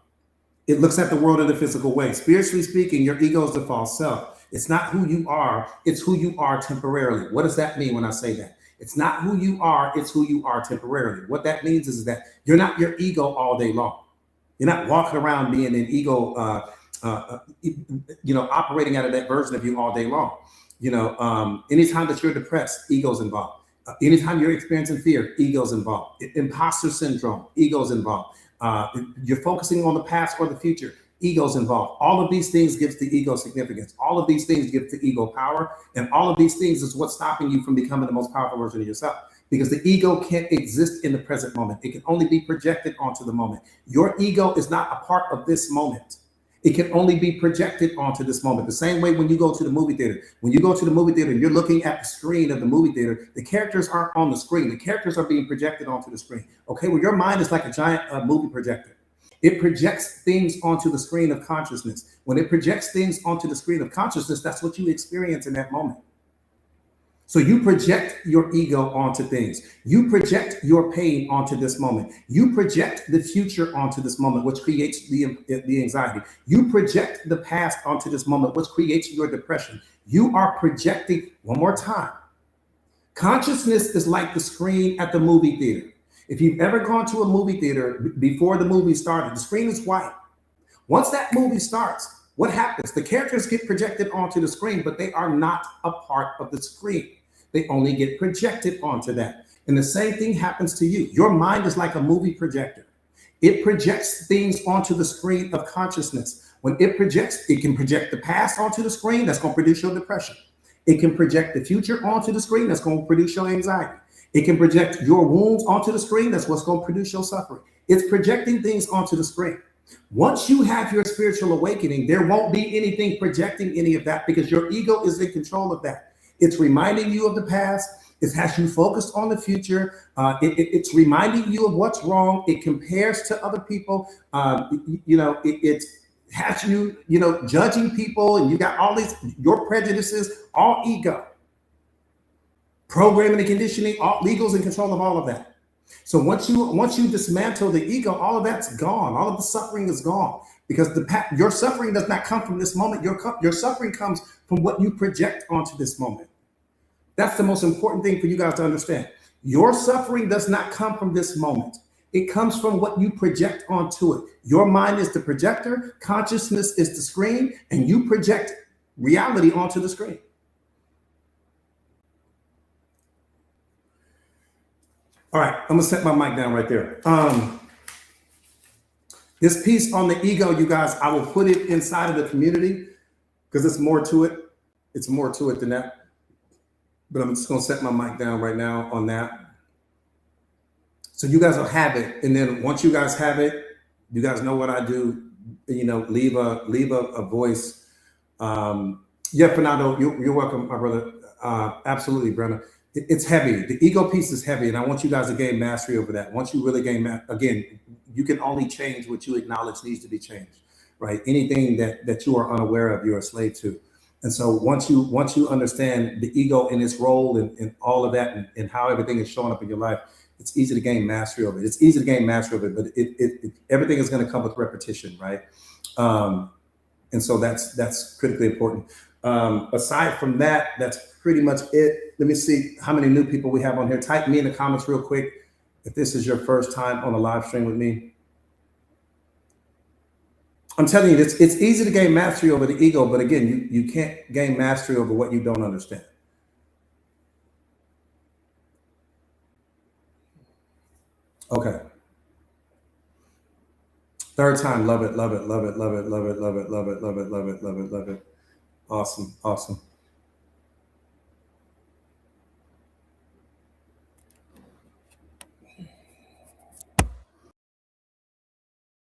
It looks at the world in a physical way. Spiritually speaking, your ego is the false self. It's not who you are. It's who you are temporarily. What does that mean when I say that? It's not who you are. It's who you are temporarily. What that means is that you're not your ego all day long. You're not walking around being an ego, operating out of that version of you all day long. Anytime that you're depressed, ego's involved. Anytime you're experiencing fear, ego's involved. Imposter syndrome, ego's involved. You're focusing on the past or the future, ego's involved. All of these things gives the ego significance. All of these things give the ego power. And all of these things is what's stopping you from becoming the most powerful version of yourself. Because the ego can't exist in the present moment. It can only be projected onto the moment. Your ego is not a part of this moment. It can only be projected onto this moment. The same way when you go to the movie theater. When you go to the movie theater and you're looking at the screen of the movie theater, the characters aren't on the screen. The characters are being projected onto the screen. Okay, well, your mind is like a giant movie projector. It projects things onto the screen of consciousness. When it projects things onto the screen of consciousness, that's what you experience in that moment. So you project your ego onto things. You project your pain onto this moment. You project the future onto this moment, which creates the anxiety. You project the past onto this moment, which creates your depression. You are projecting, one more time. Consciousness is like the screen at the movie theater. If you've ever gone to a movie theater before the movie started, the screen is white. Once that movie starts, what happens? The characters get projected onto the screen, but they are not a part of the screen. They only get projected onto that. And the same thing happens to you. Your mind is like a movie projector. It projects things onto the screen of consciousness. When it projects, it can project the past onto the screen. That's going to produce your depression. It can project the future onto the screen. That's going to produce your anxiety. It can project your wounds onto the screen. That's what's going to produce your suffering. It's projecting things onto the screen. Once you have your spiritual awakening, there won't be anything projecting any of that, because your ego is in control of that. It's reminding you of the past. It has you focused on the future. It's reminding you of what's wrong. It compares to other people. It has you, judging people, and you got all these, your prejudices, all ego. Programming and conditioning, all ego's in control of all of that. So once you dismantle the ego, all of that's gone. All of the suffering is gone, because your suffering does not come from this moment. Your suffering comes from what you project onto this moment. That's the most important thing for you guys to understand. Your suffering does not come from this moment. It comes from what you project onto it. Your mind is the projector, consciousness is the screen, and you project reality onto the screen. All right, I'm gonna set my mic down right there. This piece on the ego, you guys, I will put it inside of the community, because it's more to it. It's more to it than that. But I'm just gonna set my mic down right now on that. So you guys will have it. And then once you guys have it, you guys know what I do, leave a voice. Fernando, you're welcome, my brother. Absolutely, Brenda. It's heavy. The ego piece is heavy, and I want you guys to gain mastery over that. Once you really gain, again, you can only change what you acknowledge needs to be changed, right? Anything that you are unaware of, you're a slave to. And so once you understand the ego and its role and all of that, and how everything is showing up in your life, it's easy to gain mastery over it. It's easy to gain mastery over it, but everything is going to come with repetition, right? And so that's critically important. Aside from that, that's pretty much it. Let me see how many new people we have on here. Type me in the comments real quick if this is your first time on a live stream with me. I'm telling you, it's easy to gain mastery over the ego, but again, you can't gain mastery over what you don't understand. Okay. Third time, love it, love it, love it, love it, love it, love it, love it, love it, love it, love it, love it. Awesome, awesome.